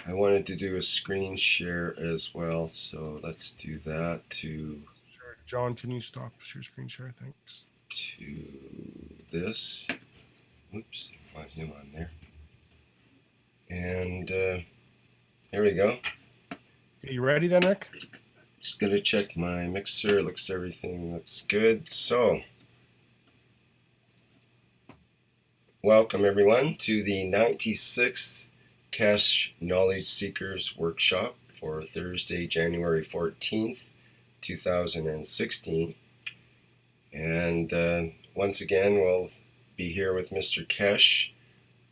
I wanted to do a screen share as well, so let's do that Sure. John, can you stop your screen share? Thanks. this. Oops, I want him on there. And here we go. Okay, you ready then, Rick? Just gonna check my mixer. Everything looks good. So, welcome everyone to the 96th Keshe Knowledge Seekers Workshop for Thursday, January 14th, 2016. And once again, we'll be here with Mr. Keshe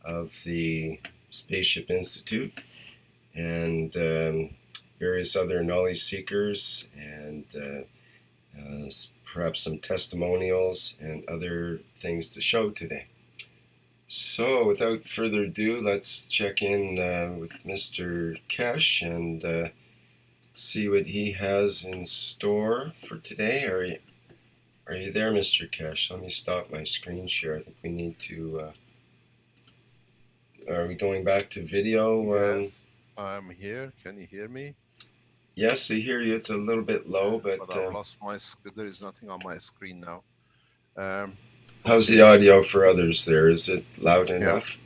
of the Spaceship Institute and various other knowledge seekers and perhaps some testimonials and other things to show today. So, without further ado, let's check in with Mr. Keshe and see what he has in store for today. Are you there, Mr. Keshe? Let me stop my screen share. I think we need to. Are we going back to video? Yes, I'm here. Can you hear me? Yes, I hear you. It's a little bit low, but But I've lost my. There is nothing on my screen now. Um, how's the okay. audio for others there? Is it loud Yeah. enough?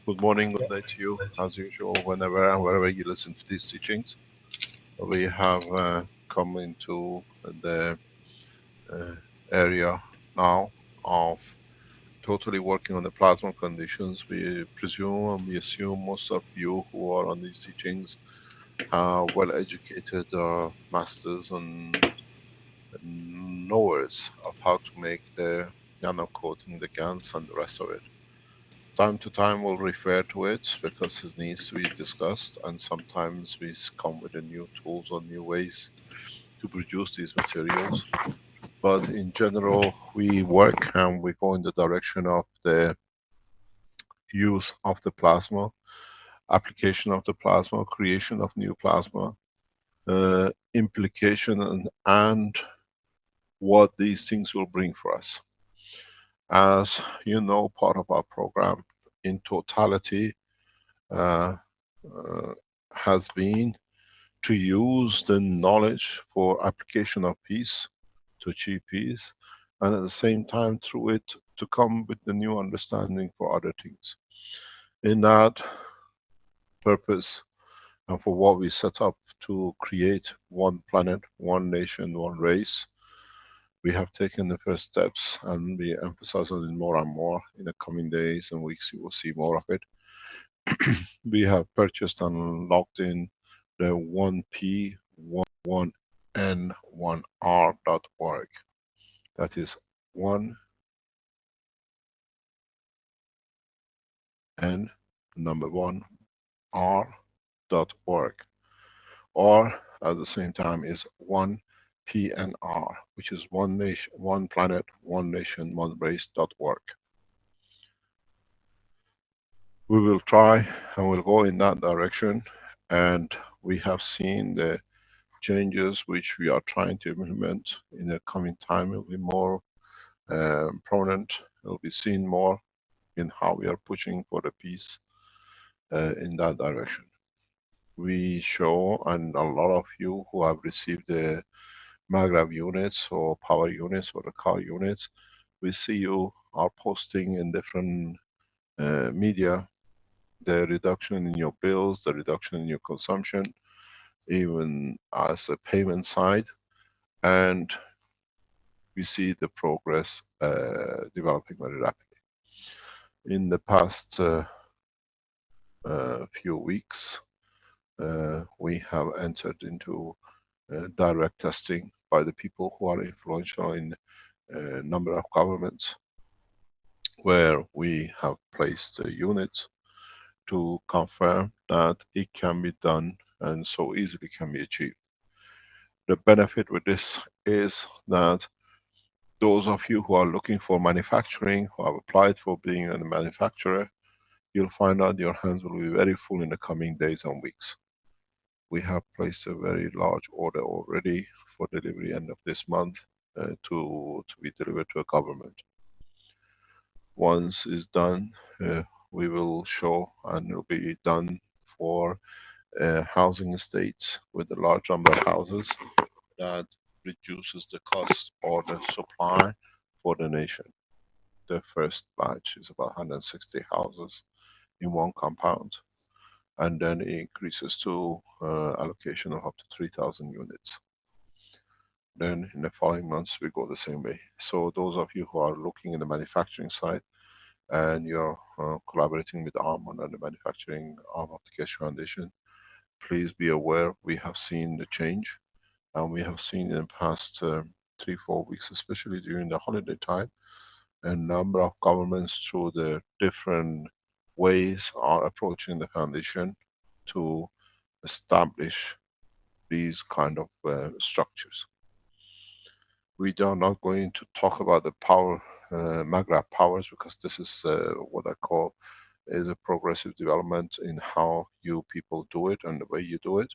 Good morning. Good day to you. As usual, whenever and wherever you listen to these teachings, we have come into the area now of totally working on the plasma conditions. We presume and we assume most of you who are on these teachings are well educated, masters and knowers of how to make the nano coating, the GANs and the rest of it. Time to time we'll refer to it because it needs to be discussed, and sometimes we come with the new tools or new ways to produce these materials. But in general, we work and we go in the direction of the use of the plasma, application of the plasma, creation of new plasma, implication and what these things will bring for us. As you know, part of our program in totality uh, uh, has been to use the knowledge for application of peace, to achieve peace, and at the same time through it to come with the new understanding for other things. In that purpose and for what we set up to create one planet, one nation, one race, we have taken the first steps and we emphasize on it more and more. In the coming days and weeks you will see more of it. We have purchased and logged in the 1p11n1r.org. That is 1 n number 1 r.org, or at the same time is 1 PNR, which is one nation, one planet, one nation, one race.org. We will try and we'll go in that direction, and we have seen the changes which we are trying to implement in the coming time will be more prominent. It will be seen more in how we are pushing for the peace in that direction. We show, and a lot of you who have received the maglev units or power units or the car units, we see you are posting in different media the reduction in your bills, the reduction in your consumption, even as a payment side, and we see the progress developing very rapidly. In the past few weeks, we have entered into direct testing by the people who are influential in a number of governments, where we have placed units to confirm that it can be done and so easily can be achieved. The benefit with this is that those of you who are looking for manufacturing, who have applied for being a manufacturer, you'll find out your hands will be very full in the coming days and weeks. We have placed a very large order already for delivery end of this month to be delivered to a government. Once it's done, we will show, and it'll be done for housing estates with a large number of houses that reduces the cost or the supply for the nation. The first batch is about 160 houses in one compound, and then it increases to allocation of up to 3,000 units. Then in the following months we go the same way. So those of you who are looking in the manufacturing side and you're collaborating with ARM on the manufacturing arm of the Keshe Foundation, please be aware we have seen the change, and we have seen in the past 3-4 weeks, especially during the holiday time, a number of governments through the different ways are approaching the foundation to establish these kind of structures. We are not going to talk about the power, Maghreb powers, because this is what I call is a progressive development in how you people do it and the way you do it.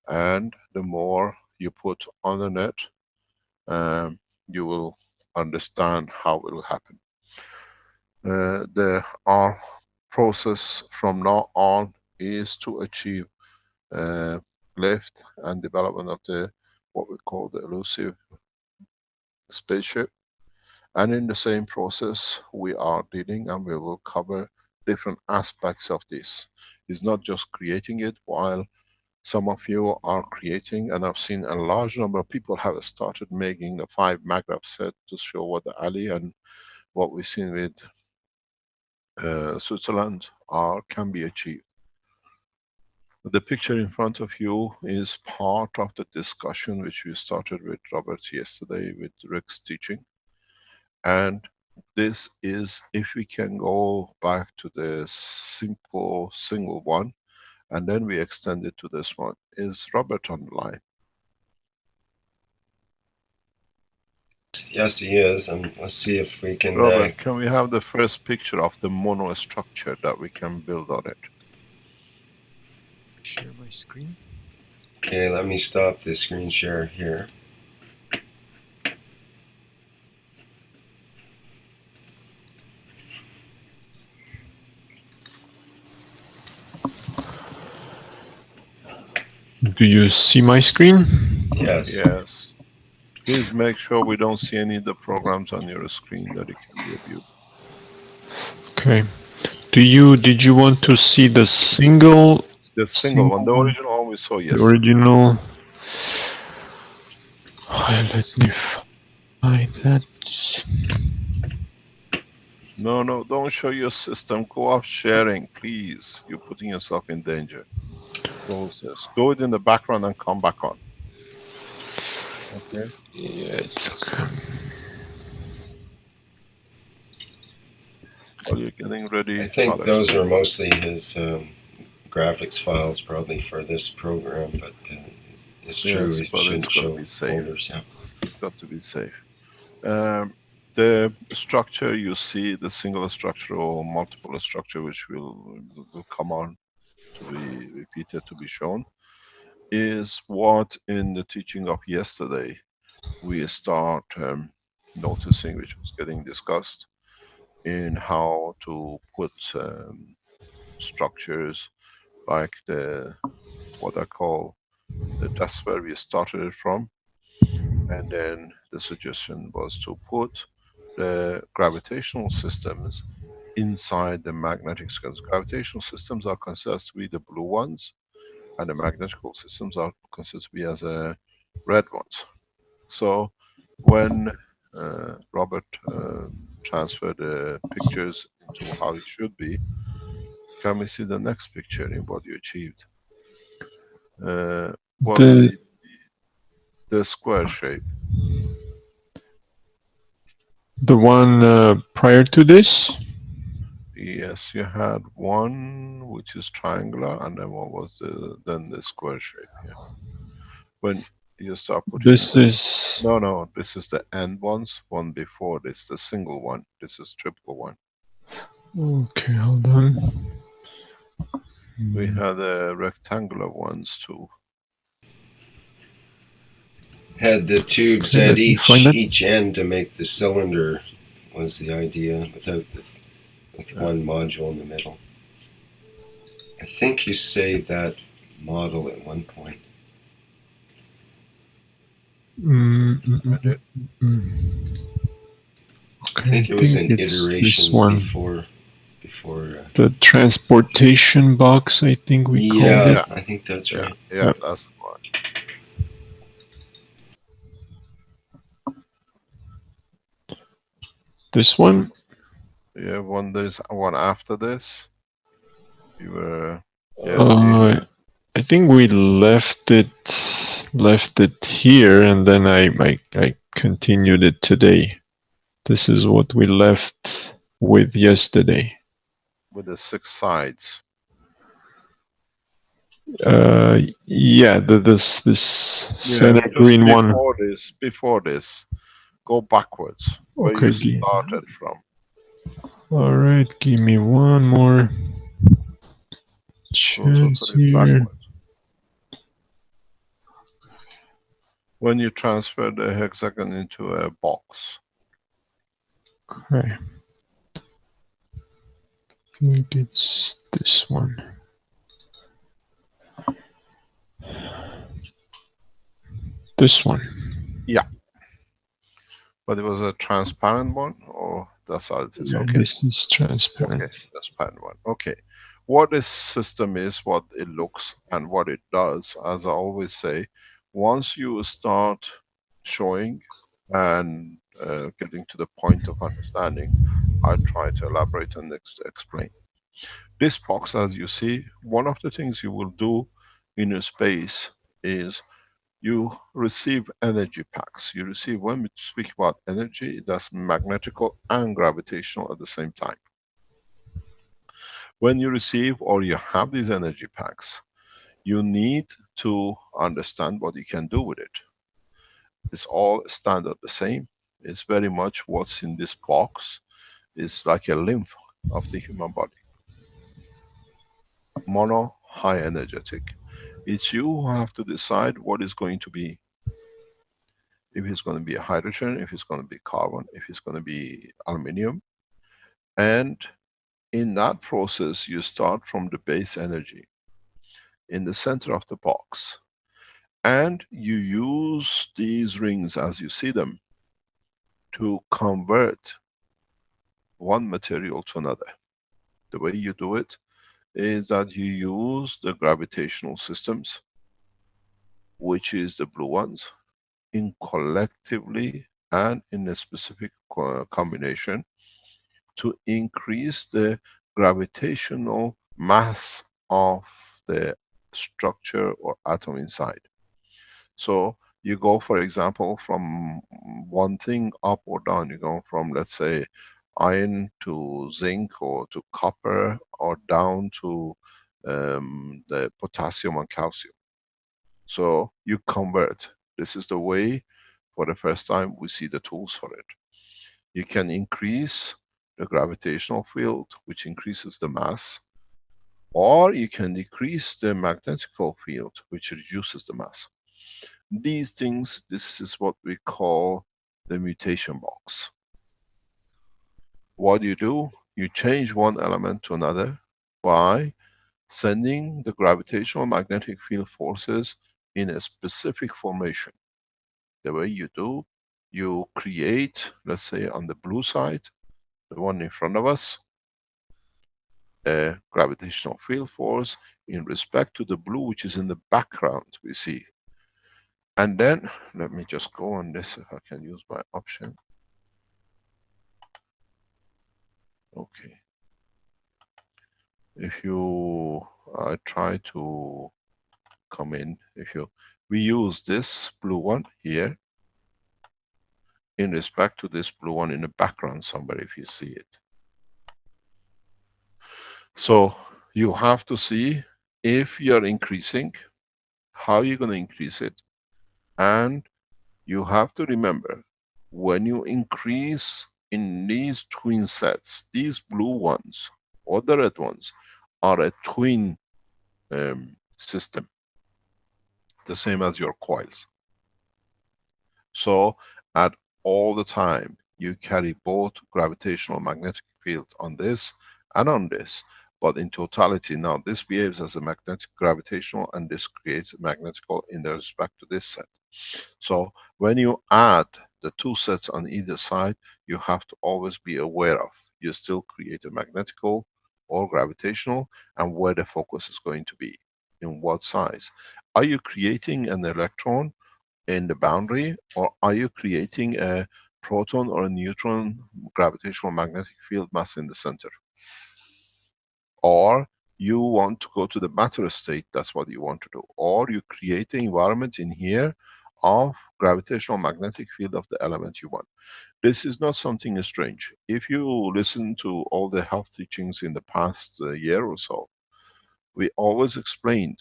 And the more you put on the net, you will understand how it will happen. Our process from now on is to achieve lift and development of the what we call the elusive spaceship. And in the same process, we are dealing and we will cover different aspects of this. It's not just creating it, while some of you are creating, and I've seen a large number of people have started making the 5 Maghreb set to show what the Ali and what we've seen with Switzerland can be achieved. The picture in front of you is part of the discussion which we started with Robert yesterday with Rick's teaching. And this is, if we can go back to the simple single one, and then we extend it to this one. Is Robert on the line? Yes, he is, and let's see if we can... Robert, can we have the first picture of the mono structure that we can build on it? Share my screen. Okay, let me stop the screen share here. Do you see my screen? Yes. Yes. Please make sure we don't see any of the programs on your screen that it can be viewed. Okay. Did you want to see the single? The single one, the original one we saw yesterday. The original. Let me find that. No, don't show your system. Go off sharing, please. You're putting yourself in danger. Process. Do it in the background and come back on. Okay. Yeah, it's okay. While you're getting ready. I think those are mostly his graphics files, probably for this program, but it's true, yes, it but shouldn't it's got show to be safe. folders. Yeah. It's got to be safe. The structure you see, the single structure or multiple structure, which will come on to be repeated, to be shown, is what in the teaching of yesterday we start noticing, which was getting discussed, in how to put structures like what I call that's where we started it from. And then the suggestion was to put the gravitational systems inside the magnetic systems. Gravitational systems are considered to be the blue ones, and the magnetical systems are considered to be as red ones. So when Robert transferred the pictures into how it should be, can we see the next picture in what you achieved? The square shape. The one prior to this? Yes, you had one which is triangular, and then what was then the square shape? Yeah. When you start putting this is no, this is the end ones. One before this, the single one. This is triple one. okay. Hold on. We had the rectangular ones too. Had the tubes at each end to make the cylinder, was the idea, without the with one module in the middle. I think you saved that model at one point. Okay, I think it was an it's this iteration one. before. The transportation box, I think we called it. I think that's right. Yeah, that's the one. This one? Yeah, there's one after this. You were, I think we left it here, and then I continued it today. This is what we left with yesterday. with the 6 sides. Yeah, this center green one. Before this, go backwards where Okay, you started from. All right, give me one more chance here. When you transfer the hexagon into a box. Okay. I think it's this one. This one. Yeah. But it was a transparent one, or that's how it is. Yeah, okay. This is transparent. Okay, transparent one. Okay. What this system is, what it looks, and what it does, as I always say, once you start showing and getting to the point of understanding, I try to elaborate and explain. This box, as you see, one of the things you will do in your space is you receive energy packs. You receive, when we speak about energy, that's magnetical and gravitational at the same time. When you receive or you have these energy packs, you need to understand what you can do with it. It's all standard the same. It's very much what's in this box is like a lymph of the human body. Mono, high energetic. It's you who have to decide what is going to be. If it's going to be a hydrogen, if it's going to be carbon, if it's going to be aluminum. And in that process, you start from the base energy in the center of the box. And you use these rings as you see them to convert one material to another. The way you do it is that you use the gravitational systems, which is the blue ones, in collectively and in a specific combination to increase the gravitational mass of the structure or atom inside. So you go, for example, from one thing up or down. You go from, let's say, iron to zinc or to copper, or down to the potassium and calcium. So you convert. This is the way, for the first time, we see the tools for it. You can increase the gravitational field, which increases the mass, or you can decrease the magnetical field, which reduces the mass. These things, this is what we call the mutation box. What do? You change one element to another by sending the gravitational magnetic field forces in a specific formation. The way you do, you create, let's say on the blue side, the one in front of us, a gravitational field force in respect to the blue, which is in the background we see. And then, let me just go on this if I can use my option. Okay. If you try to come in, we use this blue one here in respect to this blue one in the background somewhere, if you see it. So you have to see if you're increasing, how you're going to increase it. And you have to remember, when you increase in these twin sets, these blue ones or the red ones are a twin system, the same as your coils. So at all the time, you carry both gravitational magnetic field on this and on this. But in totality now, this behaves as a magnetic gravitational, and this creates a magnetical in the respect to this set. So when you add the two sets on either side, you have to always be aware of. You still create a magnetical or gravitational, and where the focus is going to be, in what size. Are you creating an electron in the boundary, or are you creating a proton or a neutron gravitational magnetic field mass in the center? Or you want to go to the matter state, that's what you want to do. Or you create the environment in here of gravitational magnetic field of the element you want. This is not something strange. If you listen to all the health teachings in the past year or so, we always explained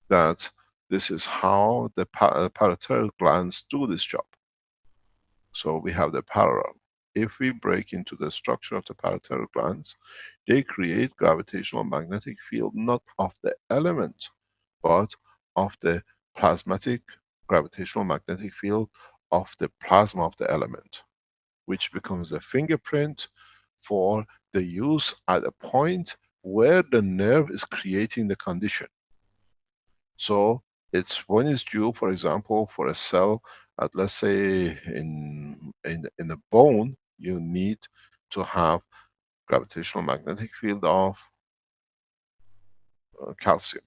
that this is how the parotid glands do this job. So we have the parallel. If we break into the structure of the parotid glands, they create gravitational magnetic field not of the element, but of the plasmatic gravitational magnetic field of the plasma of the element, which becomes a fingerprint for the use at a point where the nerve is creating the condition. So it's when it's due, for example, for a cell at, let's say, in the bone, you need to have gravitational magnetic field of calcium.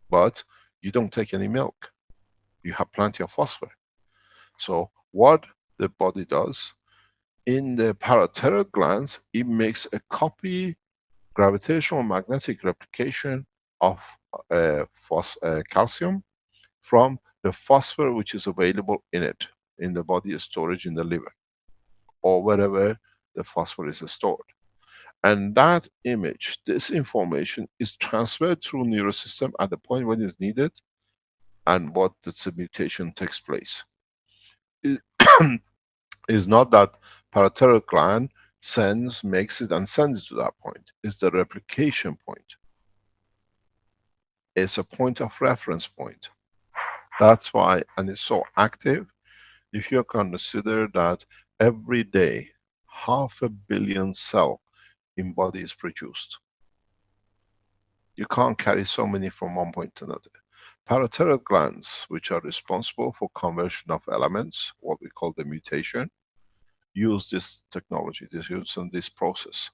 But you don't take any milk. You have plenty of phosphorus. So what the body does, in the parotid glands, it makes a copy gravitational magnetic replication of calcium from the phosphor which is available in it, in the body storage in the liver, or wherever the phosphor is stored. And that image, this information, is transferred through neural system at the point when it's needed, and what the mutation takes place. It is not that parotid gland sends, makes it and sends it to that point. It's the replication point. It's a point of reference point. That's why, and it's so active. If you consider that every day 500 million cells in body is produced, you can't carry so many from one point to another. Parotid glands, which are responsible for conversion of elements, what we call the mutation, use this technology, this process.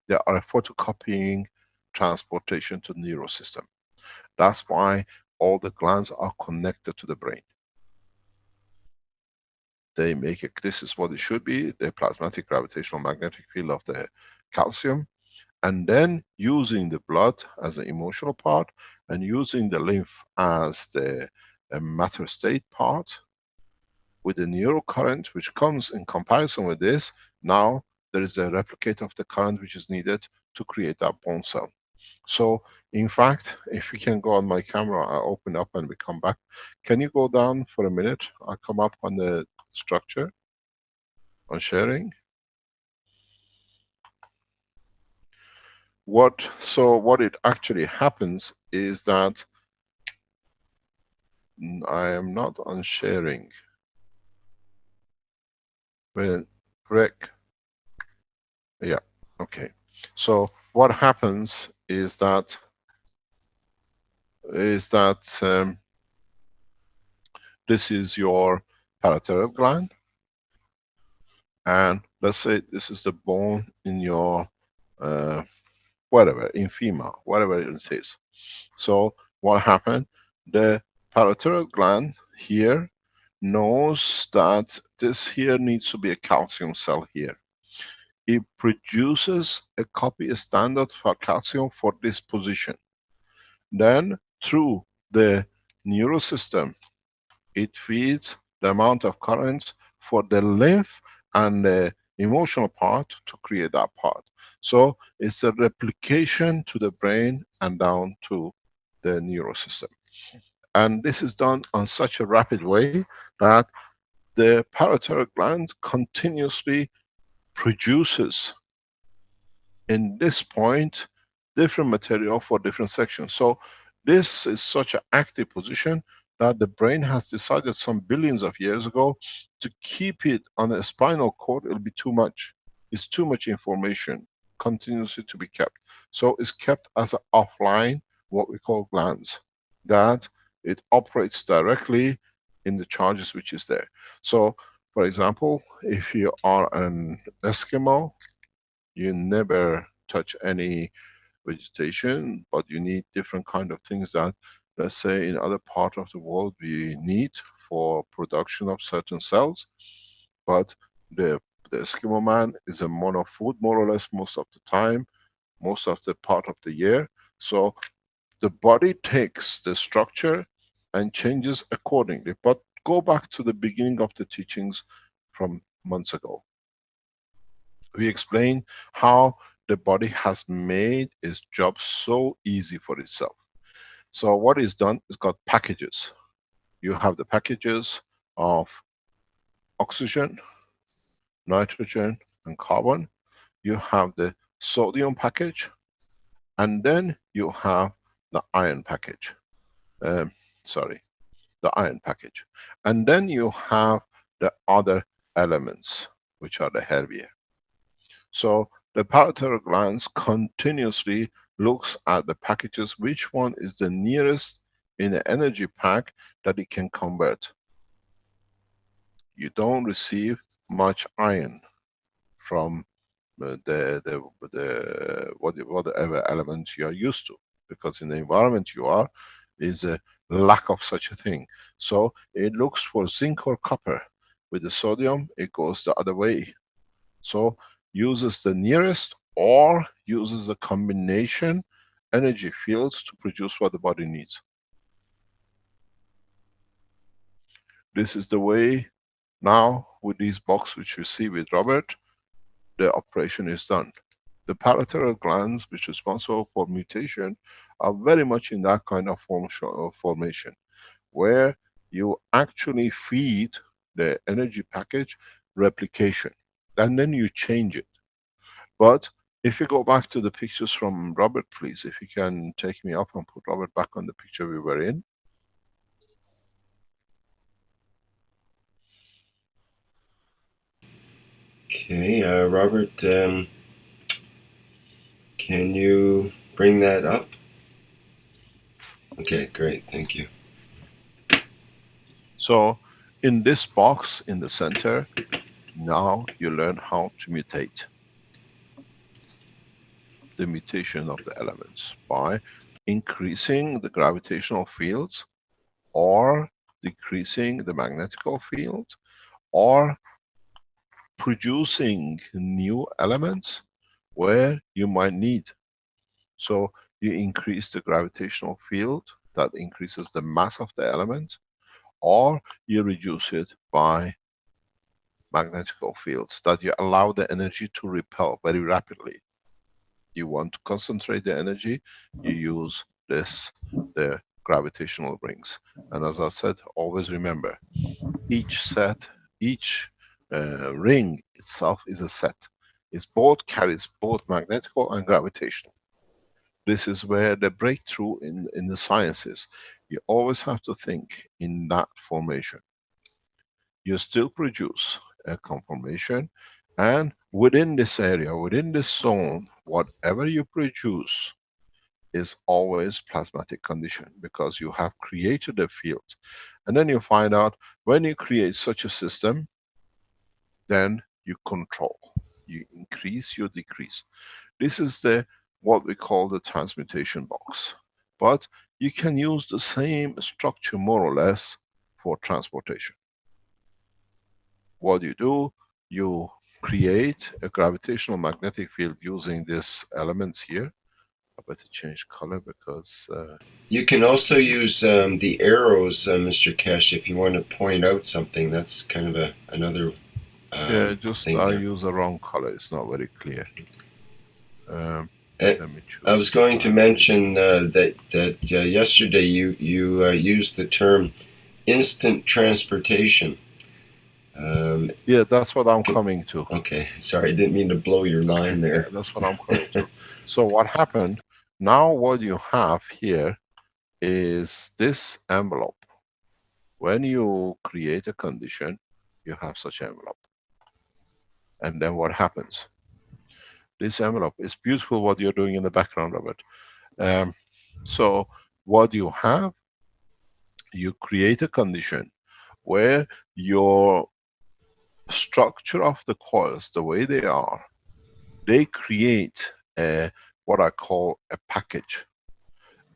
They are photocopying transportation to the neural system. That's why all the glands are connected to the brain. They make it, this is what it should be, the plasmatic gravitational magnetic field of the calcium, and then using the blood as the emotional part, and using the lymph as the matter state part, with the neural current which comes in comparison with this. Now there is a replicate of the current which is needed to create that bone cell. So in fact, if we can go on my camera, I open up and we come back. Can you go down for a minute? I come up on the structure, on sharing. What it actually happens is that I am not on sharing. When Rick, yeah, okay. So what happens is that this is your parotid gland, and let's say this is the bone in your whatever, in femur, whatever it is. So what happened? The parotid gland here knows that this here needs to be a calcium cell here. It produces a copy standard for calcium for this position. Then through the neural system, it feeds the amount of currents for the lymph and the emotional part to create that part. So it's a replication to the brain and down to the neural system. And this is done on such a rapid way that the parotid gland continuously produces, in this point, different material for different sections. So this is such an active position that the brain has decided some billions of years ago to keep it on a spinal cord. It'll be too much. It's too much information. continuously to be kept. So it's kept as an offline, what we call glands, that it operates directly in the charges which is there. So, for example, if you are an Eskimo, you never touch any vegetation, but you need different kind of things that, let's say, in other part of the world we need for production of certain cells. But the, the Eskimo man is a mono food more or less most of the time, most of the part of the year. So the body takes the structure and changes accordingly. But go back to the beginning of the teachings from months ago. We explained how the body has made its job so easy for itself. So what is done is got packages. You have the packages of oxygen, nitrogen, and carbon. You have the sodium package, and then you have the iron package. Um, sorry, the iron package. And then you have the other elements, which are the heavier. So the parotid glands continuously looks at the packages, which one is the nearest in the energy pack that it can convert. You don't receive much iron from whatever element you are used to, because in the environment you are is a lack of such a thing. So it looks for zinc or copper. With the sodium it goes the other way. So uses the nearest or uses the combination energy fields to produce what the body needs. This is the way now with these box which you see with Robert, the operation is done. The parotid glands which are responsible for mutation are very much in that kind of formation, where you actually feed the energy package replication, and then you change it. But if you go back to the pictures from Robert, please, if you can take me up and put Robert back on the picture we were in. Okay, Robert, can you bring that up? Okay, great, thank you. So in this box in the center, now you learn how to mutate. The mutation of the elements by increasing the gravitational fields or decreasing the magnetical field or producing new elements where you might need. So you increase the gravitational field, that increases the mass of the element, or you reduce it by magnetical fields, that you allow the energy to repel very rapidly. You want to concentrate the energy, you use this, the gravitational rings. And as I said, always remember, each set, each ring itself is a set. It both carries both magnetical and gravitational. This is where the breakthrough in the sciences. You always have to think in that formation. You still produce a conformation, and within this area, within this zone, whatever you produce is always plasmatic condition, because you have created a field. And then you find out when you create such a system, then you control. You increase, you decrease. This is the what we call the transmutation box. But you can use the same structure more or less for transportation. What you do, you create a gravitational magnetic field using these elements here. I better change color because you can also use the arrows, Mr. Keshe, if you want to point out something. That's kind of another yeah, just thing I there. use the wrong color. It's not very clear. Let me choose. I was going to mention that yesterday you used the term instant transportation. Yeah, that's what I'm coming to. Okay, sorry, I didn't mean to blow your line there. Yeah, that's what I'm coming to. So what happened, now what you have here is this envelope. When you create a condition, you have such envelope. And then what happens? this envelope. It's beautiful what you're doing in the background of it. So what you have, you create a condition where your structure of the coils, the way they are, they create what I call a package.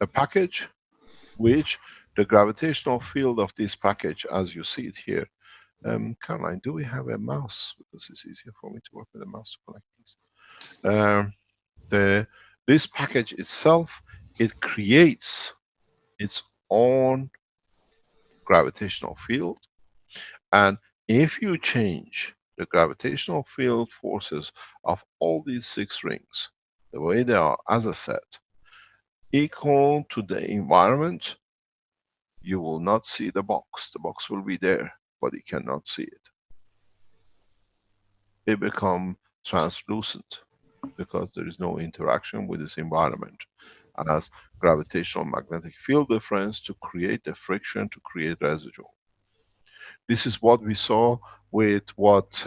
A package which the gravitational field of this package, as you see it here. Caroline, do we have a mouse? Because it's easier for me to work with a mouse to connect this. This package itself, it creates its own gravitational field. And if you change the gravitational field forces of all these 6 rings, the way they are, as I said, equal to the environment, you will not see the box. The box will be there, but you cannot see it. It becomes translucent because there is no interaction with this environment as gravitational magnetic field difference to create the friction, to create residual. This is what we saw with what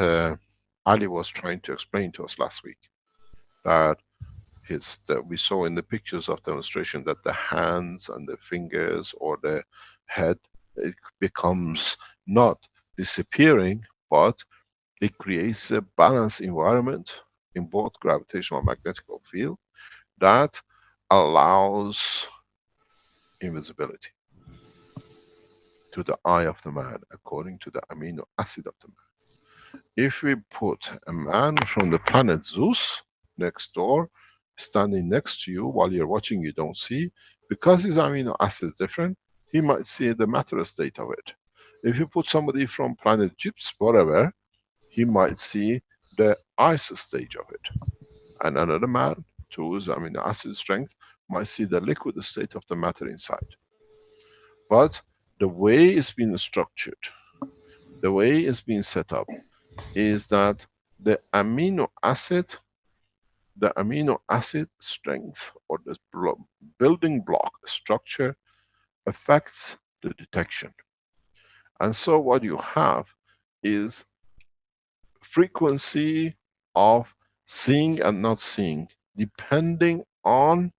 Ali was trying to explain to us last week. That we saw in the pictures of demonstration that the hands and the fingers or the head, it becomes not disappearing, but it creates a balanced environment in both gravitational and magnetic field that allows invisibility to the eye of the man according to the amino acid of the man. If we put a man from the planet Zeus next door, standing next to you while you're watching, you don't see, because his amino acid is different, he might see the matter state of it. If you put somebody from planet Gyps, whatever, he might see the ice stage of it. And another man, to whose amino acid strength, might see the liquid state of the matter inside. But the way it's been structured, the way it's been set up, is that the amino acid strength or the building block structure affects the detection. And so what you have is frequency of seeing and not seeing, depending on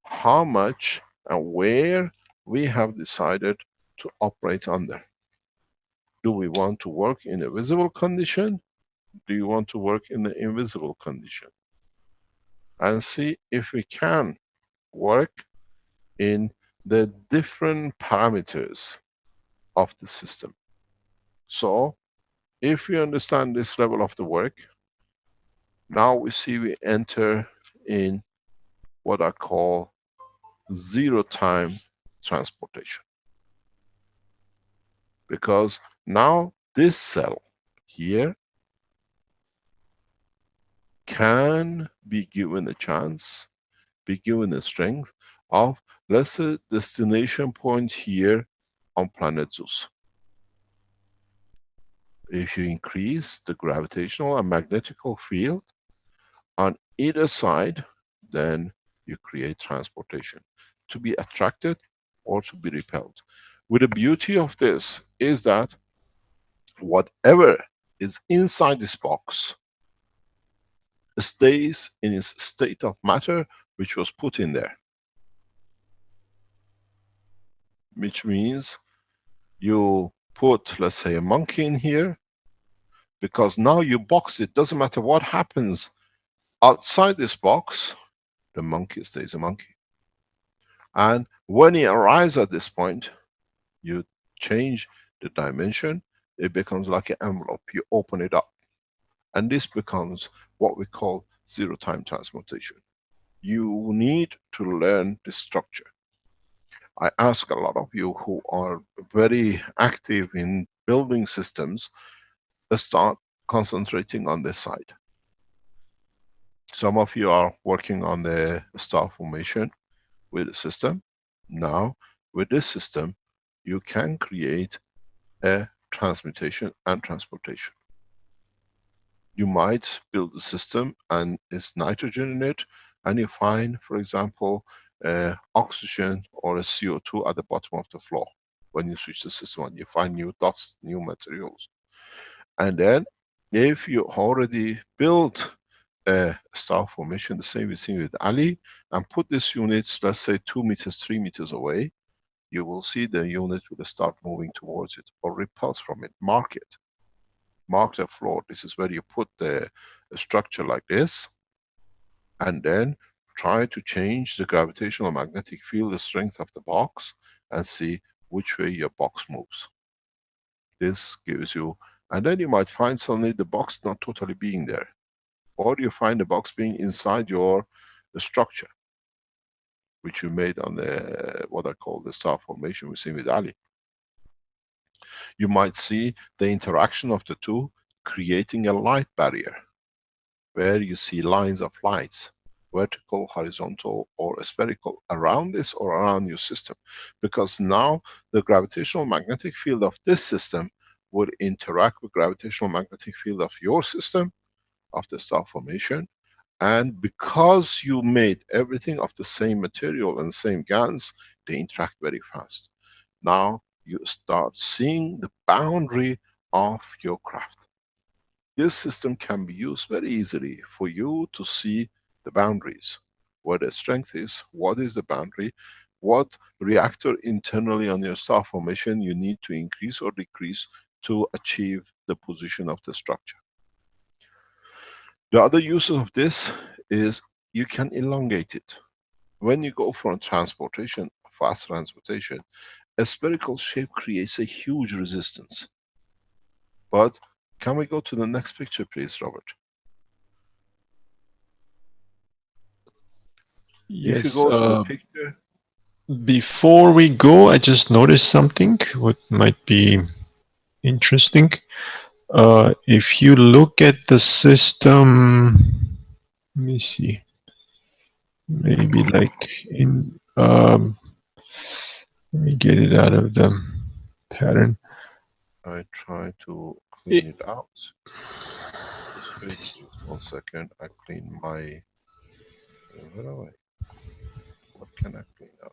how much and where we have decided to operate under. Do we want to work in a visible condition? Do you want to work in the invisible condition? And see if we can work in the different parameters of the system. So if we understand this level of the work, now we see we enter in what I call zero-time transportation. Because now this cell here can be given a chance, be given a strength of, let's say, destination point here on planet Zeus. If you increase the gravitational and magnetical field on either side, then you create transportation to be attracted or to be repelled. With the beauty of this is that whatever is inside this box stays in its state of matter which was put in there. Which means you put, let's say, a monkey in here, because now you box it, doesn't matter what happens outside this box, the monkey stays a monkey. And when he arrives at this point, you change the dimension, it becomes like an envelope, you open it up. And this becomes what we call zero-time transmutation. You need to learn the structure. I ask a lot of you who are very active in building systems, start concentrating on this side. Some of you are working on the star formation with the system. Now, with this system, you can create a transmutation and transportation. You might build a system and it's nitrogen in it, and you find, for example, oxygen or a CO2 at the bottom of the floor. When you switch the system on, you find new dust, new materials. And then, if you already built a star formation, the same we see with Ali, and put this unit, let's say 2 meters, 3 meters away, you will see the unit will start moving towards it or repulse from it. Mark it. Mark the floor. This is where you put the structure like this, and then try to change the gravitational magnetic field, the strength of the box, and see which way your box moves. This gives you, and then you might find suddenly the box not totally being there, or you find the box being inside your structure, which you made on the what I call the star formation we see with Ali. You might see the interaction of the two creating a light barrier, where you see lines of lights, vertical, horizontal, or spherical, around this or around your system. Because now the gravitational magnetic field of this system would interact with gravitational magnetic field of your system, of the star formation. And because you made everything of the same material and same GANs, they interact very fast. Now you start seeing the boundary of your craft. This system can be used very easily for you to see the boundaries, where the strength is, what is the boundary, what reactor internally on your star formation you need to increase or decrease to achieve the position of the structure. The other use of this is you can elongate it. When you go for a transportation, fast transportation, a spherical shape creates a huge resistance. But can we go to the next picture, please, Robert? If you Yes. go to the picture, Before we go, I just noticed something what might be interesting. If you look at the system, let me see, maybe like in, let me get it out of the pattern. I try to clean It, it out. Just wait please 1 second. I clean my, where are I? What can I clean out?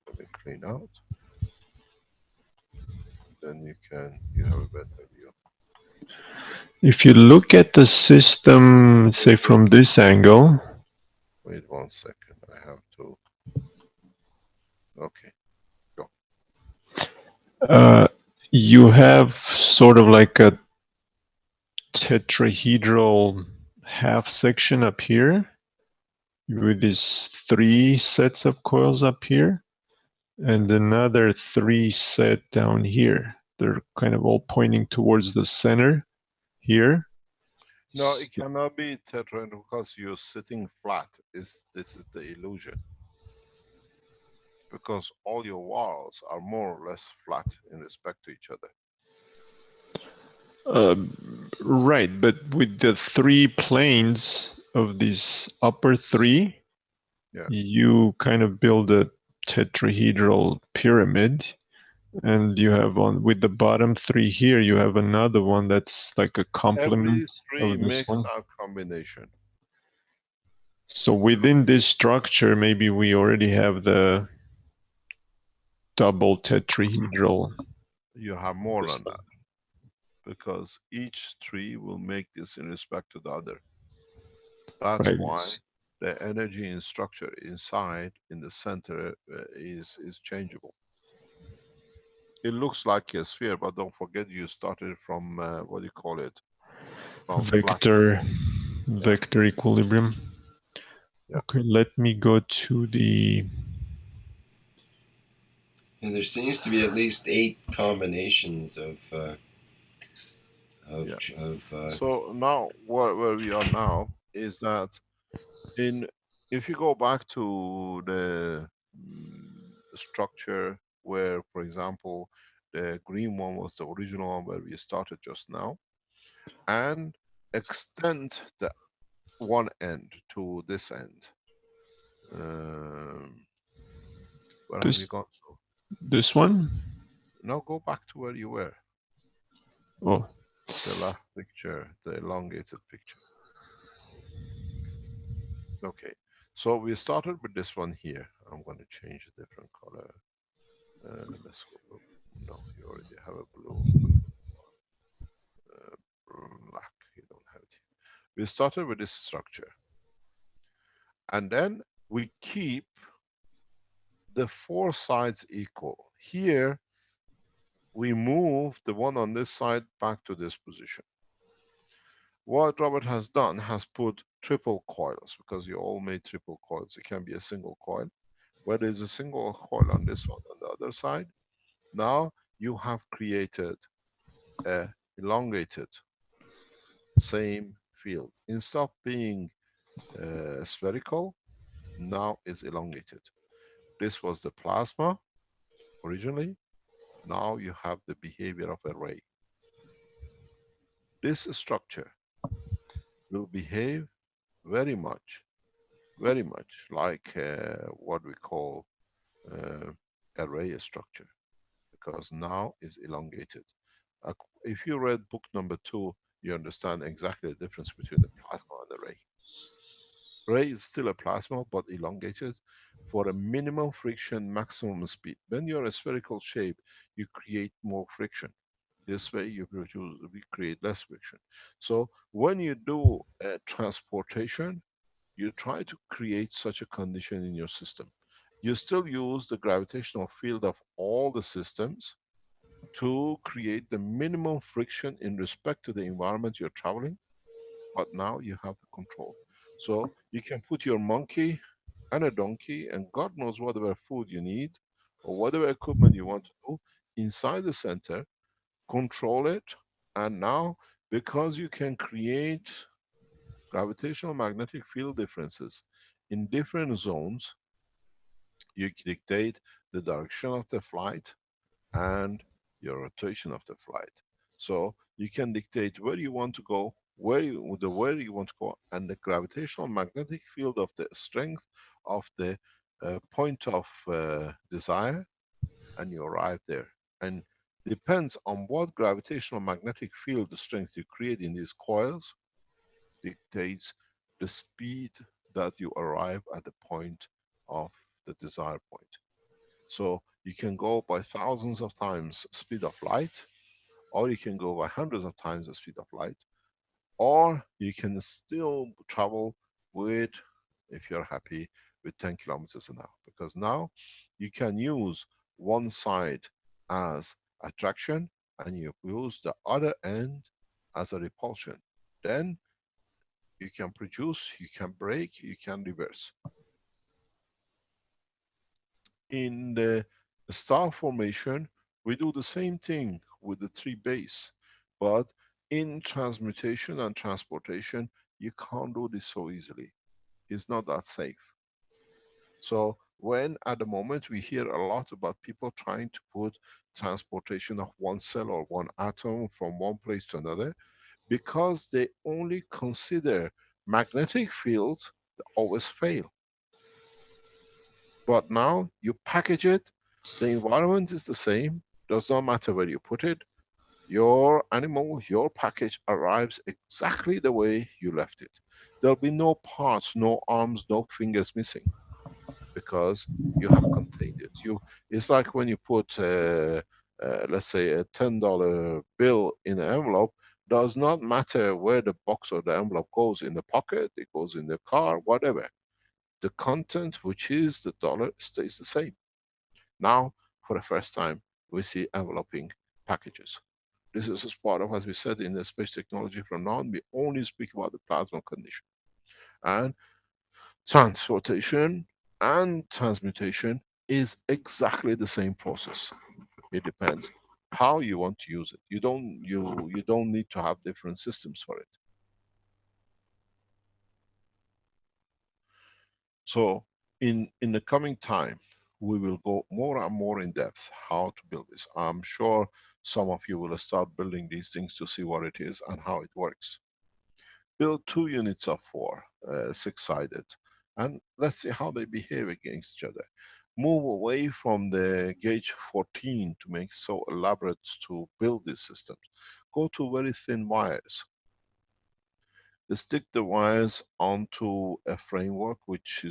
Let me clean out. Then you have a better view. if you look at the system, Wait, say from this angle, wait 1 second. I have to, okay, go. uh, you have sort of like a tetrahedral half section up here with these 3 sets of coils up here and another 3 set down here. They're kind of all pointing towards the center here. No, it cannot be tetrahedral because you're sitting flat. This is the illusion. Because all your walls are more or less flat in respect to each other. Right, but with the 3 planes of these upper 3, Yeah. you kind of build a tetrahedral pyramid. And you have on with the bottom 3 here, you have another one that's like a complement Every 3 of this makes one. a combination. So within this structure, maybe we already have the double tetrahedral. You have more than system. that. Because each 3 will make this in respect to the other. That's Right. why the energy in structure inside, in the center, is changeable. It looks like a sphere, but don't forget you started from, what do you call it? From flat. Vector, Yeah, vector equilibrium. yeah. Okay, let me go to the. And there seems to be at least 8 combinations of Yeah. of So now, where we are now is that in, if you go back to the structure where, for example, the green one was the original one where we started just now, and extend the one end to this end. Um, where have This you gone? this one? Now go back to where you were. Oh, The last picture, the elongated picture. Okay. So we started with this one here. I'm going to change a different color. Let's go. No, you already have a blue. Black. You don't have it. We started with this structure. And then we keep the four sides equal. Here, we move the one on this side back to this position. What Robert has done has put triple coils, because you all made triple coils. It can be a single coil. Where there's a single coil on this one on the other side, now you have created a elongated same field. Instead of being spherical, now is elongated. This was the plasma originally. Now you have the behavior of a ray. This structure will behave very much like what we call uh, array structure, because now is elongated. If you read book number 2, you understand exactly the difference between the plasma and the ray. Ray is still a plasma, but elongated for a minimum friction, maximum speed. When you're a spherical shape, you create more friction. This way we create less friction. So when you do transportation, you try to create such a condition in your system. You still use the gravitational field of all the systems to create the minimum friction in respect to the environment you're traveling, but now you have the control. So you can put your monkey and a donkey and God knows whatever food you need or whatever equipment you want to do inside the center, control it, and now because you can create gravitational magnetic field differences in different zones, you dictate the direction of the flight and your rotation of the flight. So you can dictate where you want to go, where you want to go, and the gravitational magnetic field of the strength of the point of desire, and you arrive there. And depends on what gravitational magnetic field the strength you create in these coils dictates the speed that you arrive at the point of the desired point. So you can go by thousands of times speed of light, or you can go by hundreds of times the speed of light, or you can still travel with, if you're happy, with 10 kilometers an hour. Because now you can use one side as attraction and you use the other end as a repulsion. Then you can produce, you can brake, you can reverse. In the star formation, we do the same thing with the three base, but in transmutation and transportation, you can't do this so easily. It's not that safe. So when at the moment we hear a lot about people trying to put transportation of one cell or one atom from one place to another, because they only consider magnetic fields, they always fail. But now you package it, the environment is the same, does not matter where you put it, your animal, your package arrives exactly the way you left it. There'll be no parts, no arms, no fingers missing, because you have contained it. It's like when you put, let's say, a $10 bill in an envelope, does not matter where the box or the envelope goes, in the pocket, it goes in the car, whatever. The content, which is the dollar, stays the same. Now, for the first time, we see enveloping packages. This is as part of, as we said, in the space technology, from now on, we only speak about the plasma condition. And transportation and transmutation is exactly the same process. It depends how you want to use it. You don't need to have different systems for it. So in the coming time, we will go more and more in depth how to build this. I'm sure some of you will start building these things to see what it is and how it works. Build 2 units of 4, 6-sided, and let's see how they behave against each other. Move away from the gauge 14 to make so elaborate to build these systems. Go to very thin wires. Stick the wires onto a framework which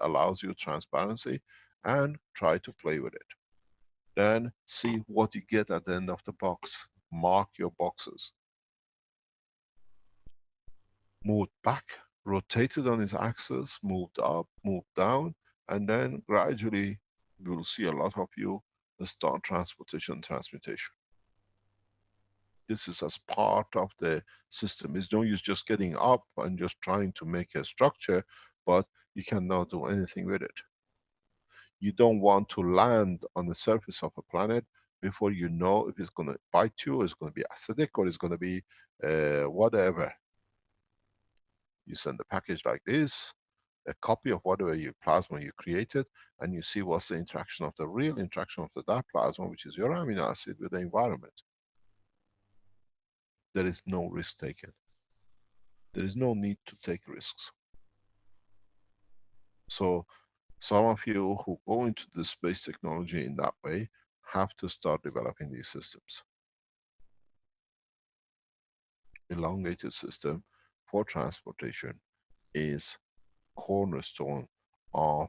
allows you transparency, and try to play with it. Then see what you get at the end of the box. Mark your boxes. moved back, rotated on its axis, moved up, moved down, and then gradually you will see a lot of you start transportation, transmutation. This is as part of the system. It's no use just getting up and just trying to make a structure, but you cannot do anything with it. You don't want to land on the surface of a planet before you know if it's going to bite you, or it's going to be acidic, or it's going to be whatever. You send a package like this, a copy of whatever your plasma you created, and you see what's the interaction of the real interaction of that plasma, which is your amino acid, with the environment. There is no risk taken. There is no need to take risks. So some of you who go into the space technology in that way have to start developing these systems. Elongated system for transportation is cornerstone of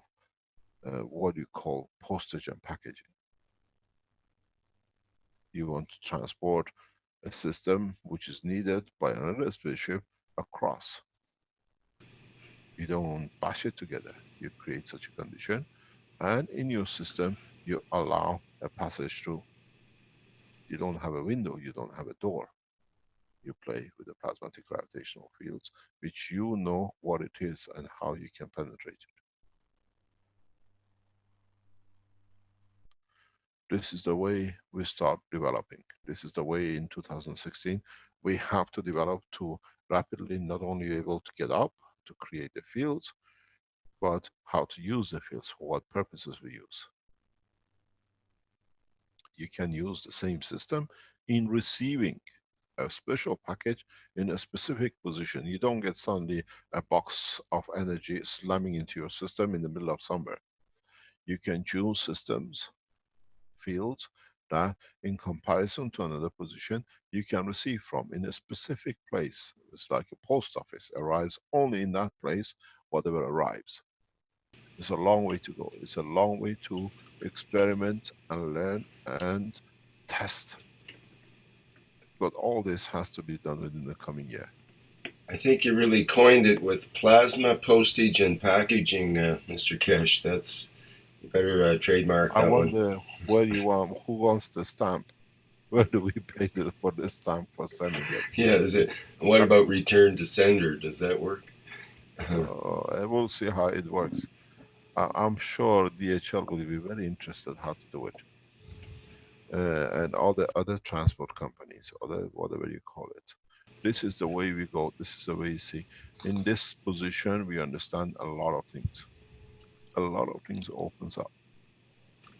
what you call postage and packaging. You want to transport a system which is needed by another spaceship across. You don't bash it together. You create such a condition, and in your system you allow a passage through. You don't have a window, you don't have a door. You play with the plasmatic gravitational fields, which you know what it is and how you can penetrate it. This is the way we start developing. This is the way in 2016 we have to develop to rapidly not only able to get up to create the fields, but how to use the fields, for what purposes we use. You can use the same system in receiving a special package in a specific position. You don't get suddenly a box of energy slamming into your system in the middle of somewhere. You can choose systems, fields, that in comparison to another position you can receive from in a specific place. It's like a post office, arrives only in that place whatever arrives. It's a long way to go. It's a long way to experiment and learn and test. But all this has to be done within the coming year. I think you really coined it with plasma, postage, and packaging, Mr. Keshe. That's, you better trademark I that one. wonder where you want, who wants the stamp? Where do we pay for the stamp for sending it? Yeah, is it? What about return to sender? Does that work? We'll see how it works. I'm sure DHL will be very interested how to do it. And all the other transport companies, other whatever you call it. This is the way we go. This is the way you see. In this position, we understand a lot of things. A lot of things opens up.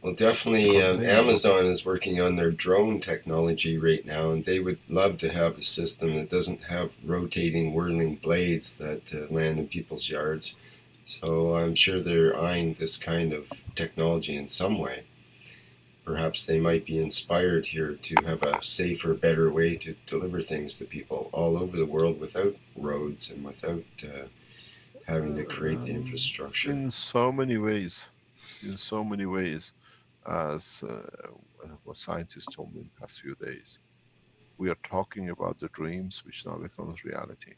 Well, definitely Containment. Amazon is working on their drone technology right now, and they would love to have a system that doesn't have rotating, whirling blades that land in people's yards. So I'm sure they're eyeing this kind of technology in some way. Perhaps they might be inspired here to have a safer, better way to deliver things to people all over the world without roads and without having to create the infrastructure. In so many ways. In so many ways. As what scientists told me in the past few days. We are talking about the dreams which now becomes reality.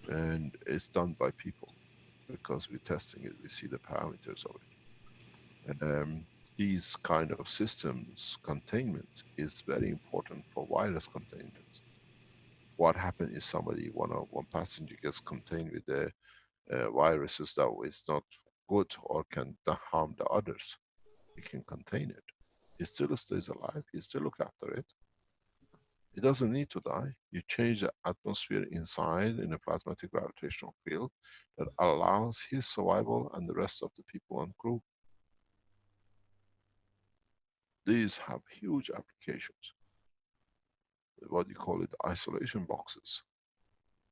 And it's done by people. Because we're testing it, we see the parameters of it. These kind of systems, containment is very important for virus containment. What happens if somebody, one passenger gets contained with the viruses that is not good or can harm the others? It can contain it. It still stays alive, you still look after it. It doesn't need to die. You change the atmosphere inside in a plasmatic gravitational field that allows his survival and the rest of the people and crew. These have huge applications. What you call it, isolation boxes,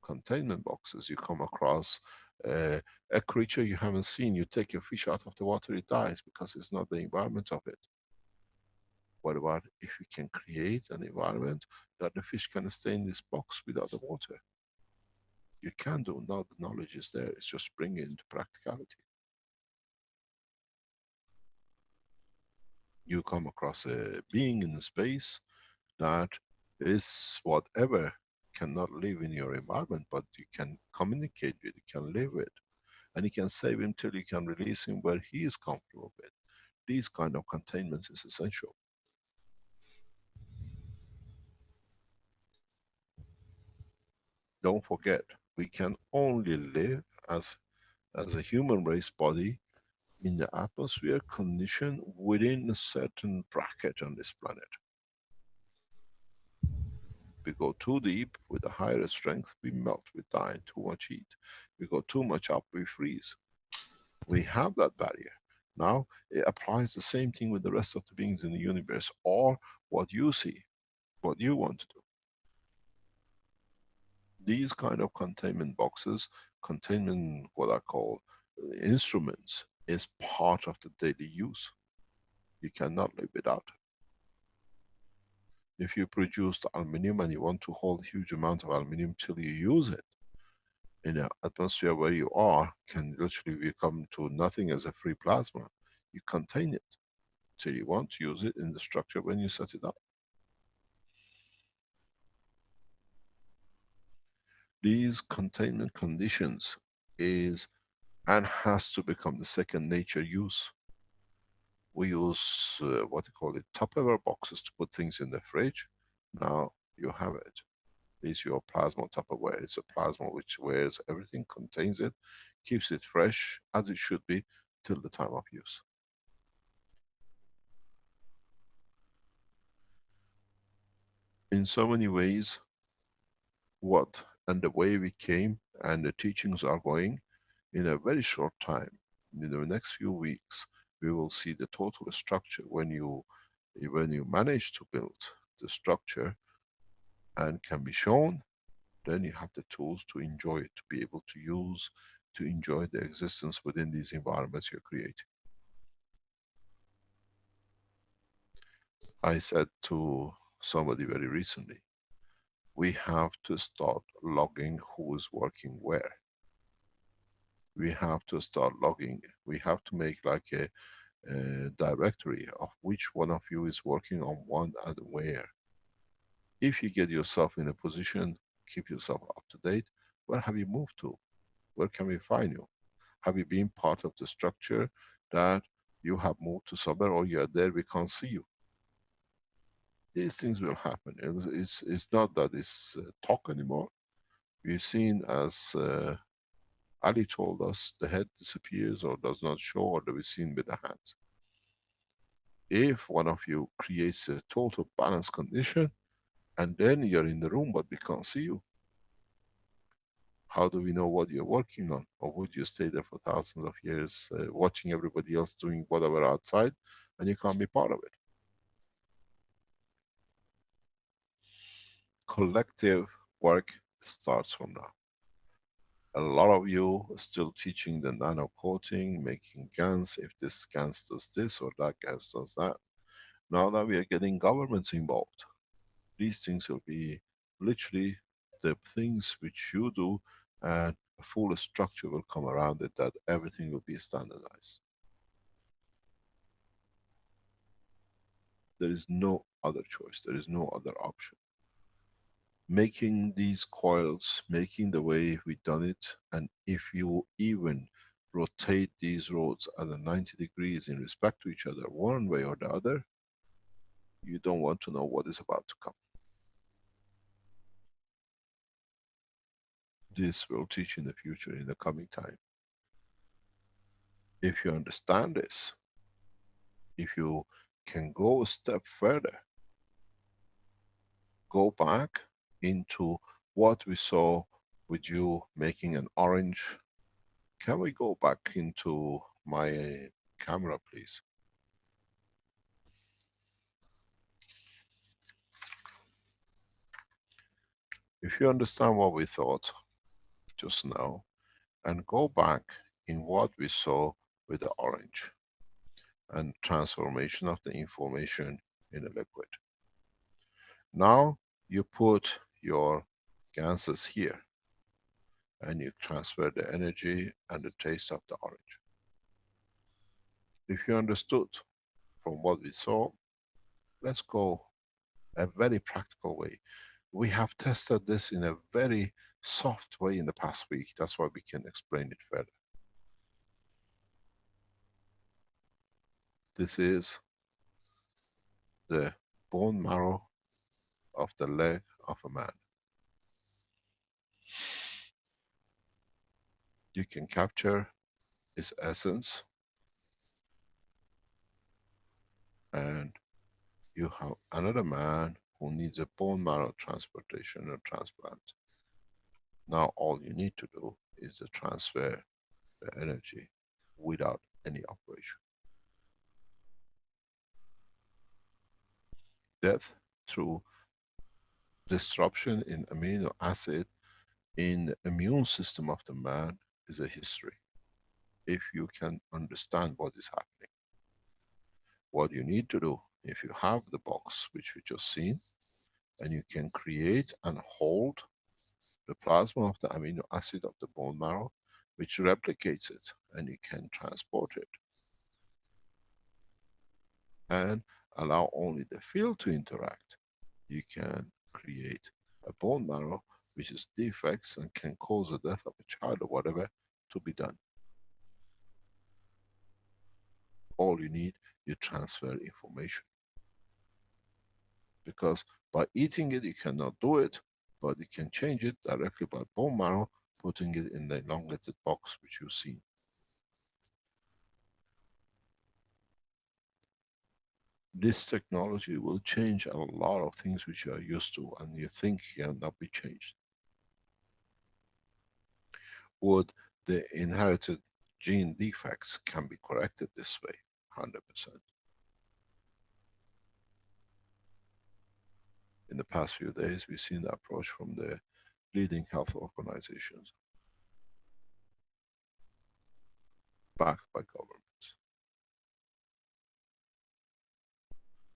containment boxes. You come across a creature you haven't seen, you take a fish out of the water, it dies because it's not the environment of it. What about if you can create an environment that the fish can stay in this box without the water? You can do, now the knowledge is there, it's just bringing it into practicality. You come across a being in space that is whatever cannot live in your environment, but you can communicate with, you can live with, and you can save him till you can release him where he is comfortable with. These kind of containments is essential. Don't forget, we can only live as a human race body in the atmosphere condition within a certain bracket on this planet. We go too deep with a higher strength, we melt, we die, too much heat. We go too much up, we freeze. We have that barrier. Now, it applies the same thing with the rest of the beings in the universe, or what you see, what you want to do. These kind of containment boxes, containment, what I call instruments, is part of the daily use. You cannot live without it. If you produce the aluminum and you want to hold huge amount of aluminum till you use it, in an atmosphere where you are, can literally become to nothing as a free plasma. You contain it till you want to use it in the structure when you set it up. These containment conditions is and has to become the second nature use. We use what you call it, Tupperware boxes to put things in the fridge. Now you have it. It's your plasma Tupperware. It's a plasma which wears everything, contains it, keeps it fresh as it should be till the time of use. In so many ways, what and the way we came and the teachings are going, in a very short time, in the next few weeks, we will see the total structure. When you manage to build the structure and can be shown, then you have the tools to enjoy it, to be able to use, to enjoy the existence within these environments you're creating. I said to somebody very recently, we have to start logging who is working where. We have to start logging. We have to make like a directory of which one of you is working on what and where. If you get yourself in a position, keep yourself up to date, where have you moved to? Where can we find you? Have you been part of the structure that you have moved to somewhere, or you are there, we can't see you? These things will happen. It's not that it's talk anymore. We've seen, as Ali told us, the head disappears or does not show, or to be seen with the hands. If one of you creates a total balance condition, and then you're in the room but we can't see you, how do we know what you're working on? Or would you stay there for thousands of years watching everybody else doing whatever outside and you can't be part of it? Collective work starts from now. A lot of you are still teaching the nano coating, making GANs, if this GANs does this or that GANs does that. Now that we are getting governments involved, these things will be literally the things which you do, and a full structure will come around it, that everything will be standardized. There is no other choice, there is no other option. Making these coils, making the way we've done it, and if you even rotate these rods at a 90 degrees in respect to each other, one way or the other, you don't want to know what is about to come. This will teach in the future, in the coming time. If you understand this, if you can go a step further, go back into what we saw with you making an orange. Can we go back into my camera, please? If you understand what we thought just now, and go back in what we saw with the orange and transformation of the information in a liquid. Now you put your ganses here and you transfer the energy and the taste of the orange. If you understood from what we saw, let's go a very practical way. We have tested this in a very soft way in the past week. That's why we can explain it further. This is the bone marrow of the leg of a man. You can capture its essence, and you have another man who needs a bone marrow transportation or transplant. Now all you need to do is to transfer the energy without any operation. Death through disruption in amino acid in the immune system of the man is a history. If you can understand what is happening, what you need to do, if you have the box which we just seen, and you can create and hold the plasma of the amino acid of the bone marrow, which replicates it, and you can transport it and allow only the field to interact, you can create a bone marrow which is defects and can cause the death of a child or whatever to be done. All you need, you transfer information. Because by eating it, you cannot do it, but you can change it directly by bone marrow, putting it in the elongated box which you've seen. This technology will change a lot of things which you are used to and you think cannot be changed. Would the inherited gene defects can be corrected this way? 100%. In the past few days, we've seen the approach from the leading health organizations, backed by governments.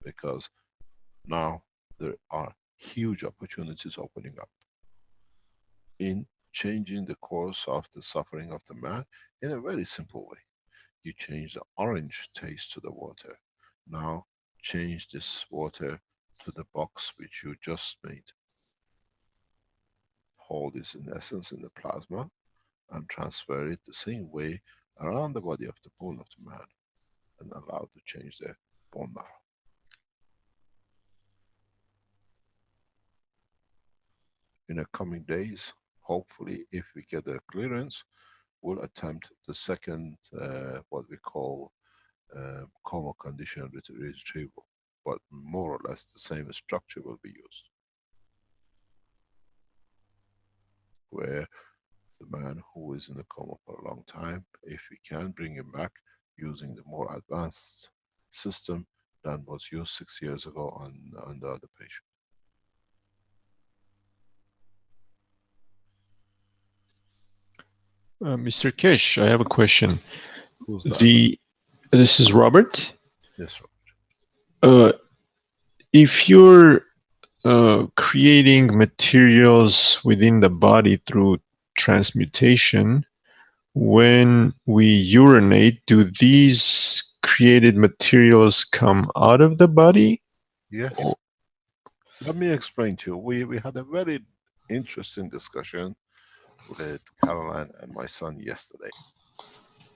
Because now there are huge opportunities opening up in changing the course of the suffering of the man in a very simple way. You change the orange taste to the water. Now change this water to the box which you just made. Hold this in essence in the plasma and transfer it the same way around the body of the bone of the man and allow to change the bone marrow. In the coming days, hopefully if we get a clearance, we'll attempt the second, what we call coma condition retrieval, but more or less the same structure will be used. Where the man who is in a coma for a long time, if we can bring him back using the more advanced system than was used 6 years ago on the other patient. Mr. Keshe, I have a question. Who's that? This is Robert. Yes, Robert. If you're creating materials within the body through transmutation, when we urinate, do these created materials come out of the body? Yes. Let me explain to you. We had a very interesting discussion with Caroline and my son yesterday.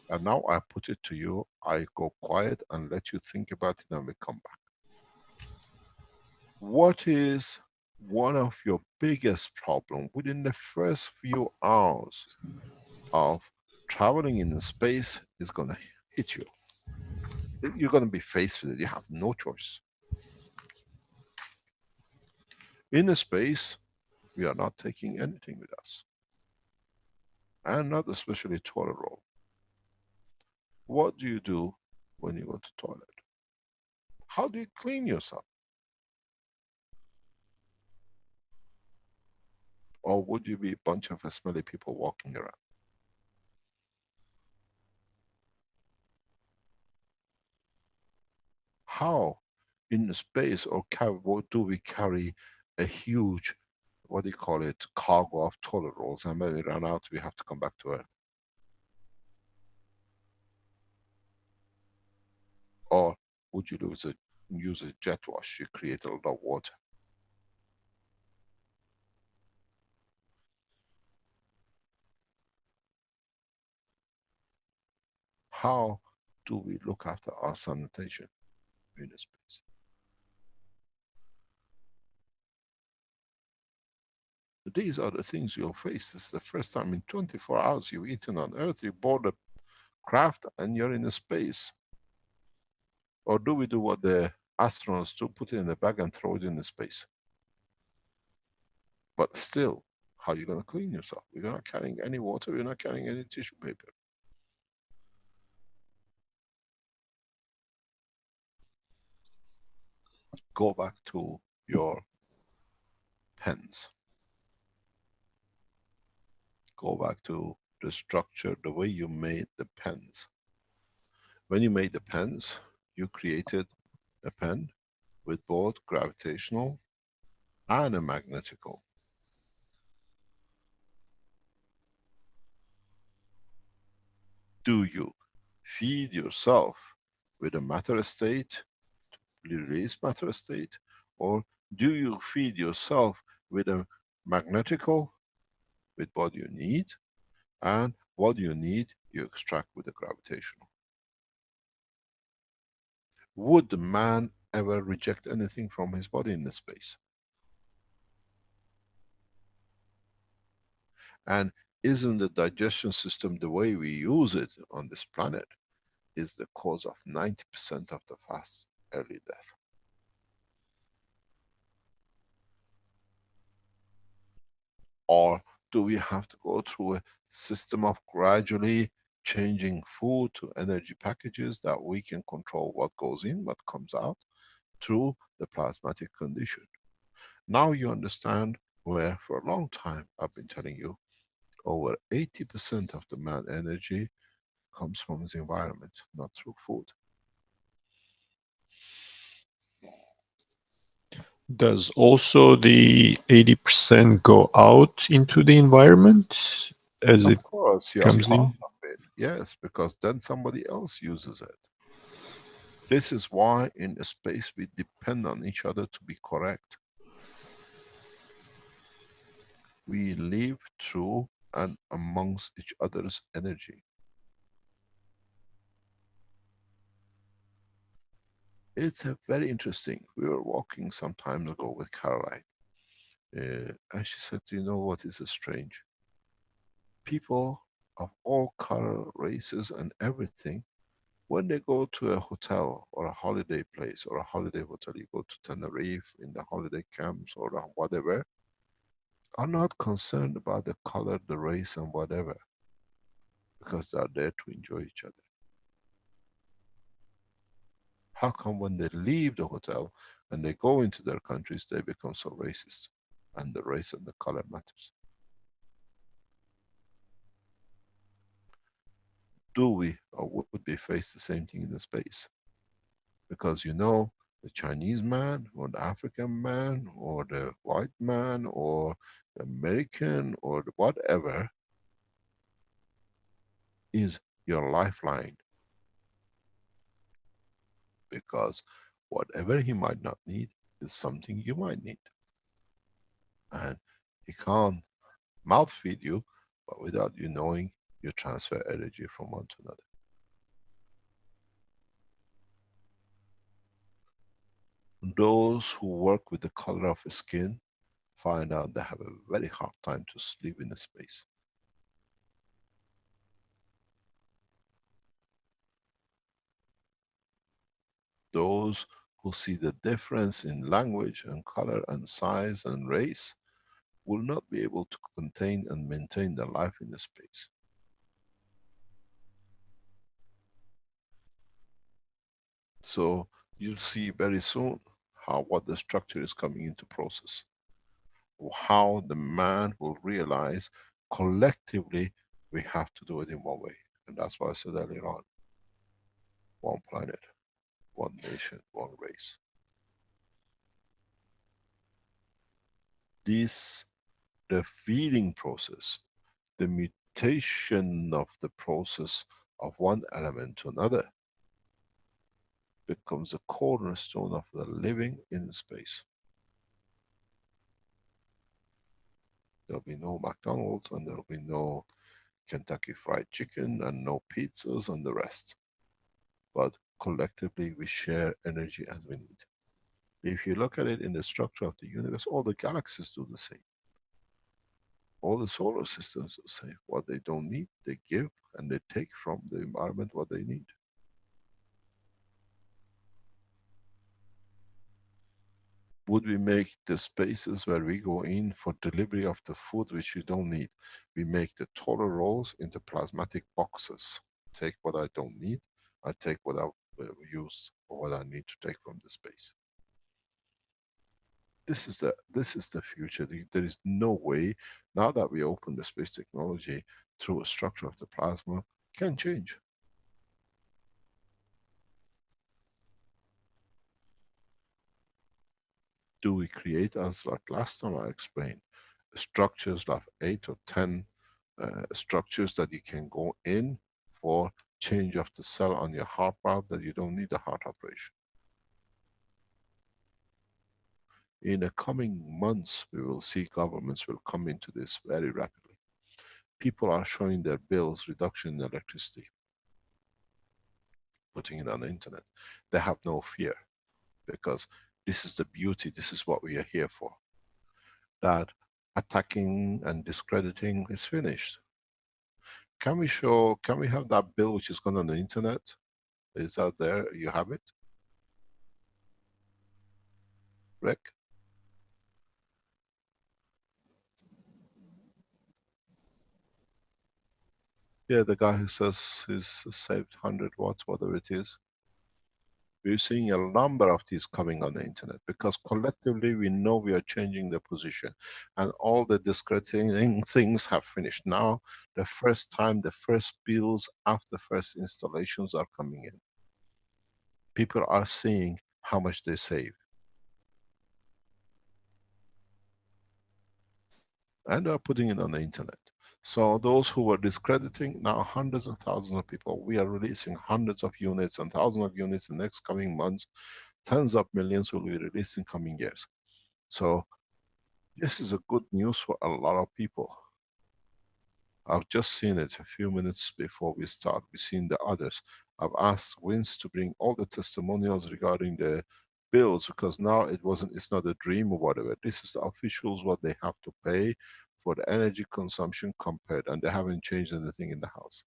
And now I put it to you. I go quiet and let you think about it and we come back. What is one of your biggest problems within the first few hours of traveling in space is going to hit you? You're going to be faced with it. You have no choice. In space, we are not taking anything with us. And not especially toilet roll. What do you do when you go to toilet? How do you clean yourself? Or would you be a bunch of smelly people walking around? How in space or do we carry a huge, what do you call it, cargo of toilet rolls, and when we run out, we have to come back to Earth? Or would you use a jet wash? You create a lot of water. how do we look after our sanitation in space? These are the things you'll face. This is the first time in 24 hours you've eaten on Earth. You board a craft and you're in a space. Or do we do what the astronauts do, put it in a bag and throw it in the space? But still, how are you going to clean yourself? You're not carrying any water, you're not carrying any tissue paper. Go back to your pens. Go back to the structure, the way you made the pens. When you made the pens, you created a pen with both gravitational and a magnetical. Do you feed yourself with a matter state, release matter state, or do you feed yourself with a magnetical, with what you need, and what you need you extract with the gravitational? Would the man ever reject anything from his body in the space? And isn't the digestion system, the way we use it on this planet, is the cause of 90% of the fast early death? Or do we have to go through a system of gradually changing food to energy packages that we can control what goes in, what comes out through the plasmatic condition? Now you understand where for a long time I've been telling you over 80% of the man energy comes from his environment, not through food. Does also the 80% go out into the environment as it Of course, you're comes part in? of it, yes, because then somebody else uses it. This is why in space we depend on each other to be correct. We live through and amongst each other's energy. It's a very interesting. We were walking some time ago with Caroline, and she said, "Do you know what is strange? People of all color, races, and everything, when they go to a hotel or a holiday place or a holiday hotel, you go to Tenerife in the holiday camps or whatever, are not concerned about the color, the race, and whatever, because they are there to enjoy each other. How come when they leave the hotel and they go into their countries, they become so racist? And the race and the color matters. Do we or would we face the same thing in the space? Because you know, the Chinese man or the African man or the white man or the American or the whatever is your lifeline, because whatever he might not need is something you might need. And he can't mouth feed you, but without you knowing, you transfer energy from one to another. Those who work with the color of skin find out they have a very hard time to sleep in the space. Those who see the difference in language and color and size and race will not be able to contain and maintain their life in the space. So you'll see very soon how what the structure is coming into process. How the man will realize collectively we have to do it in one way. And that's why I said earlier on, one planet, one nation, one race. This, the feeding process, the mutation of the process of one element to another becomes a cornerstone of the living in space. There'll be no McDonald's and there'll be no Kentucky Fried Chicken and no pizzas and the rest. But collectively we share energy as we need. If you look at it in the structure of the universe, all the galaxies do the same. All the solar systems do the same. What they don't need, they give, and they take from the environment what they need. Would we make the spaces where we go in for delivery of the food which we don't need? We make the total rolls into plasmatic boxes. Take what I don't need, I take what I use or what I need to take from the space. This is the future. There is no way, now that we open the space technology through a structure of the plasma, can change. Do we create, as like last time I explained, structures like 8 or 10 structures that you can go in for change of the cell on your heart valve, that you don't need a heart operation. In the coming months, we will see governments will come into this very rapidly. People are showing their bills reduction in electricity, putting it on the internet. They have no fear, because this is the beauty, this is what we are here for. That attacking and discrediting is finished. Can we show, can we have that bill which is gone on the internet? Is that there? You have it? Rick? Yeah, the guy who says he's saved 100 watts, whatever it is. We're seeing a number of these coming on the internet, because collectively we know we are changing the position, and all the discrediting things have finished. Now, the first time, the first bills after first installations are coming in. People are seeing how much they save. And are putting it on the internet. So those who were discrediting, now hundreds of thousands of people, we are releasing hundreds of units and thousands of units in the next coming months. Tens of millions will be released in coming years. So this is a good news for a lot of people. I've just seen it a few minutes before we start. We've seen the others. I've asked Vince to bring all the testimonials regarding the bills, because now it's not a dream or whatever. This is the officials, what they have to pay for the energy consumption compared, and they haven't changed anything in the house.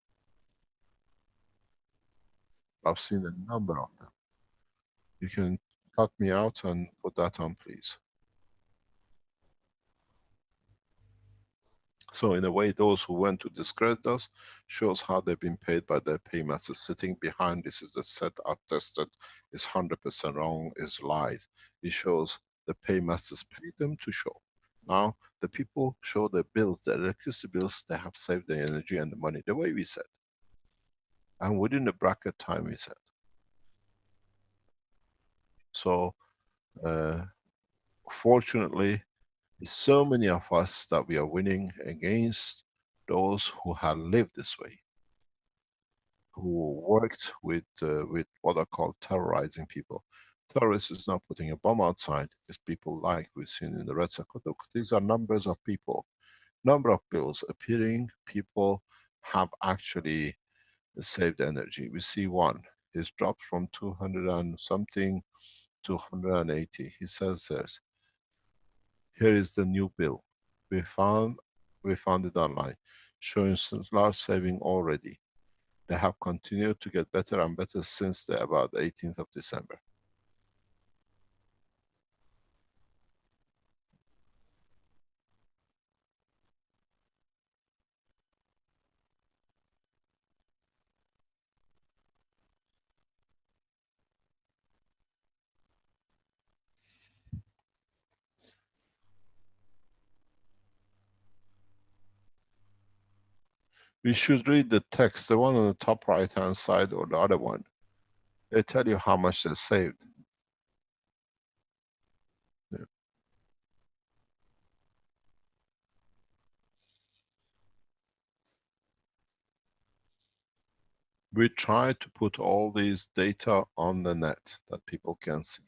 I've seen a number of them. You can cut me out and put that on, please. So in a way, those who went to discredit us shows how they've been paid by their paymasters. Sitting behind this is the set I've tested, is 100% wrong, is lies. It shows the paymasters paid them to show. Now the people show their bills, their electricity bills, they have saved the energy and the money the way we said, and within the bracket time we said. So fortunately, there's so many of us that we are winning against those who have lived this way, who worked with what are called terrorizing people. Terrorists is not putting a bomb outside. It's people like we've seen in the Red Circle. Look, these are numbers of people, number of bills appearing. People have actually saved energy. We see one. It's dropped from 200 and something to 180. He says this. Here is the new bill. We found it online, showing some large saving already. They have continued to get better and better since about the 18th of December. We should read the text, the one on the top right hand side or the other one. They tell you how much they saved. Yeah. We try to put all these data on the net that people can see.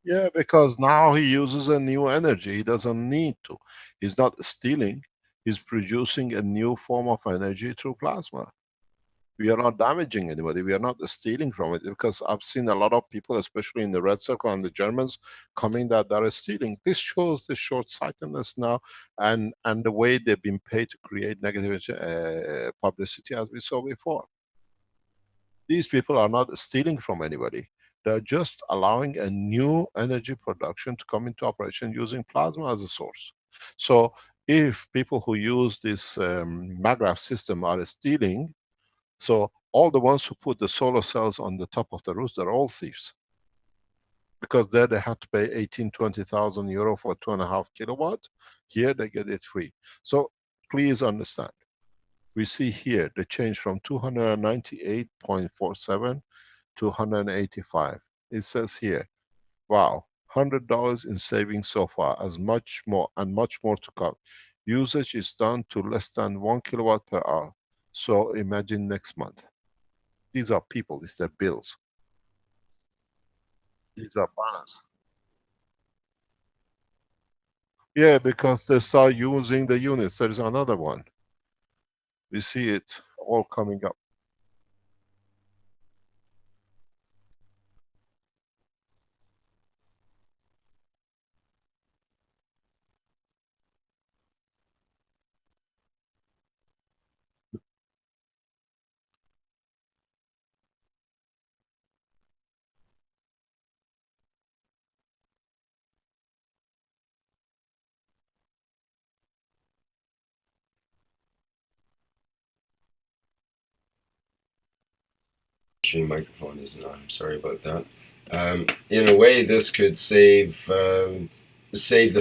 Yeah, because now he uses a new energy. He doesn't need to. He's not stealing. He's producing a new form of energy through plasma. We are not damaging anybody. We are not stealing from it, because I've seen a lot of people, especially in the Red Circle and the Germans, coming that they are stealing. This shows the short-sightedness now, and the way they've been paid to create negative publicity, as we saw before. These people are not stealing from anybody. They're just allowing a new energy production to come into operation using plasma as a source. So if people who use this maglev system are stealing, so all the ones who put the solar cells on the top of the roof, they're all thieves. Because there they have to pay 18, 20,000 euro for 2.5 kilowatt. Here they get it free. So please understand. We see here the change from 298.47 to 185. It says here, wow, $100 in savings so far, as much more and much more to come. Usage is down to less than 1 kilowatt per hour. So imagine next month. These are people, these are bills. These are banners. Yeah, because they start using the units. There is another one. We see it all coming up. Microphone isn't on. I'm sorry about that. In a way, this could save the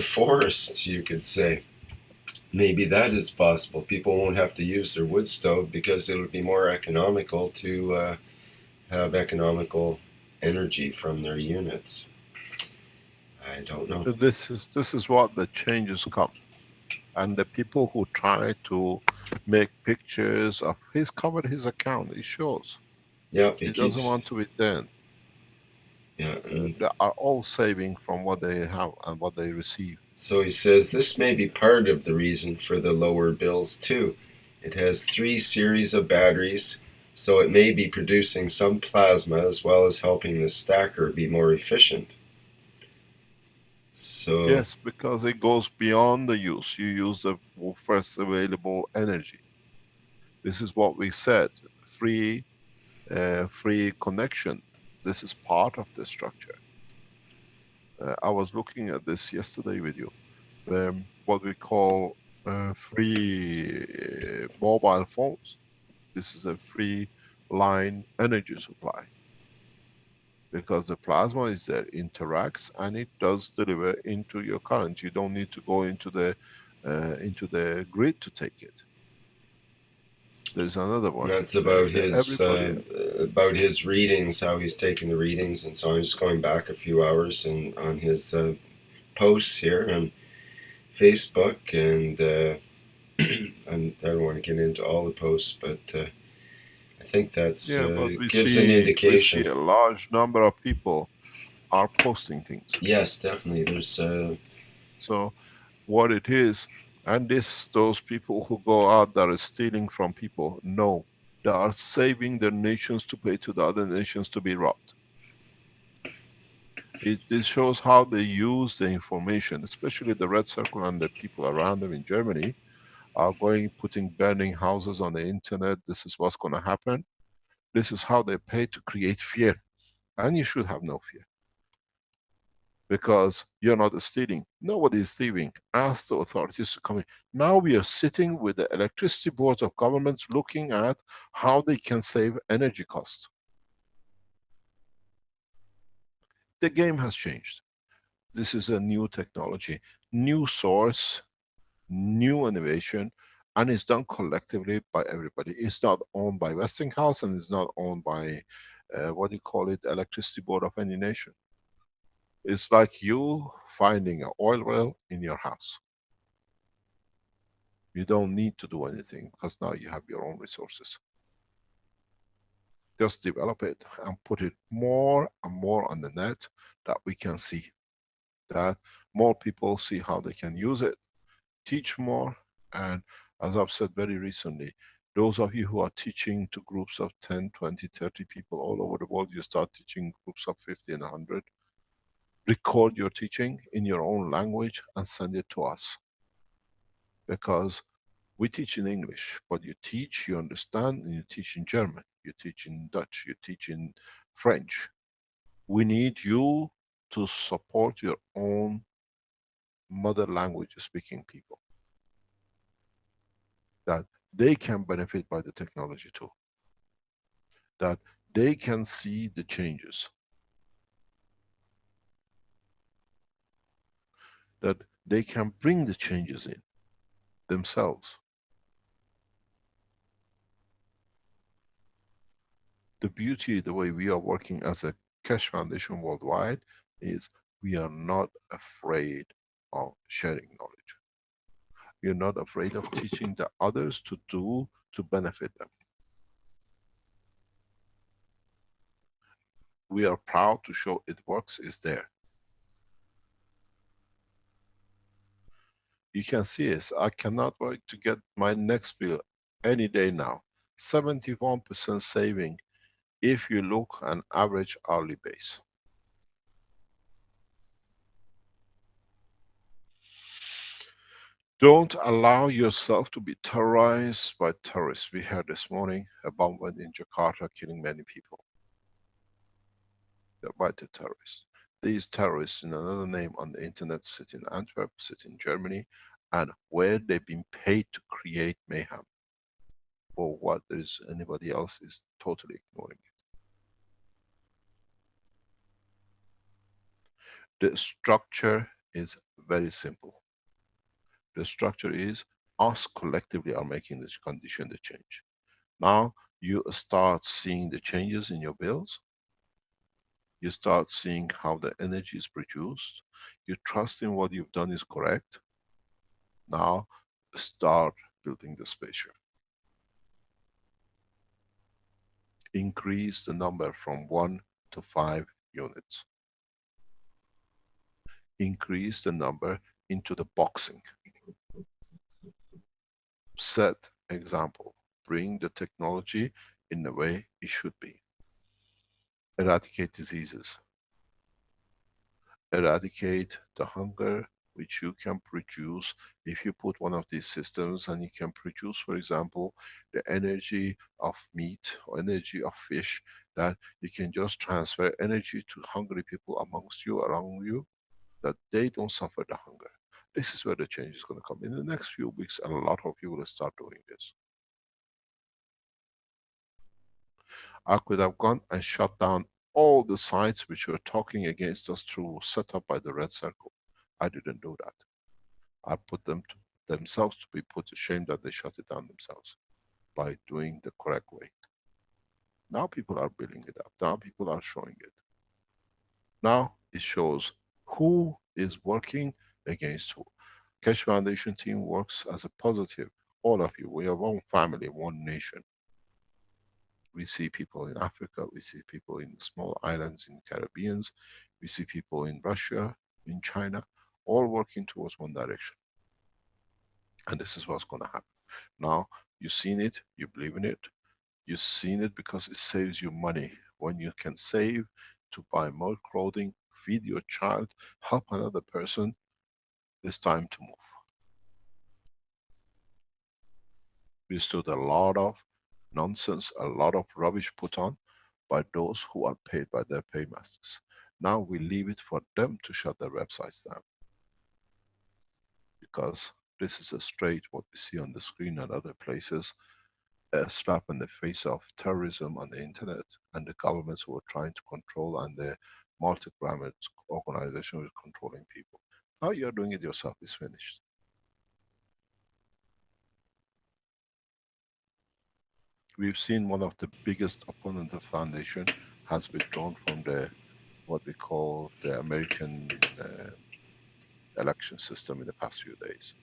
forest. You could say maybe that is possible. People won't have to use their wood stove because it'll be more economical to have economical energy from their units. I don't know. This is what the changes come. And the people who try to make pictures of, he's covered his account, it shows. Yeah, He it doesn't keeps. want to be then. Yeah, and They are all saving from what they have and what they receive. so he says this may be part of the reason for the lower bills too. It has 3 series of batteries, so it may be producing some plasma as well as helping the stacker be more efficient. So Yes, because it goes beyond the use. You use the first available energy. This is what we said, free, free connection. This is part of the structure. I was looking at this yesterday with you. What we call free mobile phones. This is a free line energy supply, because the plasma is there, interacts, and it does deliver into your current. You don't need to go into the grid to take it. There's another one. that's about Everybody. about his readings, how he's taking the readings, and so I'm just going back a few hours and on his posts here on Facebook, and I don't want to get into all the posts, but I think that's Yeah, but we gives an see indication. a large number of people are posting things. Yes, definitely. There's So what it is, and those people who go out that are stealing from people, no, they are saving their nations to pay to the other nations to be robbed. This shows how they use the information, especially the Red Circle and the people around them in Germany are going, putting burning houses on the internet. This is what's going to happen. This is how they pay to create fear. And you should have no fear, because you're not stealing. Nobody is stealing. Ask the authorities to come in. Now we are sitting with the electricity boards of governments looking at how they can save energy costs. The game has changed. This is a new technology, new source, new innovation, and it's done collectively by everybody. It's not owned by Westinghouse, and it's not owned by, what do you call it, electricity board of any nation. It's like you finding an oil well in your house. You don't need to do anything because now you have your own resources. Just develop it and put it more and more on the net that we can see, that more people see how they can use it, teach more. And as I've said very recently, those of you who are teaching to groups of 10, 20, 30 people all over the world, you start teaching groups of 50 and 100, record your teaching in your own language and send it to us. Because we teach in English, but you teach, you understand, and you teach in German, you teach in Dutch, you teach in French. We need you to support your own mother language speaking people, that they can benefit by the technology too, that they can see the changes, that they can bring the changes in themselves. The beauty, the way we are working as a Keshe Foundation worldwide, is we are not afraid of sharing knowledge. We are not afraid of teaching the others to do to benefit them. We are proud to show it works, is there. You can see it. I cannot wait to get my next bill any day now. 71% saving if you look an average hourly base. Don't allow yourself to be terrorized by terrorists. We heard this morning a bomb went in Jakarta, killing many people. They're by the terrorists. These terrorists, in another name on the internet, sit in Antwerp, sit in Germany, and where they've been paid to create mayhem. For what there is anybody else is totally ignoring it. The structure is very simple. The structure is us collectively are making this condition the change. Now you start seeing the changes in your bills. You start seeing how the energy is produced. You trust in what you've done is correct. Now start building the spaceship. Increase the number from 1 to 5 units. Increase the number into the boxing. Set example. Bring the technology in the way it should be. Eradicate diseases. Eradicate the hunger which you can produce if you put one of these systems and you can produce, for example, the energy of meat or energy of fish, that you can just transfer energy to hungry people amongst you, around you, that they don't suffer the hunger. This is where the change is going to come. In the next few weeks, a lot of you will start doing this. I could have gone and shut down all the sites which were talking against us through set up by the Red Circle. I didn't do that. I put them to themselves to be put to shame that they shut it down themselves by doing the correct way. Now people are building it up. Now people are showing it. Now it shows who is working against who. Keshe Foundation team works as a positive. All of you, we are one family, one nation. We see people in Africa, we see people in small islands in Caribbeans, we see people in Russia, in China, all working towards one direction. And this is what's going to happen. Now, you've seen it, you believe in it, you've seen it because it saves you money. When you can save to buy more clothing, feed your child, help another person, it's time to move. We stood a lot of nonsense, a lot of rubbish put on by those who are paid by their paymasters. Now we leave it for them to shut their websites down. Because this is a straight what we see on the screen and other places, a slap in the face of terrorism on the internet and the governments who are trying to control, and the multi-pyramid organization who is controlling people. Now you're doing it yourself, it's finished. We've seen one of the biggest opponent of foundation has withdrawn from the what we call the American election system in the past few days.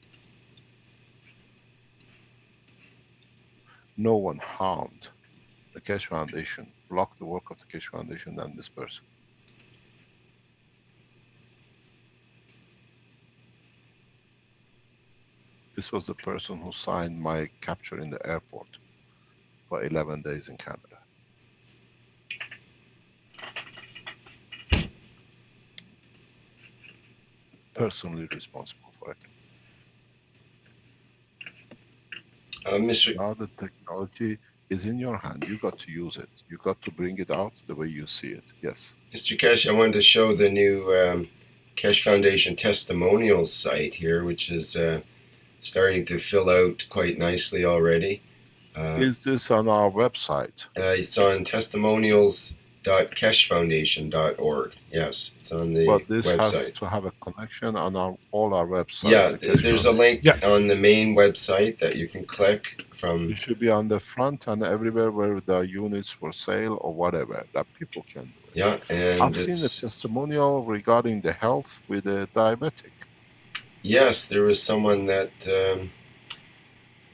No one harmed the Keshe Foundation block the work of the Keshe Foundation than this person. This was the person who signed my capture in the airport for 11 days in Canada. Personally responsible for it. Mr. Now the technology is in your hand. You got to use it. You got to bring it out the way you see it. Yes. Mr. Keshe, I wanted to show the new Keshe Foundation testimonials site here, which is starting to fill out quite nicely already. Is this on our website? It's on testimonials.keshefoundation.org. Yes, it's on the But this website. has to have a connection on all our websites. Yeah, there's a link Yeah. on the main website that you can click from. It should be on the front and everywhere where there are units for sale or whatever, that people can do it. Yeah, and I've seen a testimonial regarding the health with a diabetic. Yes, there was someone that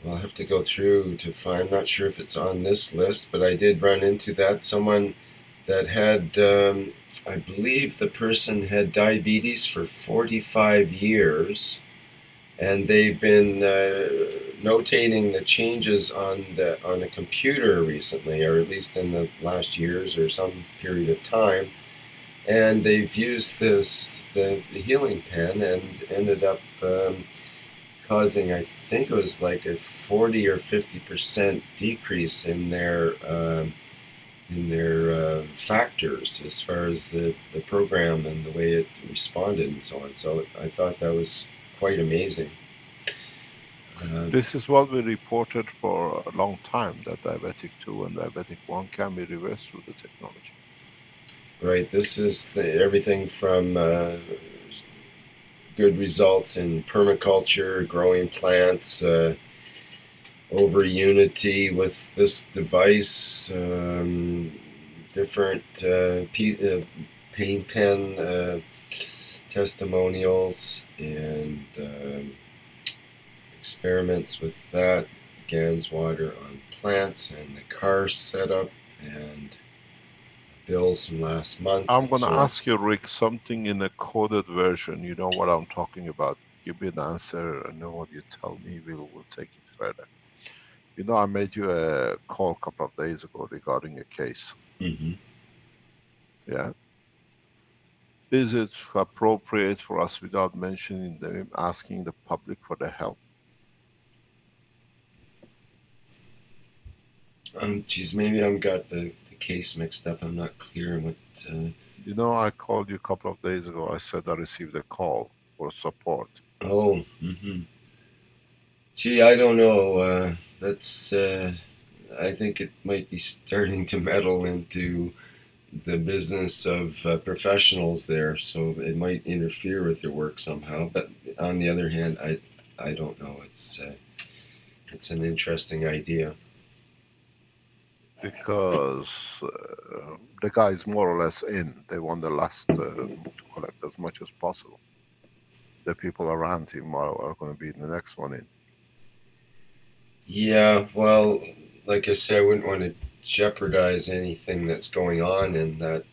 I'll have to go through to find. I'm not sure if it's on this list, but I did run into that. Someone that had, I believe the person had diabetes for 45 years, and they've been notating the changes on a computer recently, or at least in the last years or some period of time. And they've used the healing pen and ended up causing, I think it was like a 40 or 50% decrease in their factors as far as the program and the way it responded and so on. So I thought that was quite amazing. This is what we reported for a long time, that diabetic 2 and diabetic 1 can be reversed through the technology. Right, this is everything from good results in permaculture, growing plants, over unity with this device, different pain pen testimonials, and experiments with that, GANS water on plants, and the car setup, and bills from last month. I'm going to ask you, Rick, something in a coded version. You know what I'm talking about. Give me an answer, and then what you tell me, we'll take it further. You know, I made you a call a couple of days ago regarding a case. Mm-hmm. Yeah. Is it appropriate for us, without mentioning them, asking the public for their help? Geez, maybe I've got the case mixed up. I'm not clear on what. You know, I called you a couple of days ago. I said I received a call for support. Oh, mm-hmm. Gee, I don't know. That's. I think it might be starting to meddle into the business of professionals there, so it might interfere with their work somehow. But on the other hand, I don't know. It's an interesting idea. Because the guy is more or less in. They want the last to collect as much as possible. The people around him are going to be the next one in. Yeah, well, like I said, I wouldn't want to jeopardize anything that's going on in that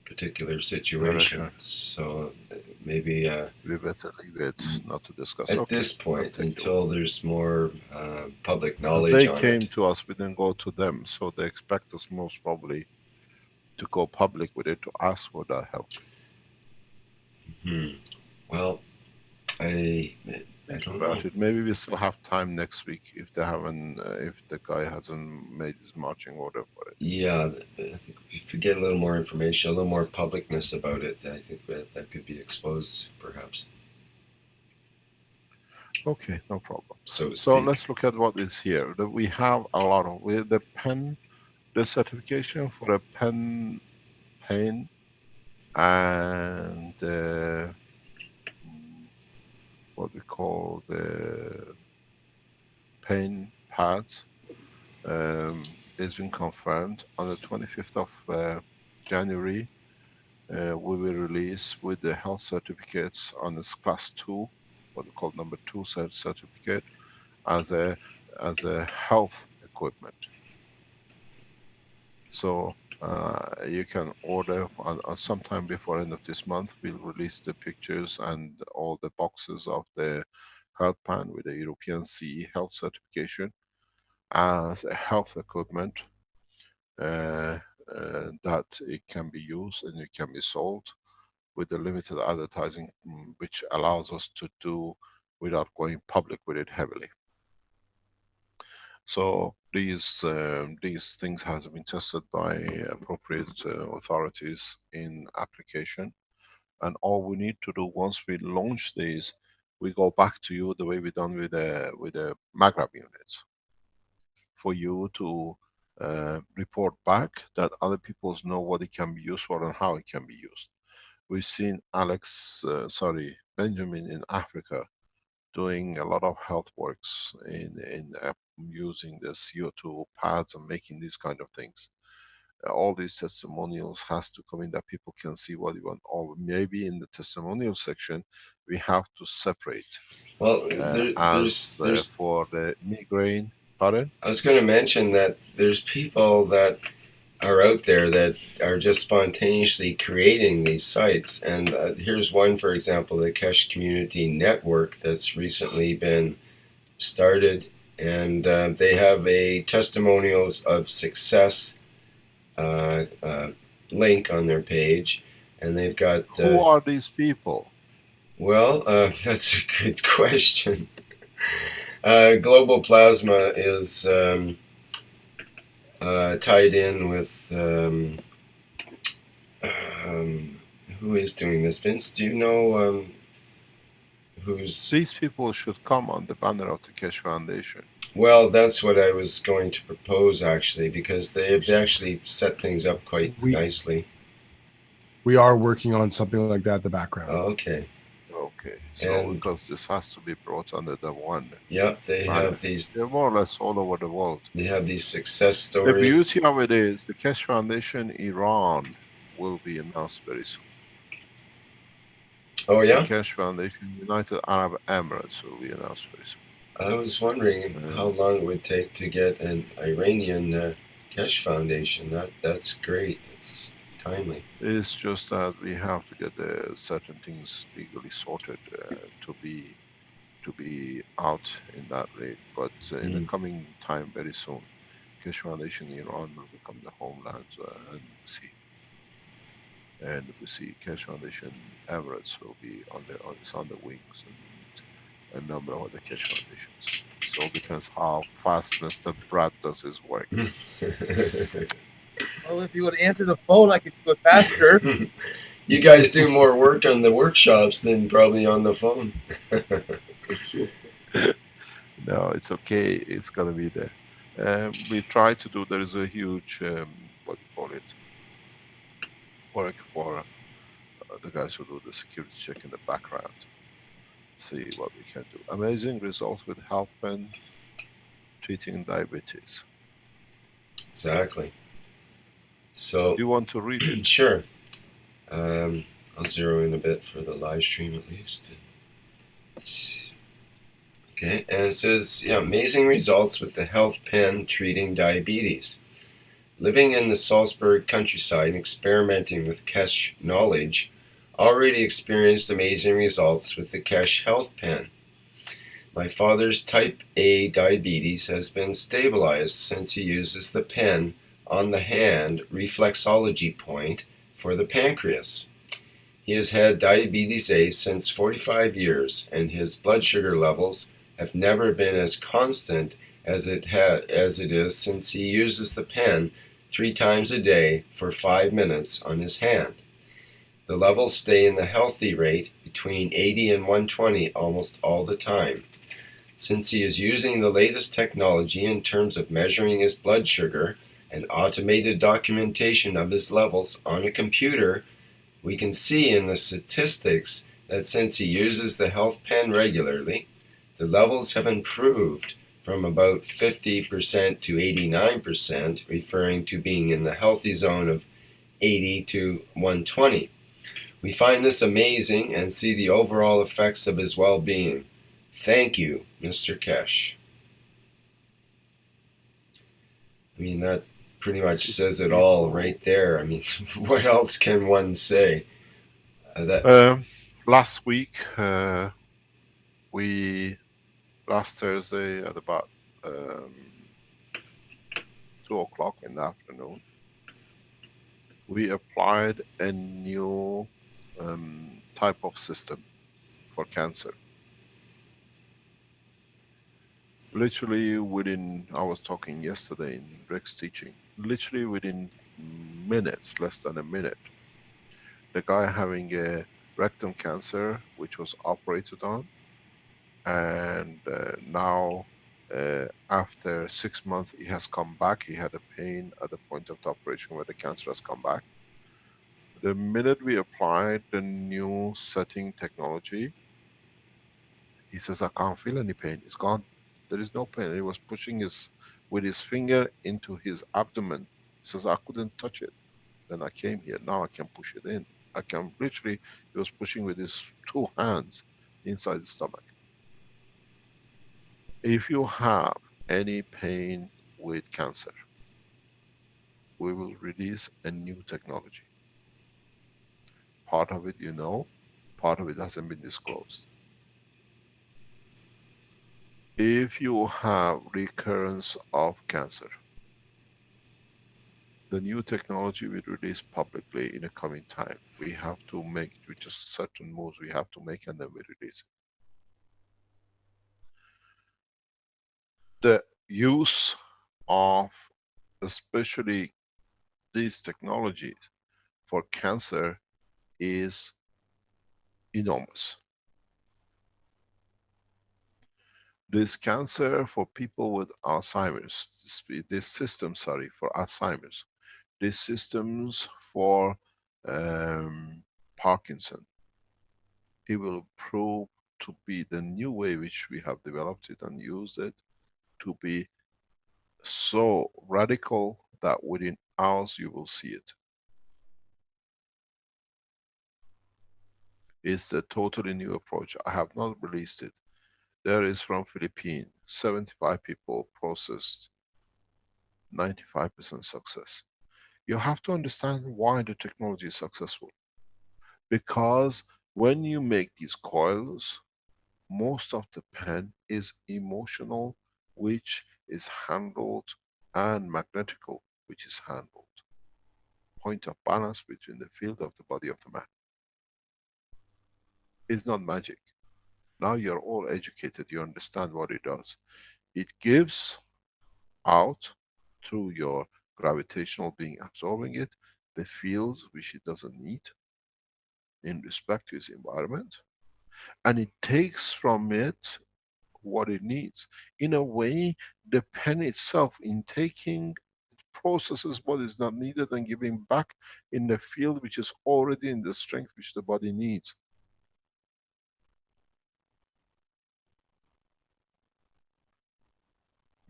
particular situation. So maybe we better leave it, not to discuss at this point until there's more public knowledge. They came to us, we didn't go to them, so they expect us most probably to go public with it, to ask for that help. Well, I don't know. Maybe we still have time next week if they haven't, if the guy hasn't made his marching order for it. Yeah, I think if we get a little more information, a little more publicness about it, I think that could be exposed, perhaps. Okay, no problem. So let's look at what is here. We have a lot of the pen, the certification for a pen pain, and what we call the pain pads has been confirmed. On the 25th of January, we will release with the health certificates on this class 2, what we call number 2 certificate, as a health equipment. So you can order sometime before end of this month. We'll release the pictures and all the boxes of the health pan with the European CE health certification as a health equipment that it can be used and it can be sold with the limited advertising, which allows us to do without going public with it heavily. So these things has been tested by appropriate authorities in application, and all we need to do once we launch these, we go back to you the way we done with the Magrab units, for you to report back that other peoples know what it can be used for and how it can be used. We've seen Benjamin in Africa doing a lot of health works in using the CO2 pads and making these kind of things. All these testimonials has to come in that people can see what you want. Or maybe in the testimonial section, we have to separate. Well, As for the migraine, pardon? I was going to mention that there's people that are out there that are just spontaneously creating these sites. And here's one, for example, the Keshe Community Network that's recently been started. And they have a testimonials of success link on their page. And they've got... Who are these people? Well, that's a good question. Global Plasma is tied in with who is doing this? Vince, do you know who's... These people should come on the banner of the Keshe Foundation. Well, that's what I was going to propose, actually, because they've actually set things up quite nicely. We are working on something like that in the background. Oh, okay. Okay, so because this has to be brought under the one. Yep, they have these... They're more or less all over the world. They have these success stories. The beauty of it is the Keshe Foundation Iran will be announced very soon. Oh, yeah? The Keshe Foundation United Arab Emirates will be announced very soon. I was wondering how long it would take to get an Iranian Keshe Foundation. That's great. It's timely. It's just that we have to get certain things legally sorted to be out in that rate. But in the coming time, very soon, Keshe Foundation Iran will become the homeland, and see. And we see Keshe Foundation Emirates will be on the wings, and a number of other Keshe Foundations. So it depends how fast Mr. Brad does his work. Well, if you would answer the phone, I could do it faster. You guys do more work on the workshops than probably on the phone. No, it's okay. It's gonna be there. We try to do. There is a huge what do you call it? Work for the guys who do the security check in the background. See what we can do. Amazing results with health pen treating diabetes. Exactly. So, do you want to read it? Sure. I'll zero in a bit for the live stream at least. Okay, and it says, amazing results with the health pen treating diabetes. Living in the Salzburg countryside and experimenting with Keshe knowledge, already experienced amazing results with the Keshe health pen. My father's type A diabetes has been stabilized since he uses the pen on the hand reflexology point for the pancreas. He has had diabetes A since 45 years, and his blood sugar levels have never been as constant as it is since he uses the pen 3 times a day for 5 minutes on his hand. The levels stay in the healthy rate between 80 and 120 almost all the time. Since he is using the latest technology in terms of measuring his blood sugar and automated documentation of his levels on a computer, we can see in the statistics that since he uses the health pen regularly, the levels have improved from about 50% to 89%, referring to being in the healthy zone of 80 to 120. We find this amazing and see the overall effects of his well-being. Thank you, Mr. Keshe. I mean, that pretty much says it all right there. I mean, what else can one say? Last week, last Thursday at about 2 o'clock in the afternoon, we applied a new type of system for cancer. Literally within, I was talking yesterday in Rick's teaching, literally within minutes, less than a minute, the guy having a rectum cancer, which was operated on, and now after 6 months he has come back. He had a pain at the point of the operation where the cancer has come back. The minute we applied the new setting technology, he says, I can't feel any pain, it's gone. There is no pain. He was pushing with his finger into his abdomen. He says, I couldn't touch it when I came here. Now I can push it in. I can literally, he was pushing with his 2 hands inside the stomach. If you have any pain with cancer, we will release a new technology. Part of it you know, part of it hasn't been disclosed. If you have recurrence of cancer, the new technology we release publicly in the coming time. We have to make just certain moves we have to make, and then we release it. The use of especially these technologies for cancer is enormous. This cancer for people with Alzheimer's, this system, sorry, for Alzheimer's, these systems for Parkinson, it will prove to be the new way which we have developed it and used it to be so radical that within hours you will see it. It's a totally new approach. I have not released it. There is from Philippines, 75 people processed, 95% success. You have to understand why the technology is successful. Because when you make these coils, most of the pen is emotional, which is handled, and magnetical, which is handled. Point of balance between the field of the body of the man. It's not magic. Now you're all educated, you understand what it does. It gives out through your gravitational being absorbing it, the fields which it doesn't need in respect to its environment, and it takes from it what it needs. In a way, the pen itself, in taking, processes what is not needed and giving back in the field which is already in the strength which the body needs.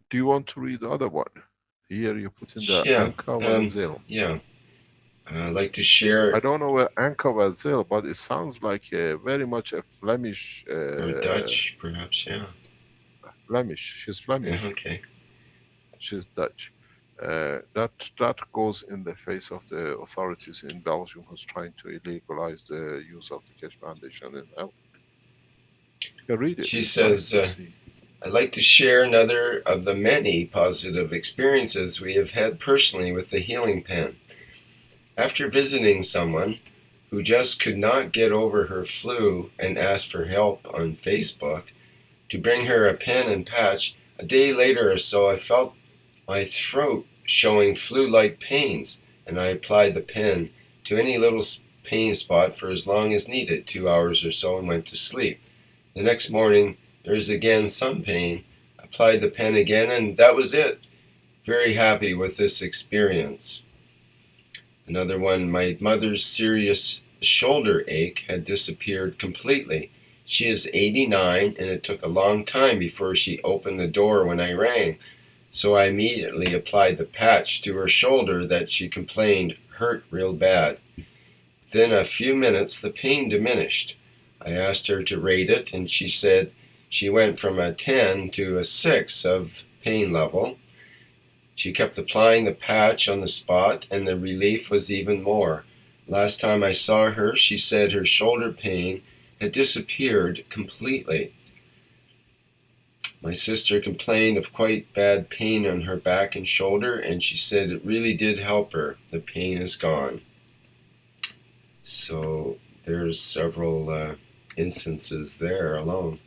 Do you want to read the other one? Here you put in the Anka Wazil. Yeah. I'd like to share. I don't know where Anka Wazil, but it sounds like very much a Flemish. Or Dutch, perhaps, yeah. Flemish. She's Flemish. Yeah, okay. She's Dutch. That goes in the face of the authorities in Belgium who's trying to illegalize the use of the Keshe Foundation in health. You can read it. She says, I'd like to share another of the many positive experiences we have had personally with the healing pen. After visiting someone who just could not get over her flu and asked for help on Facebook to bring her a pen and patch, a day later or so I felt my throat showing flu-like pains, and I applied the pen to any little pain spot for as long as needed, 2 hours or so, and went to sleep. The next morning there is again some pain. Applied the pen again, and that was it. Very happy with this experience. Another one, my mother's serious shoulder ache had disappeared completely. She is 89, and it took a long time before she opened the door when I rang. So I immediately applied the patch to her shoulder that she complained hurt real bad. Within a few minutes, the pain diminished. I asked her to rate it, and she said she went from a 10 to a 6 of pain level. She kept applying the patch on the spot, and the relief was even more. Last time I saw her, she said her shoulder pain had disappeared completely. My sister complained of quite bad pain on her back and shoulder, and she said it really did help her. The pain is gone. So there's several instances there alone.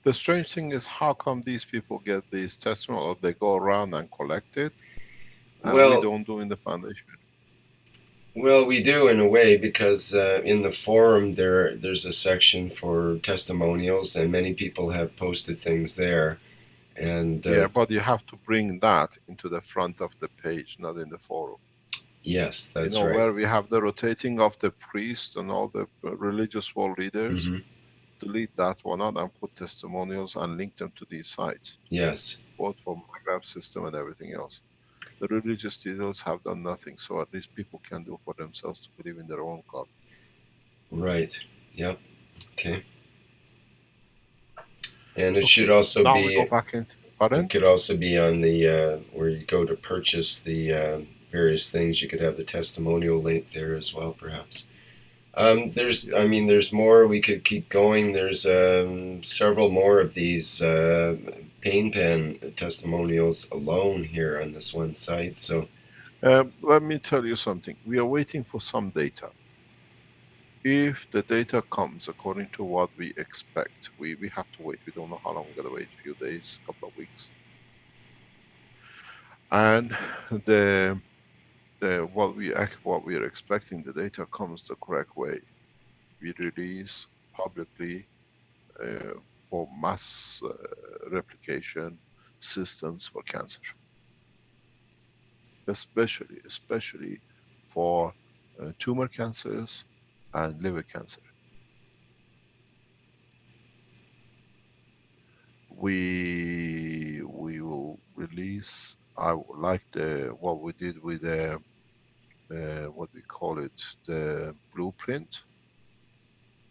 The strange thing is, how come these people get these testimonials? They go around and collect it, and we don't do in the foundation. Well, we do in a way, because in the forum there's a section for testimonials, and many people have posted things there. And yeah, but you have to bring that into the front of the page, not in the forum. Yes, that's right. right. Where we have the rotating of the priest and all the religious world leaders, delete that one out and put testimonials and link them to these sites. Yes. Both for Maghreb system and everything else. The religious leaders have done nothing, so at least people can do for themselves to believe in their own God. Right. Yep. Okay. And it should also now be. We go back in. Pardon? It could also be on the where you go to purchase the various things. You could have the testimonial link there as well, perhaps. There's more. We could keep going. There's several more of these pain pen testimonials alone here on this one site. So let me tell you something. We are waiting for some data. If the data comes according to what we expect, we have to wait. We don't know how long we're going to wait, a few days, a couple of weeks. And what we are expecting, the data comes the correct way. We release publicly for mass replication systems for cancer. Especially for tumor cancers and liver cancer. We will release, I like what we did with what we call it, the blueprint.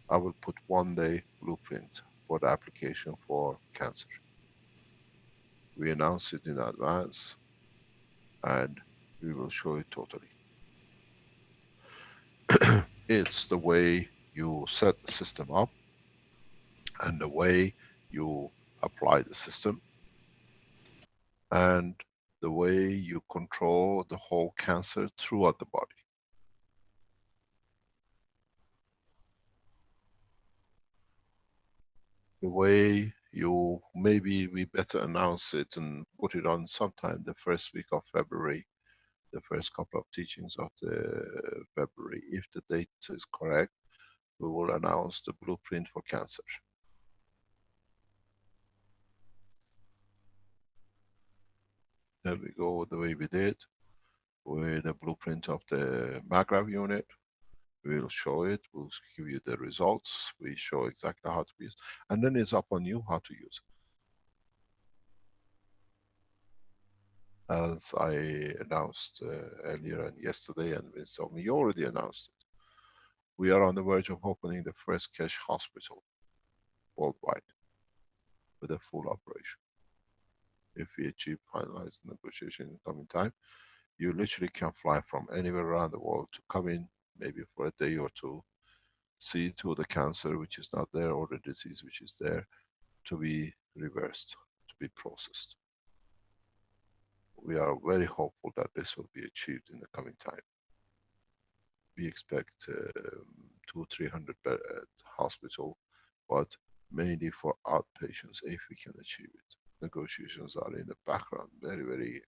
I will put 1-day blueprint for the application for cancer. We announce it in advance and we will show it totally. It's the way you set the system up and the way you apply the system and the way you control the whole cancer throughout the body. The way you, maybe we better announce it and put it on sometime the first week of February, the first couple of teachings of the February. If the date is correct, we will announce the blueprint for cancer. There we go, the way we did with the blueprint of the Maghreb unit. We'll show it, we'll give you the results, we show exactly how to use, and then it's up on you how to use it. As I announced earlier and yesterday, and Vince told me, you already announced it. We are on the verge of opening the first Keshe hospital worldwide with a full operation. If we achieve finalized negotiation in coming time, you literally can fly from anywhere around the world to come in, maybe for a day or two, see to the cancer which is not there or the disease which is there to be reversed, to be processed. We are very hopeful that this will be achieved in the coming time. We expect 200-300 bed hospital, but mainly for outpatients if we can achieve it. Negotiations are in the background, very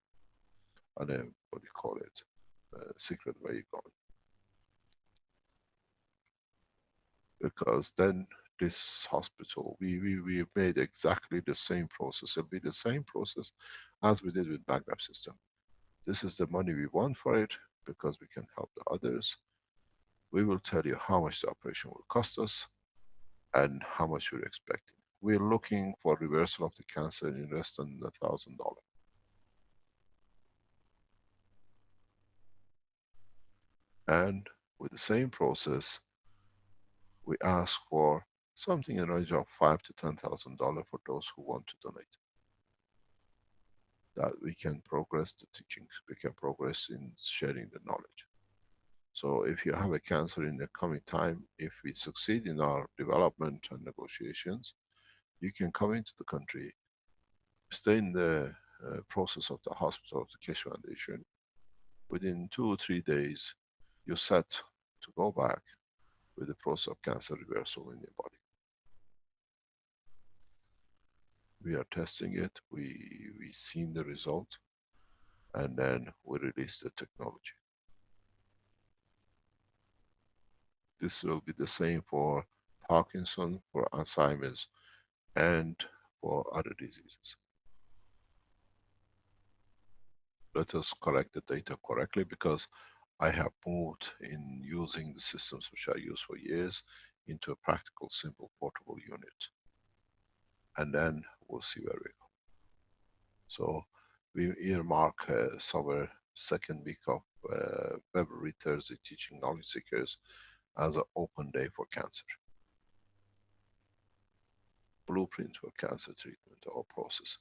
on a, what do you call it, secret way going. Because then this hospital, we made exactly the same process. It'll be the same process as we did with Maghreb system. This is the money we want for it because we can help the others. We will tell you how much the operation will cost us and how much we're expecting. We're looking for reversal of the cancer in less than $1,000. And with the same process, we ask for something in the range of $5,000 to $10,000 for those who want to donate. that we can progress the teachings, we can progress in sharing the knowledge. So if you have a cancer in the coming time, if we succeed in our development and negotiations, you can come into the country, stay in the process of the hospital of the Keshe Foundation. Within 2 or 3 days, you're set to go back with the process of cancer reversal in your body. We are testing it, we seen the result, and then we release the technology. This will be the same for Parkinson, for Alzheimer's, and for other diseases. Let us collect the data correctly, because I have moved in using the systems which I used for years into a practical, simple, portable unit. And then we'll see where we go. So we earmark somewhere second week of February, Thursday, teaching knowledge seekers as an open day for cancer. Blueprint for cancer treatment or process.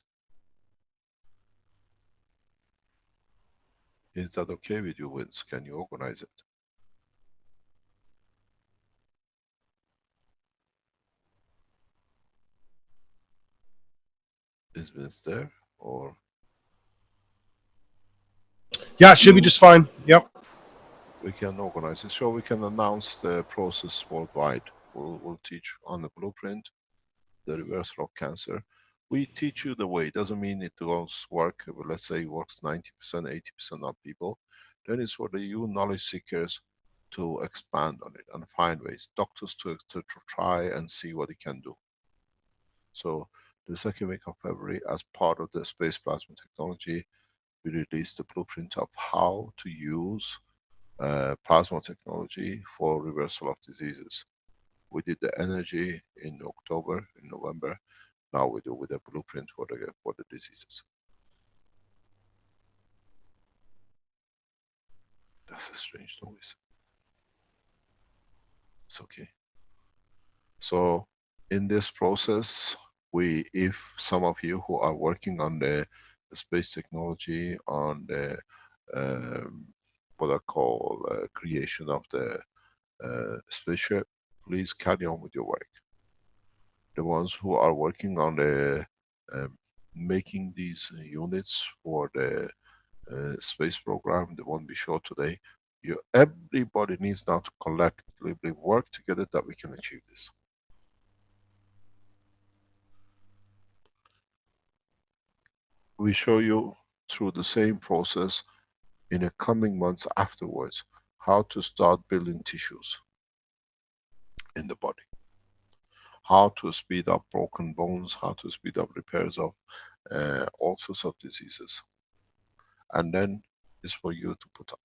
Is that okay with you, Vince? Can you organize it? Is Vince there, or? Yeah, it should be just fine. Yep. We can organize it. So we can announce the process worldwide. We'll teach on the blueprint, the reversal of cancer. We teach you the way. It doesn't mean it goes work. Let's say it works 90%, 80% of people. Then it's for the you knowledge seekers to expand on it and find ways. Doctors to try and see what it can do. So the second week of February, as part of the space plasma technology, we released the blueprint of how to use plasma technology for reversal of diseases. We did the energy in October, in November. Now we do with a blueprint for the diseases. That's a strange noise. It's okay. So in this process, if some of you who are working on the space technology, on the what I call creation of the spaceship, please carry on with your work. The ones who are working on the making these units for the space program, the one we showed today, everybody needs now to collectively work together that we can achieve this. We show you through the same process in the coming months afterwards how to start building tissues in the body, how to speed up broken bones, how to speed up repairs of all sorts of diseases. And then it's for you to put up.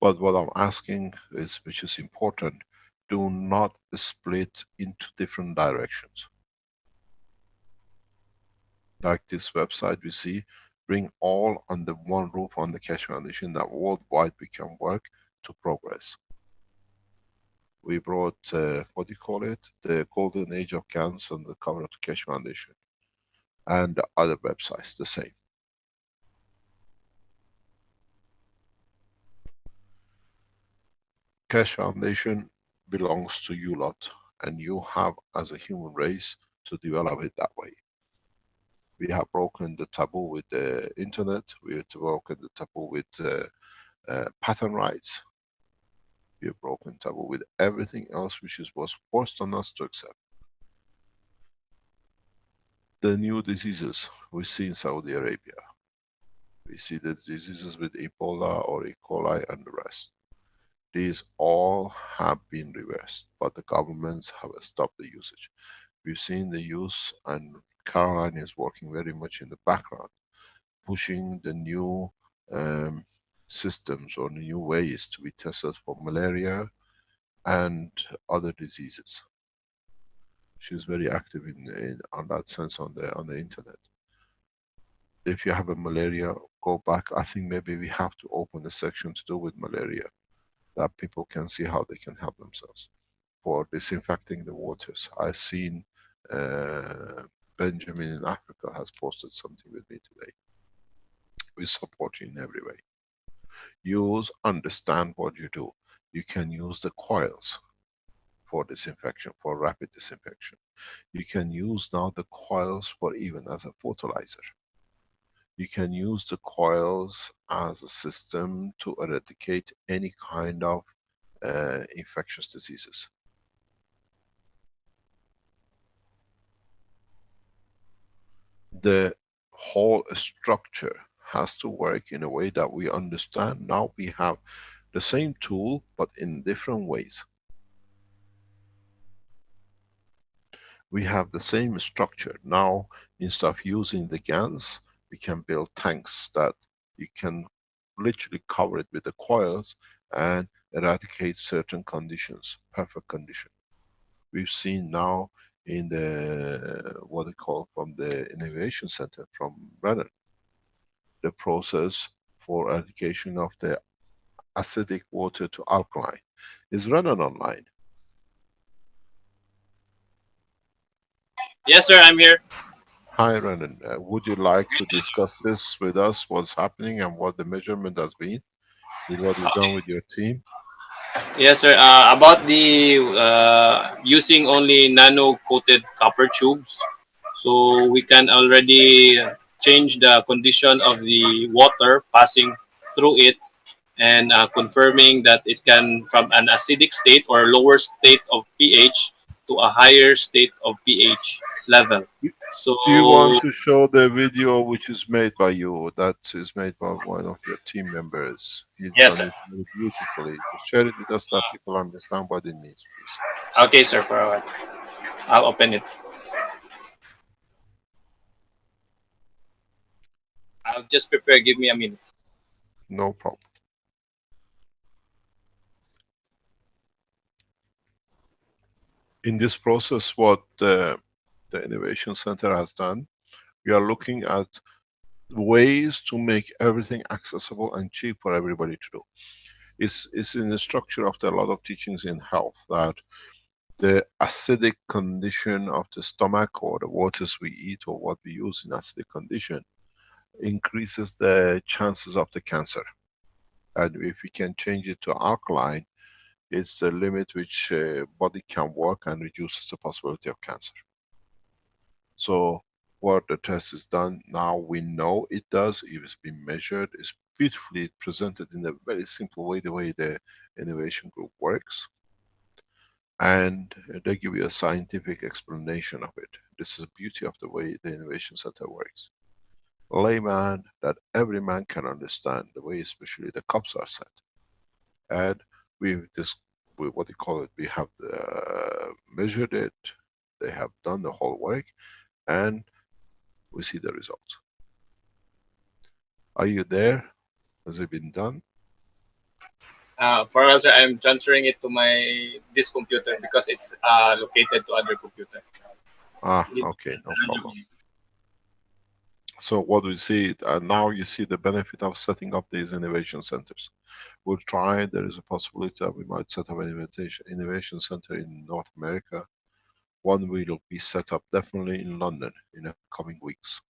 But what I'm asking is, which is important, do not split into different directions. Like this website we see, bring all under one roof on the Keshe Foundation, that worldwide we can work to progress. We brought, what do you call it? The Golden Age of Cancer on the cover of the Keshe Foundation. And the other websites, the same. Keshe Foundation belongs to you lot, and you have, as a human race, to develop it that way. We have broken the taboo with the internet. We have broken the taboo with patent rights. We have broken taboo with everything else which was forced on us to accept. The new diseases we see in Saudi Arabia. We see the diseases with Ebola or E. coli and the rest. These all have been reversed, but the governments have stopped the usage. We've seen the use, and Caroline is working very much in the background, pushing the new systems or new ways to be tested for malaria and other diseases. She's very active on that sense on the internet. If you have a malaria, go back. I think maybe we have to open a section to do with malaria, that people can see how they can help themselves. For disinfecting the waters, I've seen Benjamin in Africa has posted something with me today. We support you in every way. Use, understand what you do. You can use the coils for disinfection, for rapid disinfection. You can use now the coils for even as a fertilizer. You can use the coils as a system to eradicate any kind of infectious diseases. The whole structure has to work in a way that we understand. Now we have the same tool, but in different ways. We have the same structure. Now, instead of using the GANs, we can build tanks that you can literally cover it with the coils and eradicate certain conditions, perfect condition. We've seen now in the, what they call from the Innovation Center from Brennan, the process for eradication of the acidic water to alkaline. Is Brennan online? Yes, sir, I'm here. Hi, Renan. Would you like to discuss this with us, what's happening and what the measurement has been with what you've done with your team? Yes, sir. About the using only nano coated copper tubes, so we can already change the condition of the water passing through it, and confirming that it can from an acidic state or lower state of pH to a higher state of pH level. So Do you want to show the video which is made by you, that is made by one of your team members? He's yes, done sir. it very beautifully. Share it with us that people understand what it means, please. Okay, sir. For a while, I'll open it. I'll just prepare. Give me a minute. No problem. In this process, what the Innovation Center has done, we are looking at ways to make everything accessible and cheap for everybody to do. It's in the structure of a lot of teachings in health that the acidic condition of the stomach or the waters we eat or what we use in acidic condition increases the chances of the cancer. And if we can change it to alkaline, it's the limit which body can work and reduces the possibility of cancer. So what the test is done, now we know it does, it's been measured, it's beautifully presented in a very simple way, the way the innovation group works. And they give you a scientific explanation of it. This is the beauty of the way the Innovation Center works. Layman, that every man can understand the way especially the cups are set. And we've this, what they call it, we have measured it, they have done the whole work, and we see the results. Are you there? Has it been done? For us, I'm transferring it to my this computer because it's located to other computer. Ah, okay, no problem. So what we see, now you see the benefit of setting up these innovation centers. We'll try, there is a possibility that we might set up an innovation center in North America. One will be set up definitely in London in the coming weeks.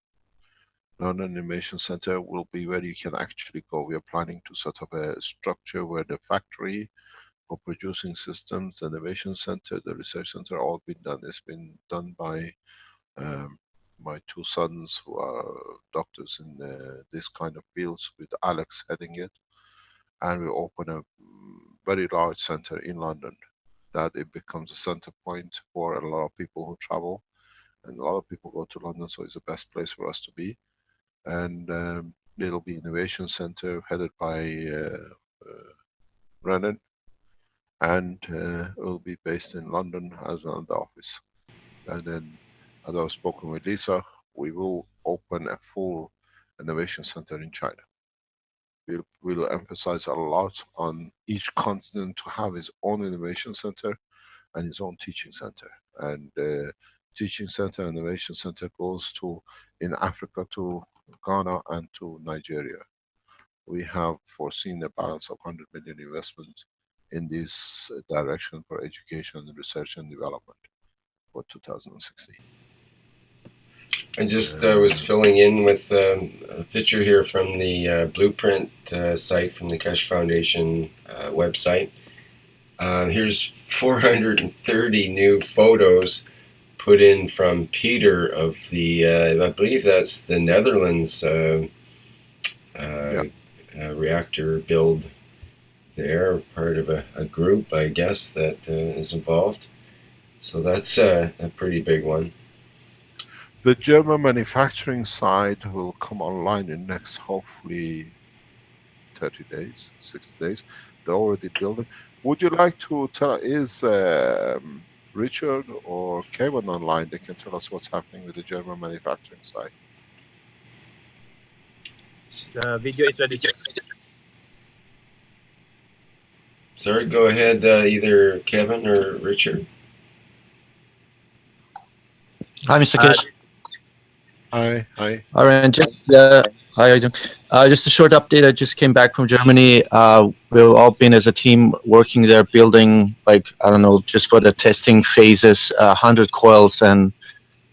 London Innovation Center will be where you can actually go. We are planning to set up a structure where the factory for producing systems, the innovation center, the research center, all been done. It's been done by my two sons who are doctors in this kind of fields, with Alex heading it. And we open a very large center in London, that it becomes a center point for a lot of people who travel, and a lot of people go to London, so it's the best place for us to be. And it'll be innovation center headed by Brennan, and it will be based in London as another office. And then, as I've spoken with Lisa, we will open a full innovation center in China. We'll emphasize a lot on each continent to have its own innovation center and its own teaching center. And teaching center and innovation center goes to, in Africa, to Ghana and to Nigeria. We have foreseen a balance of 100 million investment in this direction for education, research and development for 2016. I just was filling in with a picture here from the Blueprint site from the Keshe Foundation website. Here's 430 new photos put in from Peter of the, I believe that's the Netherlands reactor build there, part of a group, I guess, that is involved. So that's a pretty big one. The German manufacturing side will come online in next, hopefully, 30 days, 60 days. They're already building. Would you like to tell, is Richard or Kevin online? They can tell us what's happening with the German manufacturing side. The video is ready, sir. Sorry, go ahead, either Kevin or Richard. Hi, Mr. Keshe. Hi, hi. All right, just, hi, how you doing? Just a short update. I just came back from Germany. We've all been as a team working there, building, like, I don't know, just for the testing phases, 100 coils, and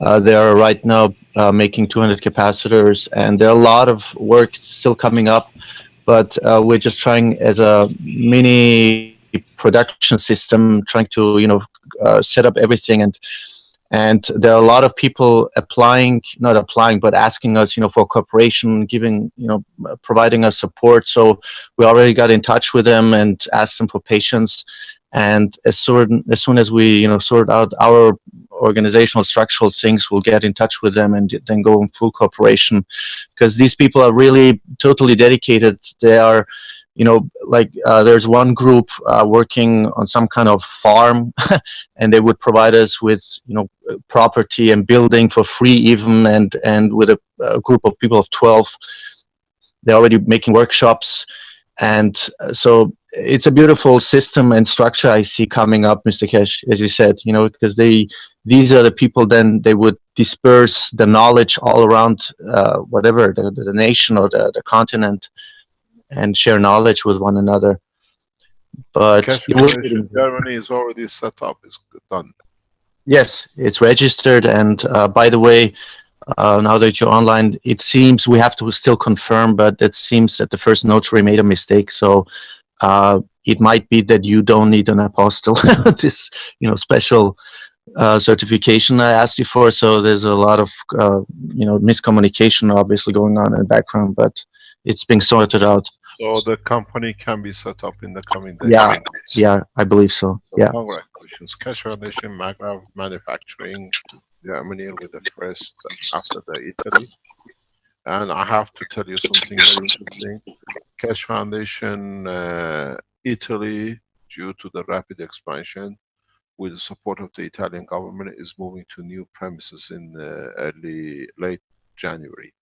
they are right now making 200 capacitors, and there are a lot of work still coming up, but we're just trying as a mini production system, trying to, set up everything, and there are a lot of people applying, not applying, but asking us, for cooperation, giving, providing us support. So we already got in touch with them and asked them for patience. And as soon as we, sort out our organizational structural things, we'll get in touch with them and then go in full cooperation, because these people are really totally dedicated. They are, like, there's one group working on some kind of farm, and they would provide us with, property and building for free even, and with a group of people of 12, they're already making workshops. And so it's a beautiful system and structure I see coming up, Mr. Keshe, as you said, because these are the people, then they would disperse the knowledge all around whatever, the nation or the continent, and share knowledge with one another. But Keshe Foundation Germany is already set up, it's done. yes, it's registered. And by the way, now that you're online, it seems we have to still confirm, but it seems that the first notary made a mistake. So it might be that you don't need an apostle, this, special certification I asked you for. So there's a lot of, miscommunication obviously going on in the background, but it's being sorted out. So the company can be set up in the coming days. Yeah, I believe so. So Yeah. congratulations. Keshe Foundation Manufacturing Germany with the first after the Italy. And I have to tell you something very interesting. Keshe Foundation Italy, due to the rapid expansion, with the support of the Italian government, is moving to new premises in late January.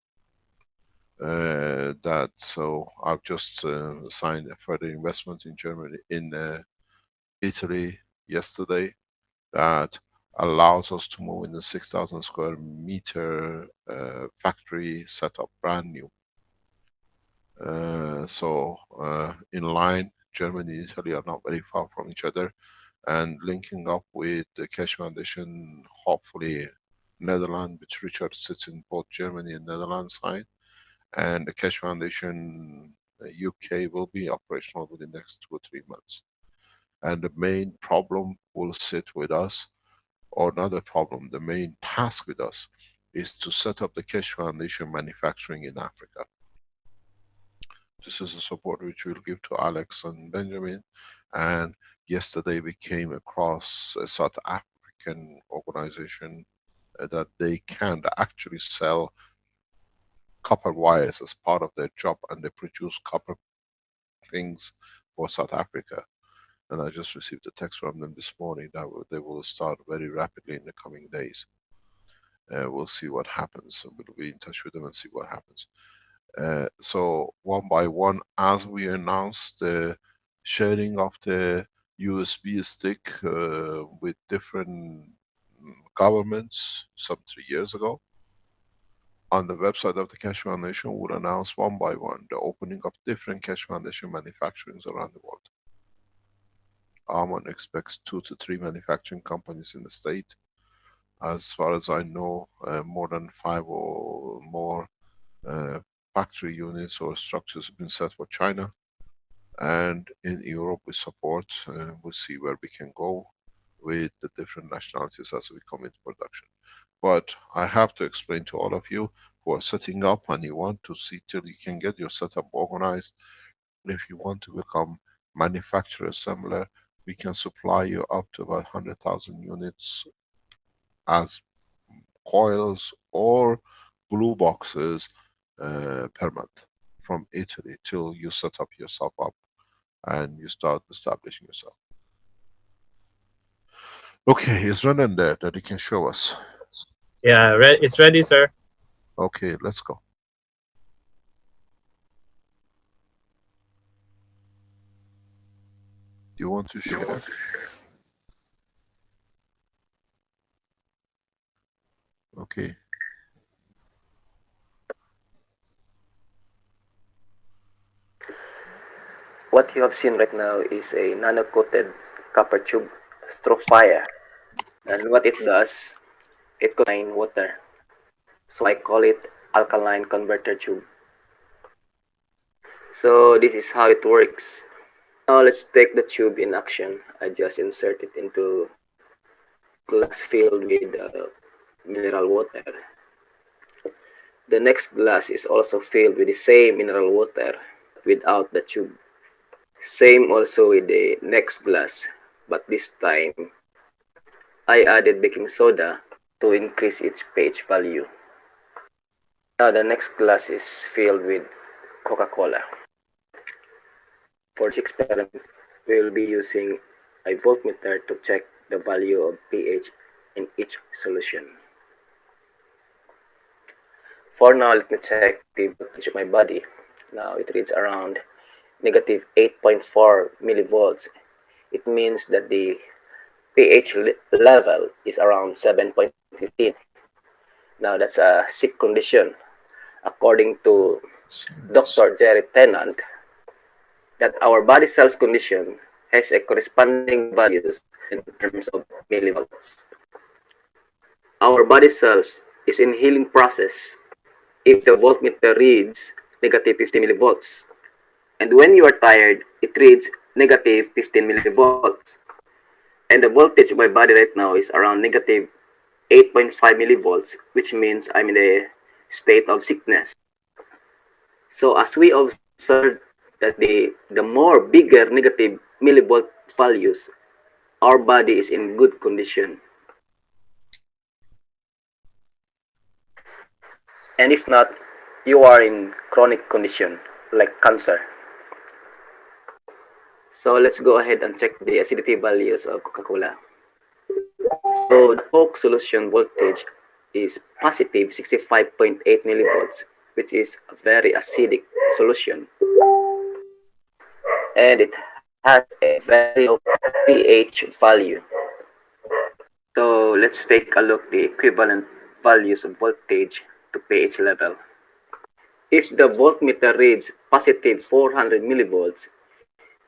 So I've just signed a further investment in Germany, in Italy yesterday, that allows us to move in the 6,000 square meter factory setup, brand new. So in line, Germany and Italy are not very far from each other, and linking up with the Keshe Foundation, hopefully Netherlands, which Richard sits in both Germany and Netherlands side, and the Keshe Foundation UK will be operational within the next 2 or 3 months. And the main problem will sit with us, or not the problem, the main task with us is to set up the Keshe Foundation manufacturing in Africa. This is the support which we'll give to Alex and Benjamin. And yesterday we came across a South African organization that they can actually sell copper wires as part of their job, and they produce copper things for South Africa. And I just received a text from them this morning that they will start very rapidly in the coming days. We'll see what happens. We'll be in touch with them and see what happens. So one by one, as we announced the sharing of the USB stick with different governments some 3 years ago, on the website of the Keshe Foundation, we'll announce one by one the opening of different Keshe Foundation manufacturings around the world. Armand expects 2 to 3 manufacturing companies in the state. As far as I know, more than 5 or more factory units or structures have been set for China. And in Europe we support, we'll see where we can go with the different nationalities as we come into production. But I have to explain to all of you who are setting up and you want to see till you can get your setup organized. If you want to become manufacturer assembler, we can supply you up to about 100,000 units as coils or blue boxes per month from Italy till you set up yourself up and you start establishing yourself. Okay, is Renan there that he can show us? Yeah, it's ready, sir. Okay, let's go. Do you want to share? Okay. What you have seen right now is a nano-coated copper tube through fire. And what it does, it contains water. So I call it alkaline converter tube. So this is how it works. Now let's take the tube in action. I just insert it into glass filled with mineral water. The next glass is also filled with the same mineral water without the tube. Same also with the next glass, but this time I added baking soda to increase its pH value. Now the next glass is filled with Coca-Cola. For this experiment, we will be using a voltmeter to check the value of pH in each solution. For now, let me check the voltage of my body. Now it reads around negative 8.4 millivolts. It means that the pH level is around 7.15. Now that's a sick condition. According to Dr. Jerry Tennant, that our body cells condition has a corresponding values in terms of millivolts. Our body cells is in healing process if the voltmeter reads negative 50 millivolts. And when you are tired, it reads negative 15 millivolts. And the voltage of my body right now is around negative 8.5 millivolts, which means I'm in a state of sickness. So as we observe that the more bigger negative millivolt values, our body is in good condition. And if not, you are in chronic condition like cancer. So let's go ahead and check the acidity values of Coca-Cola. So the Coke solution voltage is positive 65.8 millivolts, which is a very acidic solution. And it has a very low pH value. So let's take a look at the equivalent values of voltage to pH level. If the voltmeter reads positive 400 millivolts,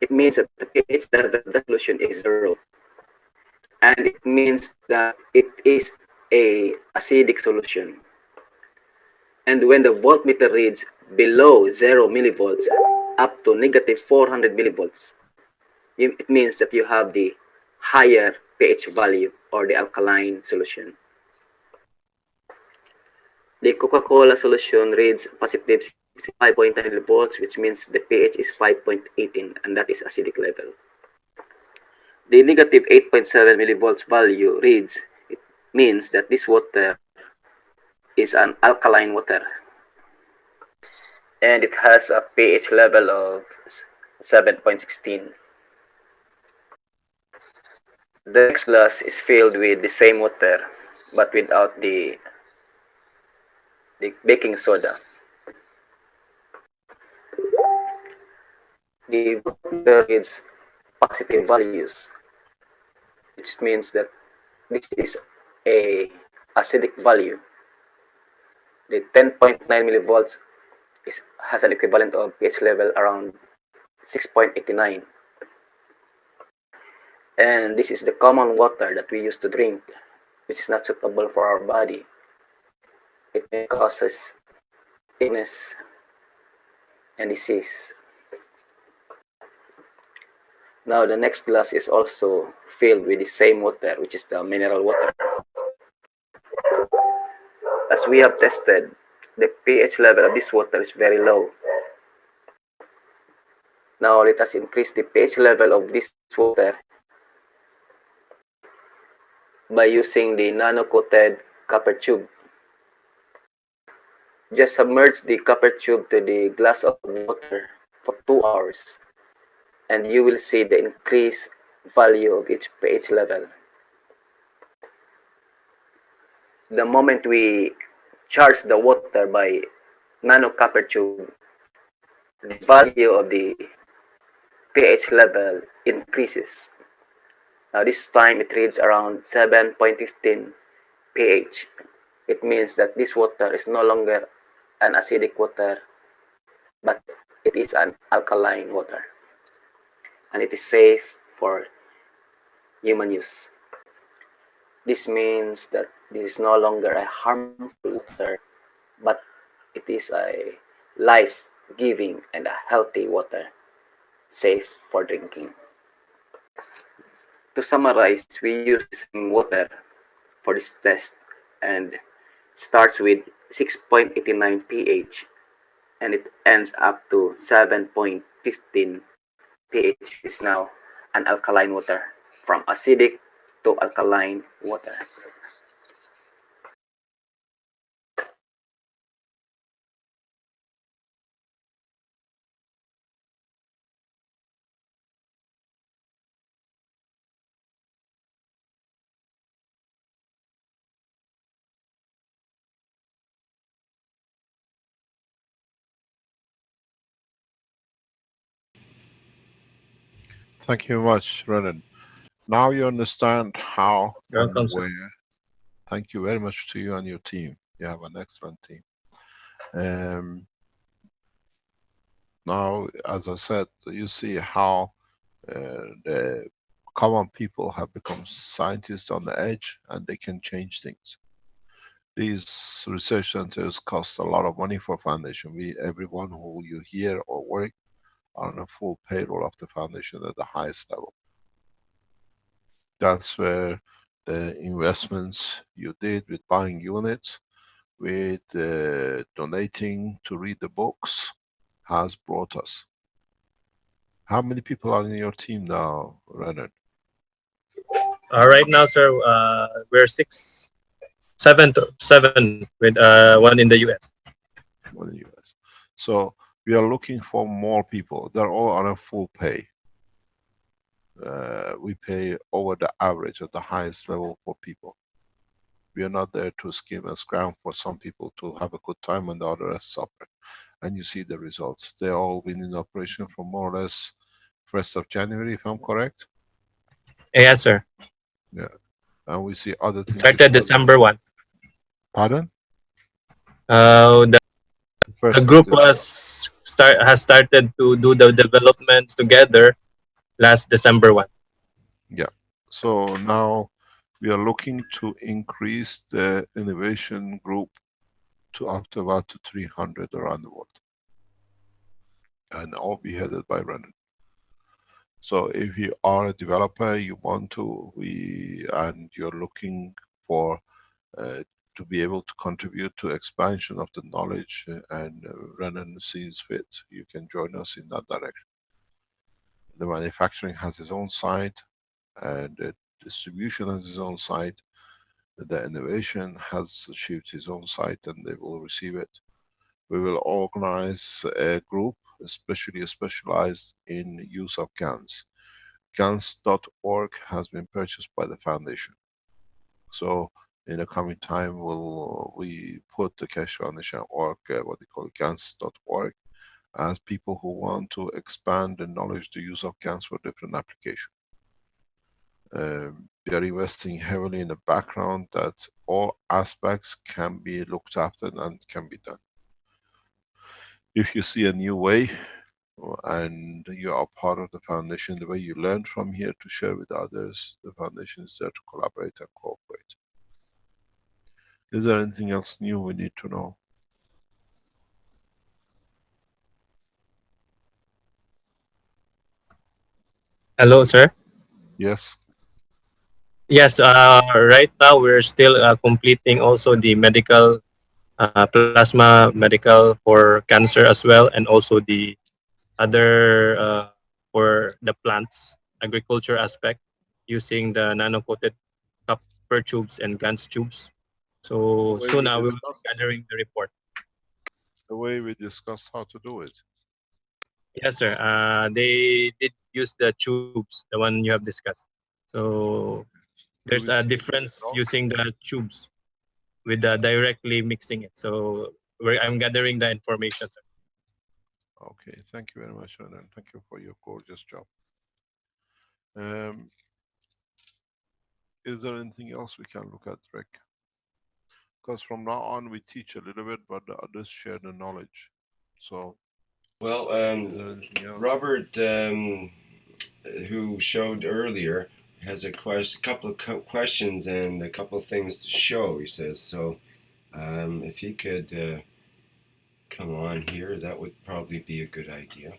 it means that the pH level of the solution is 0. And it means that it is a acidic solution. And when the voltmeter reads below 0 millivolts up to negative 400 millivolts, it means that you have the higher pH value or the alkaline solution. The Coca-Cola solution reads positive 65.9 millivolts, which means the pH is 5.18, and that is acidic level. The negative 8.7 millivolts value reads, it means that this water is an alkaline water. And it has a pH level of 7.16. The next glass is filled with the same water, but without the baking soda. The voltmeter reads positive values, which means that this is a acidic value. The 10.9 millivolts has an equivalent of pH level around 6.89. And this is the common water that we used to drink. which is not suitable for our body. It may cause us illness and disease. Now the next glass is also filled with the same water, which is the mineral water. As we have tested, the pH level of this water is very low. Now let us increase the pH level of this water by using the nano-coated copper tube. Just submerge the copper tube to the glass of water for 2 hours and you will see the increased value of its pH level. The moment we charge the water by nano copper tube, the value of the pH level increases. Now this time it reads around 7.15 pH. It means that this water is no longer an acidic water, but it is an alkaline water. And it is safe for human use. This means that this is no longer a harmful water, but it is a life-giving and a healthy water, safe for drinking. To summarize, we use the same water for this test and starts with 6.89 pH and it ends up to 7.15 pH, which is now an alkaline water, from acidic to alkaline water. Thank you very much, Renan. Now you understand how You're and welcome, sir. where. Thank you very much to you and your team. You have an excellent team. Um, Now, as I said, you see how the common people have become scientists on the edge and they can change things. These research centers cost a lot of money for foundation. Everyone who you hear or work are on a full payroll of the foundation at the highest level. That's where the investments you did with buying units, with donating to read the books, has brought us. How many people are in your team now, Renard? Right now, sir, we're seven with one in the US. One in the US. So we are looking for more people. They're all on a full pay. We pay over the average at the highest level for people. We are not there to skim and scram for some people to have a good time and the others suffer. And you see the results. They all been in operation for more or less 1st of January, if I'm correct. Yes, sir. Yeah. And we see other It things. started December 1. Pardon? The First of group December. has started to do the developments together last December 1. Yeah. So now we are looking to increase the innovation group to up to about 300 around the world, and all be headed by Renan. So if you are a developer, you want to, and you're looking for to be able to contribute to expansion of the knowledge, and Renan sees fit, you can join us in that direction. The manufacturing has its own side, and the distribution has its own side. The innovation has achieved its own site and they will receive it. We will organize a group, especially specialized in use of GANs. GANs.org has been purchased by the foundation. So in the coming time, we put the Keshe Foundation org, what they call GANs.org, as people who want to expand the knowledge, the use of GANs for different applications. We are investing heavily in the background that all aspects can be looked after and can be done. If you see a new way and you are part of the foundation, the way you learn from here to share with others, the foundation is there to collaborate and cooperate. Is there anything else new we need to know? Hello, sir. Yes. Yes, right now we're still completing also the medical plasma medical for cancer as well, and also the other for the plants agriculture aspect using the nano coated copper tubes and glans tubes. The So way soon we I will be discussed, gathering the report. the way we discussed how to do it. Yes, sir. They did use the tubes, the one you have discussed. So Do there's we a see it in the difference doc? using the tubes with directly mixing it. So I'm gathering the information, sir. Okay, thank you very much, and thank you for your gorgeous job. Um, is there anything else we can look at, Rick? Because from now on we teach a little bit, but the others share the knowledge. So, Well, is there anything else? Robert, who showed earlier, has a couple of questions and a couple of things to show. He says so. If he could come on here, that would probably be a good idea.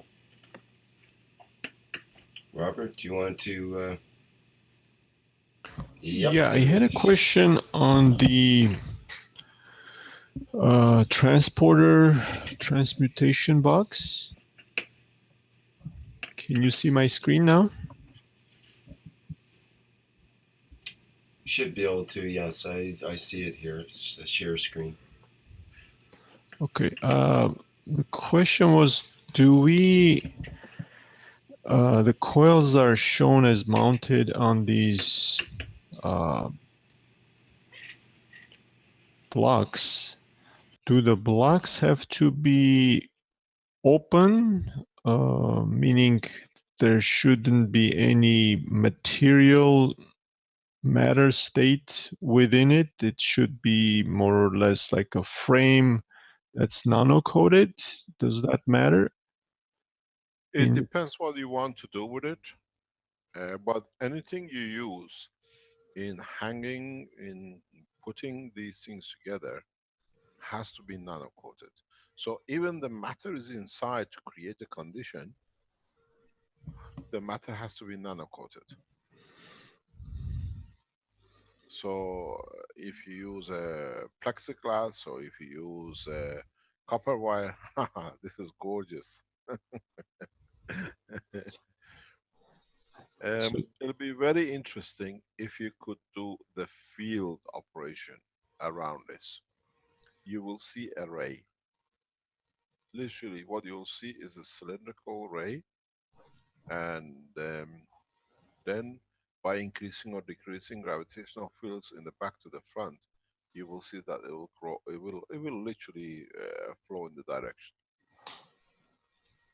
Robert, do you want to? Yep, Yeah, I there had he a is. question on the transporter transmutation box. Can you see my screen now? You should be able to. Yes, I see it here. It's a share screen. Okay. The question was, do we the coils are shown as mounted on these uh, blocks. Do the blocks have to be open, meaning there shouldn't be any material matter state within it? It should be more or less like a frame that's nano-coated. Does that matter? It depends what you want to do with it, but anything you use in hanging, in putting these things together, has to be nano-coated. So even the matter is inside to create a condition, the matter has to be nano-coated. So if you use a plexiglass or if you use a copper wire, this is gorgeous. It'll be very interesting if you could do the field operation around this. You will see a ray. Literally what you'll see is a cylindrical ray, and then by increasing or decreasing gravitational fields in the back to the front, you will see that it will grow, it will literally flow in the direction.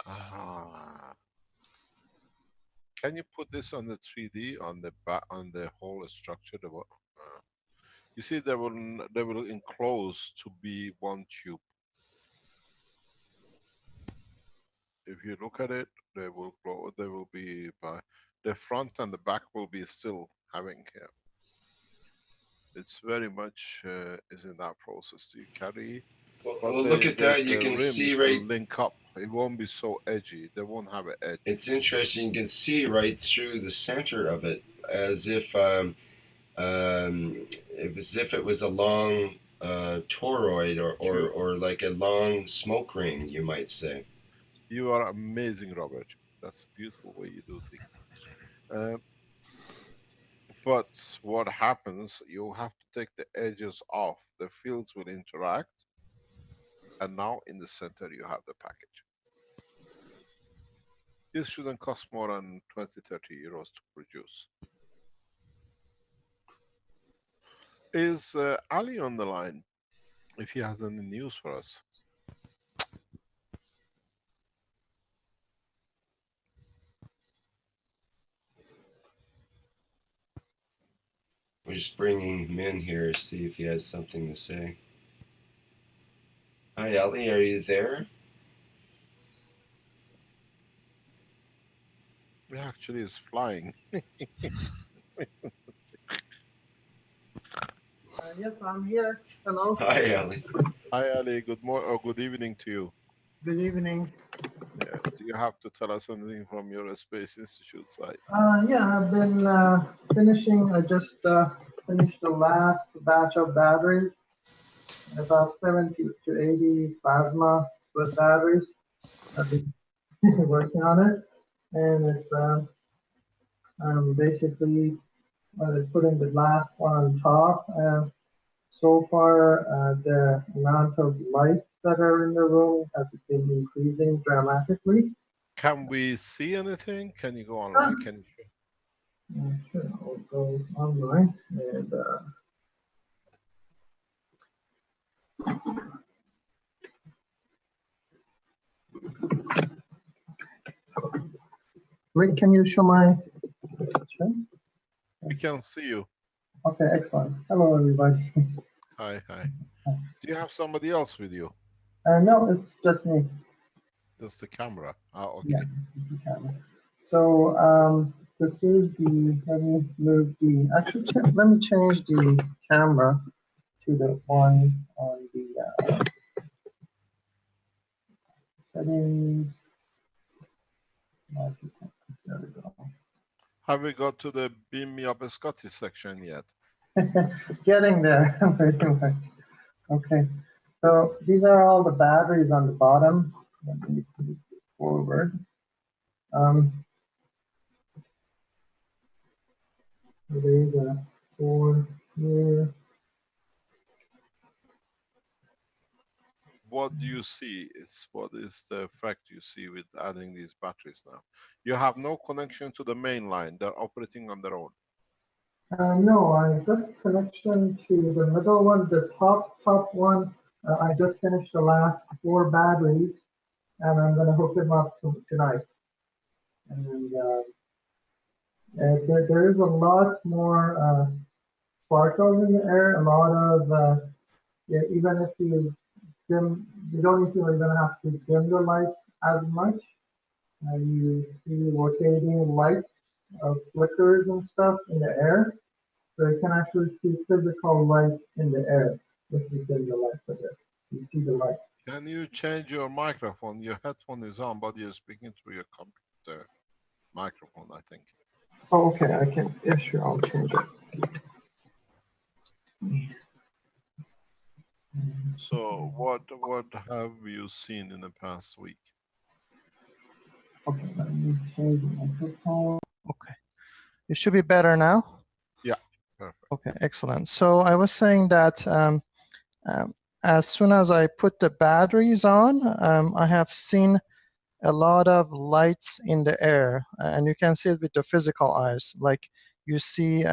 Ah. Can you put this on the 3D on the back, on the whole structure? You see, they will enclose to be one tube. If you look at it, they will grow. They will be by the front and the back will be still having here. It's very much is in that process. You carry, but Well, look at that. You the can see rims will right. link up. It won't be so edgy. They won't have an edge. It's interesting. You can see right through the center of it, as if it was a long toroid or like a long smoke ring, you might say. You are amazing, Robert. That's a beautiful way you do things. But what happens, you have to take the edges off. The fields will interact. And now in the center you have the package. This shouldn't cost more than 20-30 euros to produce. Is Ali on the line? If he has any news for us. We're just bringing him in here to see if he has something to say. Hi, Ali, are you there? He actually is flying. Yes, I'm here. Hello. Hi, Ali. Hi, Ali. Good morning or good evening to you. Good evening. Yeah. Do you have to tell us anything from your Space Institute side? Yeah, I've been finishing. I just finished the last batch of batteries, about 70 to 80 plasma Swiss batteries. I've been working on it, and it's basically putting the last one on top. So far, the amount of lights that are in the room has been increasing dramatically. Can we see anything? Can you go online? Can you show? Sure, I'll go online and Rick, can you show my screen? We can see you. Okay, excellent. Hello, everybody. Hi, hi. Do you have somebody else with you? No, it's just me. Just the camera. Ah, okay. Yeah, it's just the camera. So this is the. Let me move the. Actually, let me change the camera to the one on the settings. There we go. Have we got to the beam me up Scotty section yet? Getting there, pretty much. Okay, so these are all the batteries on the bottom. Let me move it forward. There's a 4 here. What do you see? What is the effect you see with adding these batteries now? You have no connection to the main line. They're operating on their own. No, I got connection to the middle one, the top one. I just finished the last 4 batteries, and I'm going to hook them up tonight. And there is a lot more sparkles in the air. A lot of yeah, even if you dim, you don't even have to dim the lights as much. You see rotating lights, flickers and stuff in the air. So you can actually see physical light in the air if you dim the lights a bit. You see the light. Can you change your microphone? Your headphone is on, but you're speaking through your computer microphone, I think. Oh, okay, I can. Yeah, sure, I'll change it. So what have you seen in the past week? Okay, let me change the microphone. Okay, it should be better now. Yeah, perfect. Okay, excellent. So I was saying that as soon as I put the batteries on, I have seen a lot of lights in the air, and you can see it with the physical eyes. Like you see,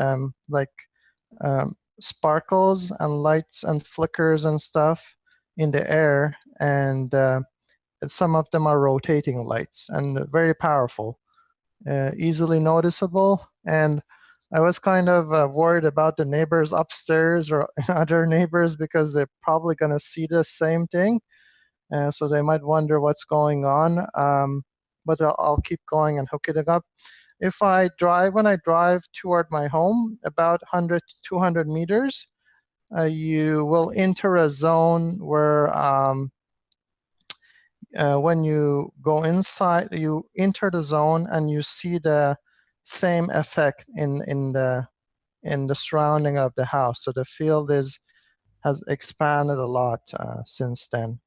sparkles and lights and flickers and stuff in the air, and some of them are rotating lights and very powerful, easily noticeable. And I was kind of worried about the neighbors upstairs or other neighbors because they're probably going to see the same thing. So they might wonder what's going on. But I'll keep going and hook it up. If I drive, when I drive toward my home, about 100 to 200 meters, you will enter a zone where when you go inside, you enter the zone and you see the same effect in the surrounding of the house. So the field has expanded a lot since then.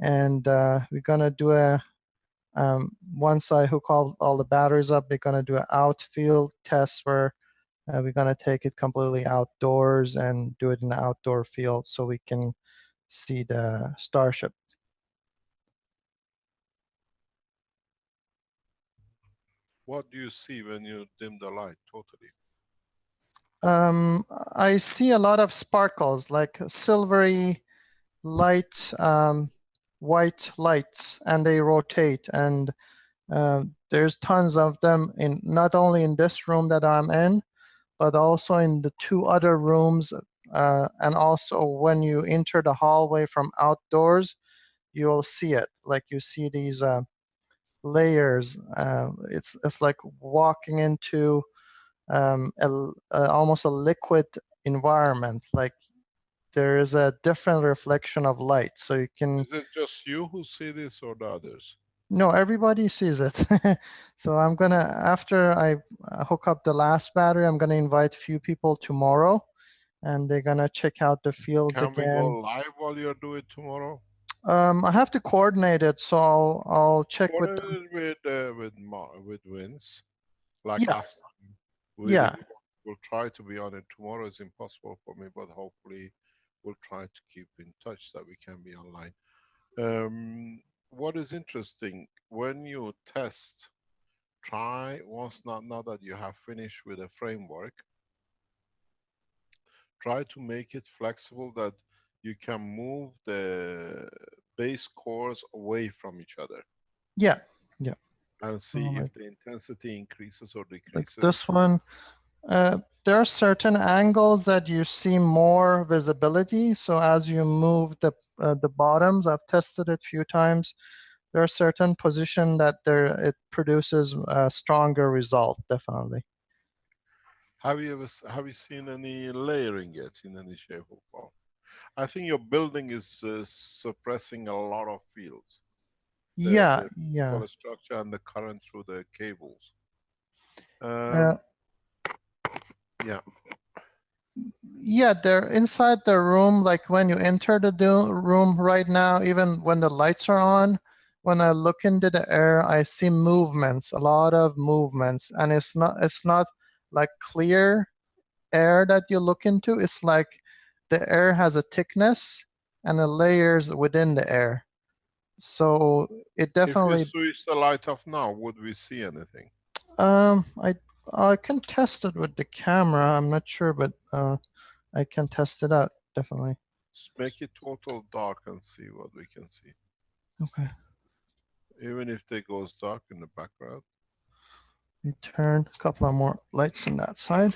And we're gonna do a once I hook all the batteries up, we're gonna do an outfield test where we're gonna take it completely outdoors and do it in the outdoor field so we can see the Starship. What do you see when you dim the light totally? I see a lot of sparkles, like silvery light, white lights, and they rotate. And there's tons of them in not only in this room that I'm in, but also in the 2 other rooms. And also when you enter the hallway from outdoors, you'll see it. Like you see these layers. It's like walking into almost a liquid environment. Like there is a different reflection of light. So you can. Is it just you who see this or the others? No, everybody sees it. So I'm gonna, after I hook up the last battery, I'm gonna invite a few people tomorrow, and they're gonna check out the fields Can we go again. live while you do it tomorrow? I have to coordinate it, so I'll check with them. Coordinate with Vince, like Yeah, last time. yeah. We'll try to be on it. Tomorrow is impossible for me, but hopefully we'll try to keep in touch that we can be online. What is interesting, when you test, try once, not now that you have finished with a framework, try to make it flexible that you can move the base cores away from each other. Yeah, yeah. And see if the intensity increases or Like decreases. this one, there are certain angles that you see more visibility. So as you move the bottoms, I've tested it a few times. There are certain position that it produces a stronger result, definitely. Have you seen any layering yet in any shape or form? I think your building is suppressing a lot of fields. Yeah, The yeah. structure and the current through the cables. Yeah. Yeah, they're inside the room. Like when you enter the room right now, even when the lights are on, when I look into the air, I see movements, a lot of movements, and it's not like clear air that you look into. It's like the air has a thickness and the layers within the air. So it definitely. If you switch the light off now, would we see anything? I can test it with the camera. I'm not sure, but I can test it out definitely. Just make it total dark and see what we can see. Okay. Even if it goes dark in the background. You turn a couple of more lights on that side.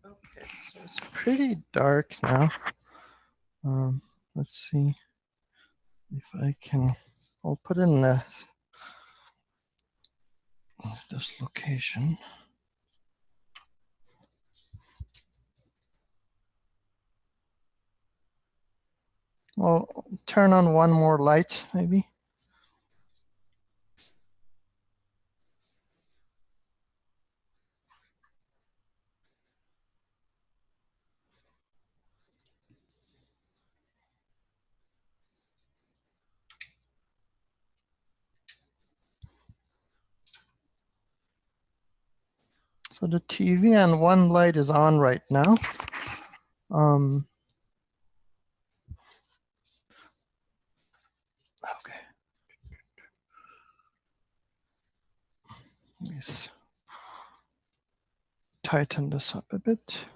Okay, so it's pretty dark now. Let's see if I can. I'll put in this location. Well, turn on one more light, maybe. So the TV and one light is on right now. Okay. Let me tighten this up a bit.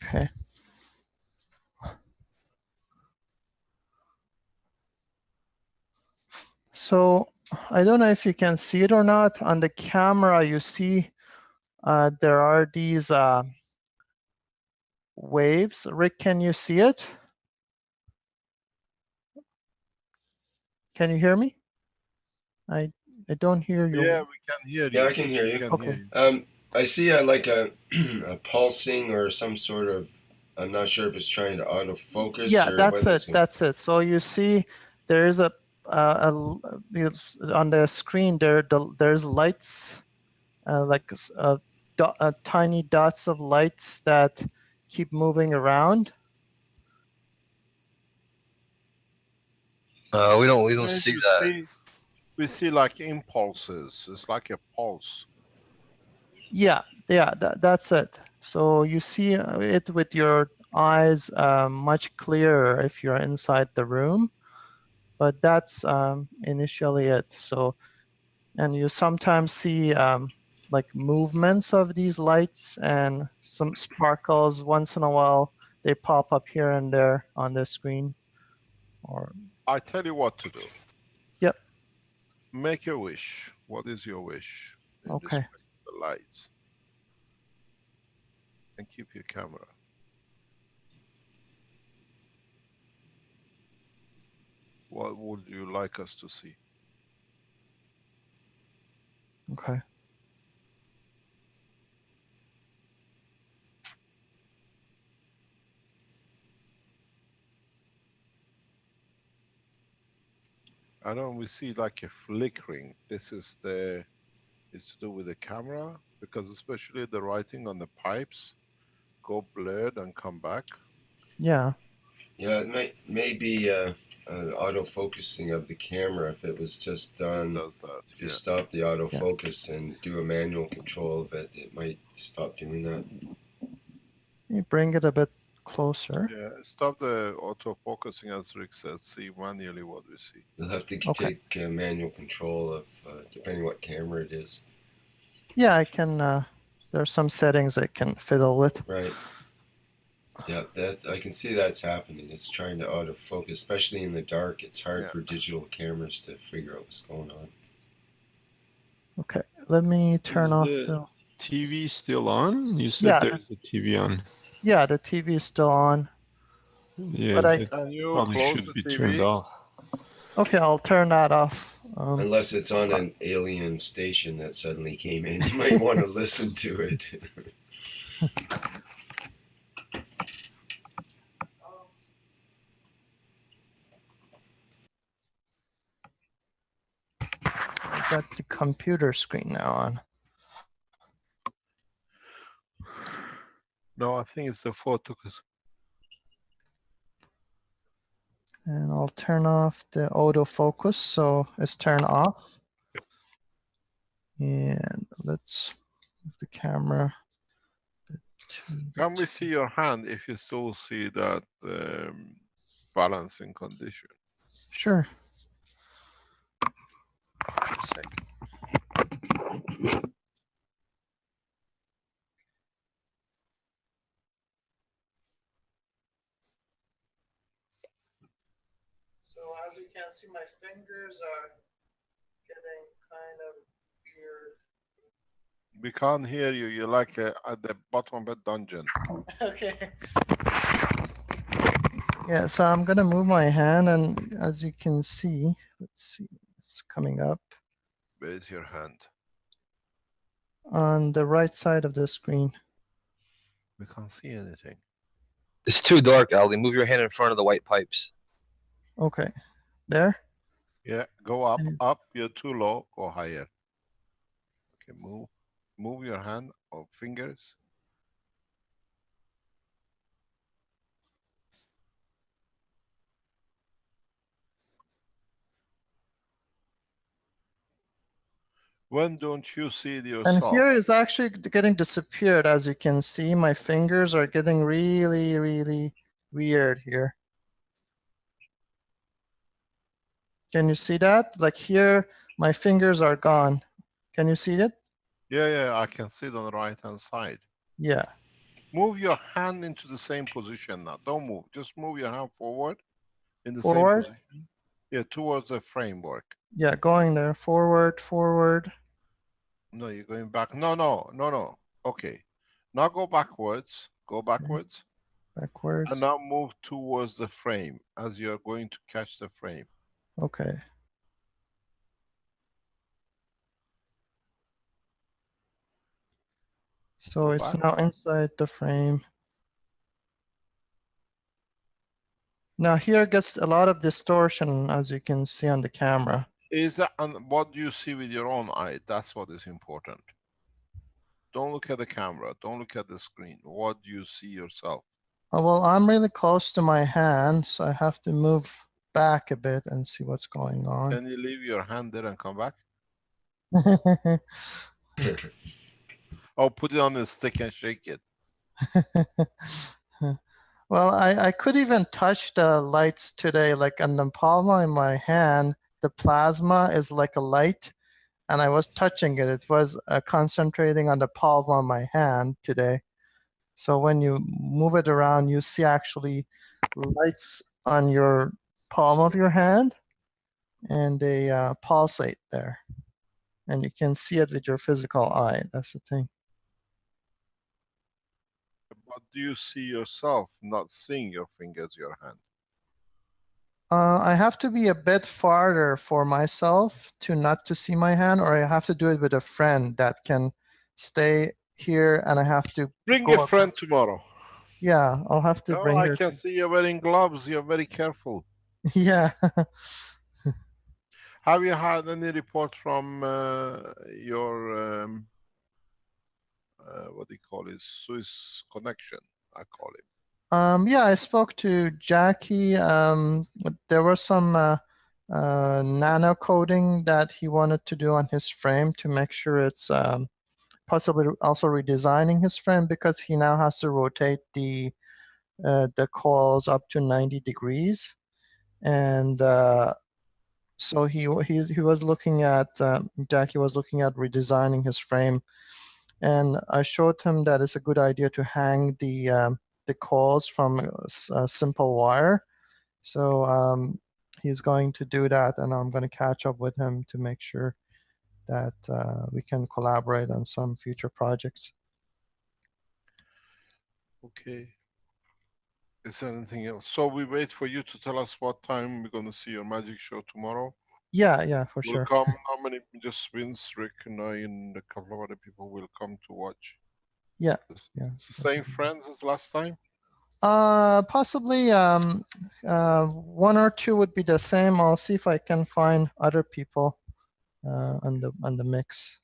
Okay. So I don't know if you can see it or not. On the camera, you see there are these waves. Rick, can you see it? Can you hear me? I don't hear you. Yeah, we can hear you. Yeah, I can hear you. Okay. I see like a pulsing or some sort of. I'm not sure if it's trying to autofocus Yeah, or that's what it. it's. That's it. So you see, there is on the screen there's lights, like tiny dots of lights that keep moving around. We don't see that. We see like impulses. It's like a pulse. Yeah, that's it. So you see it with your eyes much clearer if you're inside the room, but that's initially it. So, and you sometimes see like movements of these lights and some sparkles once in a while. They pop up here and there on the screen. Or I tell you what to do. Yep. Make a wish. What is your wish? in Okay. respect to the lights. And keep your camera. What would you like us to see? Okay. I don't. We see like a flickering. This is the. Is to do with the camera, because especially the writing on the pipes go blurred and come back. Yeah. Yeah, it may be auto-focusing of the camera if it was just done. Does that? If you Yeah. stop the autofocus and do a manual control of it, it might stop doing that. You bring it a bit closer. Yeah. Stop the auto focusing, as Rick says. See manually what we see. You'll have to Okay. take manual control of depending what camera it is. Yeah, I can. There are some settings I can fiddle with. Right. Yeah, that I can see that's happening. It's trying to autofocus, especially in the dark. It's hard Yeah. for digital cameras to figure out what's going on. Okay, let me turn Is off the the. TV still on? You said Yeah. there's a TV on. Yeah, the TV is still on. Yeah, But I. that Can you probably close should the be TV? turned off. Okay, I'll turn that off. Unless it's on an alien station that suddenly came in, you might want to listen to it. I got the computer screen now on. No, I think it's the photo. And I'll turn off the autofocus, so it's turned off. And let's move the camera. Can we see your hand if you still see that balancing condition? Sure. A second. So as you can see, my fingers are getting kind of weird. We can't hear you. You're like at the bottom of a dungeon. Okay. Yeah, so I'm gonna move my hand, and as you can see, let's see, it's coming up Where is your hand? on the right side of the screen. We can't see anything. It's too dark, Ali. Move your hand in front of the white pipes. Okay, there. Yeah, go up, And- up. You're too low. Go higher. Okay, move your hand or fingers. When don't you see it And yourself? here is actually getting disappeared. As you can see, my fingers are getting really, really weird here. Can you see that? Like here, my fingers are gone. Can you see it? Yeah, I can see it on the right hand side. Yeah. Move your hand into the same position now. Don't move. Just move your hand forward in the Forward? same position. Yeah, towards the framework. Yeah, going there. Forward, forward. No, you're going back. No. Okay. Now go backwards. Go backwards. Backwards. And now move towards the frame as you're going to catch the frame. Okay. So Go it's back. now inside the frame. Now here gets a lot of distortion, as you can see on the camera. Is that, and what do you see with your own eye? That's what is important. Don't look at the camera. Don't look at the screen. What do you see yourself? Well, I'm really close to my hand, so I have to move back a bit and see what's going on. Can you leave your hand there and come back? Oh, put it on the stick and shake it. Well, I could even touch the lights today, like on the palm of my hand, the plasma is like a light, and I was touching it. It was concentrating on the palm of my hand today. So when you move it around, you see actually lights on your palm of your hand, and they pulsate there. and you can see it with your physical eye. That's the thing. But do you see yourself not seeing your fingers, your hand? I have to be a bit farther for myself to not to see my hand, or I have to do it with a friend that can stay here, and I have to Bring go a up. friend tomorrow. Yeah, I'll have to Oh, bring I her. can see you're wearing gloves. You're very careful. Yeah. Have you had any report from your what do you call it? Swiss connection, I call it. Yeah, I spoke to Jackie. There was some nano coding that he wanted to do on his frame to make sure it's possibly also redesigning his frame, because he now has to rotate the coils up to 90 degrees, and so he was looking at Jackie was looking at redesigning his frame, and I showed him that it's a good idea to hang the coils from a simple wire. So he's going to do that, and I'm going to catch up with him to make sure that we can collaborate on some future projects. Okay. Is there anything else? So we wait for you to tell us what time we're going to see your magic show tomorrow. Yeah, for Will sure. come. How many? Just Vince, Rick, and I, and a couple of other people will come to watch. Yeah. It's the same friends as last time. Possibly one or two would be the same. I'll see if I can find other people on the mix.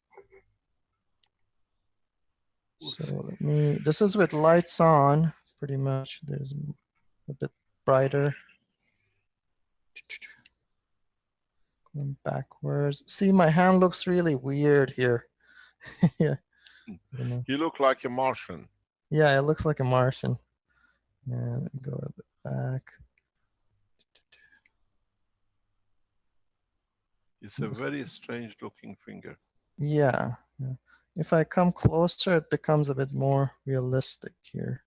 So let me. This is with lights on, pretty much. There's a bit brighter. Going backwards. See, my hand looks really weird here. Yeah. I don't know. You look like a Martian. Yeah, it looks like a Martian. And go a bit back. It's a very strange looking finger. Yeah. If I come closer, it becomes a bit more realistic here.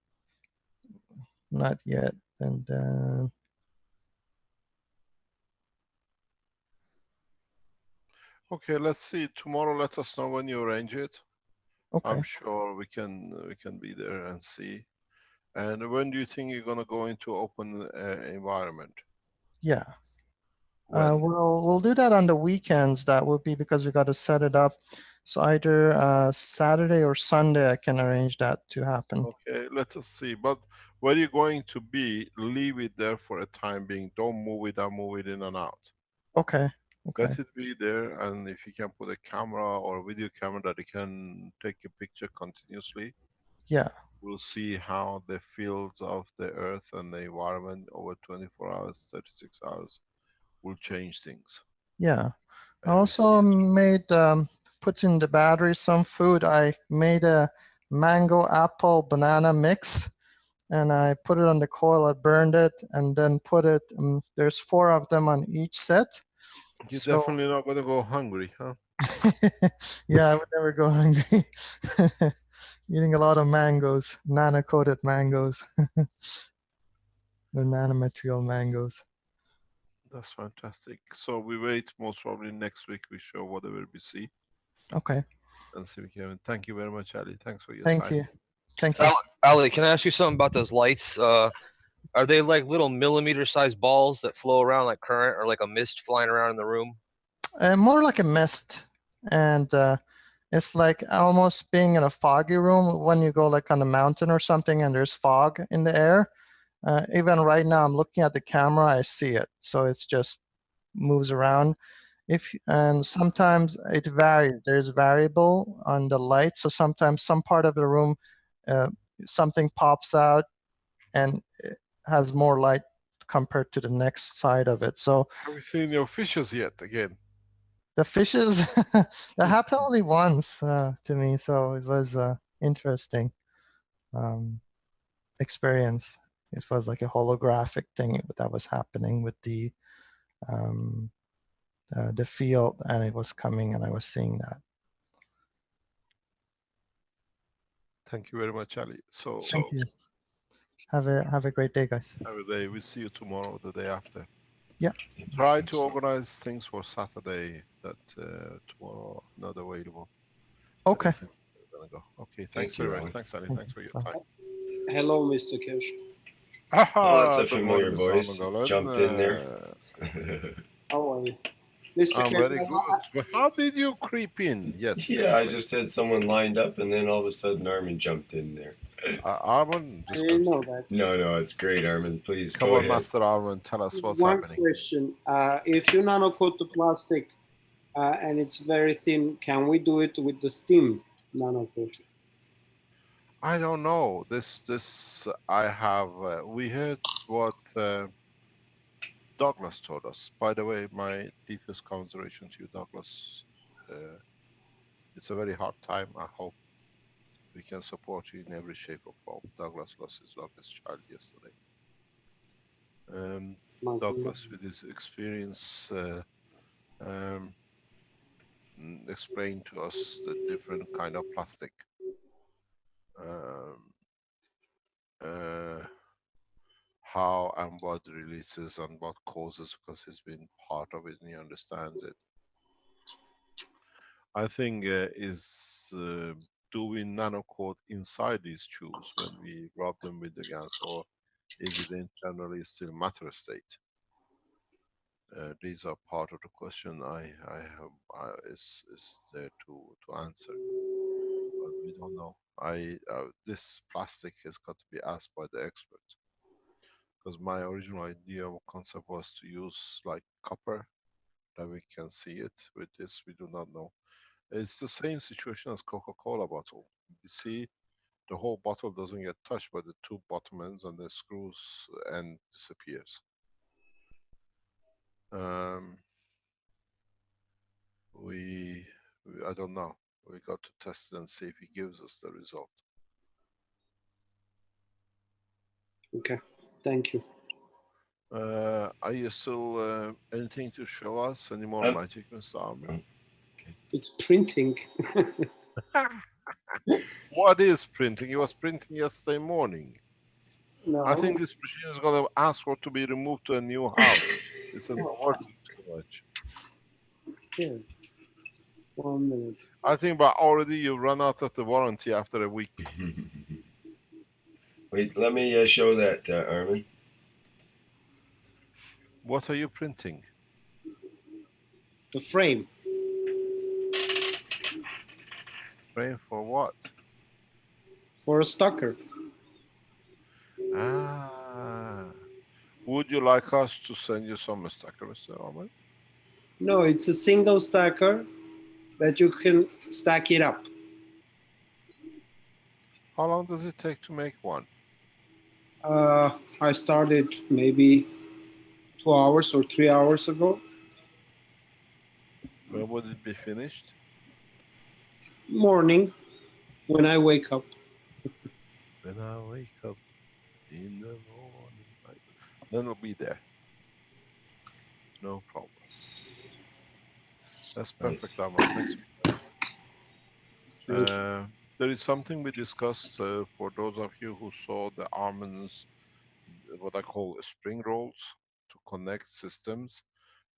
Not yet. And then. Okay, let's see. Tomorrow, let us know when you arrange it. Okay. I'm sure we can be there and see. And when do you think you're gonna go into open environment? Yeah. When? We'll do that on the weekends. That will be because we got to set it up. So either Saturday or Sunday, I can arrange that to happen. Okay, let us see. But where you're going to be, leave it there for a time being. Don't move it and move it in and out. Okay. Let it be there, and if you can put a camera or a video camera that you can take a picture continuously. Yeah. We'll see how the fields of the Earth and the environment over 24 hours, 36 hours will change things. Yeah. I also made, put in the battery some food. I made a mango, apple, banana mix, and I put it on the coil. I burned it and then put it, there's 4 of them on each set. You're So, definitely not going to go hungry, huh? yeah, I would never go hungry. Eating a lot of mangoes, nano-coated mangoes. They're nanomaterial mangoes. That's fantastic. So we wait, most probably next week we show whatever we see. Okay. And see if we can. Thank you very much, Ali. Thanks for your Thank time. you. Thank you. Ali, can I ask you something about those lights? Are they like little millimeter-sized balls that flow around like current, or like a mist flying around in the room? More like a mist, and it's like almost being in a foggy room when you go like on the mountain or something and there's fog in the air. Even right now, I'm looking at the camera, I see it, so it's just moves around. And sometimes it varies. There's variable on the light, so sometimes some part of the room, something pops out and it has more light compared to the next side of it. So have you seen your fishes yet again? the fishes, that happened only once to me, so it was interesting experience. It was like a holographic thing that was happening with the field, and it was coming, and I was seeing that. Thank you very much, Ali. So Thank you. Have a great day, guys. have a day. We'll see you tomorrow, the day after. Yeah. Try to organize things for Saturday that tomorrow not available. Okay. Gonna go. Okay, thanks Thank very you, much. Alan. Thanks, Ali. Thank Thanks for your you. time. Hello, Mr. Keshe. Oh, that's a Good familiar morning, Mr. voice. Armagolan. Jumped in there. How are you? Mr. I'm Keshe, very good. How did you creep in? Yes, Yeah, I explain. just had someone lined up, and then all of a sudden Armin jumped in there. Armin, I just didn't know continue. that. No, it's great, Armin. Please Come go on, ahead. Master Armin, tell us what's One happening. question. If you nanocoat the plastic and it's very thin, can we do it with the steam nanocoating? I don't know. I have. We heard what Douglas told us. By the way, my deepest commiseration to you, Douglas. It's a very hard time. I hope we can support you in every shape or form. Douglas lost his youngest child yesterday. Douglas, with his experience, explained to us the different kind of plastic. How and what releases and what causes, because he's been part of it and he understands it. I think do we nanocoat inside these tubes when we rub them with the gas, or is it internally still matter state? These are part of the question I have is there to answer, but we don't know. This plastic has got to be asked by the experts, because my original idea or concept was to use like copper, that we can see it. With this, we do not know. It's the same situation as Coca-Cola bottle. You see, the whole bottle doesn't get touched by the two bottom ends, and the screws end disappears. I don't know. We got to test it and see if he gives us the result. Okay, thank you. Are you still anything to show us? Any more magic, Mr. Armin? It's printing. What is printing? It was printing yesterday morning. No. I think this machine is going to ask for to be removed to a new house. This is not working too much. Here. 1 minute. I think, but already you run out of the warranty after a week. Wait, let me show that, Armin. What are you printing? The frame. Frame for what? For a stucker. Would you like us to send you some stacker, Mr. Armin? No, it's a single stacker that you can stack it up. How long does it take to make one? I started maybe 2 hours or 3 hours ago. When would it be finished? Morning, when I wake up. When I wake up in the morning, then it'll be there. No problem. That's perfect, Armin. Thanks. There is something we discussed for those of you who saw the Armin's, what I call spring rolls to connect systems.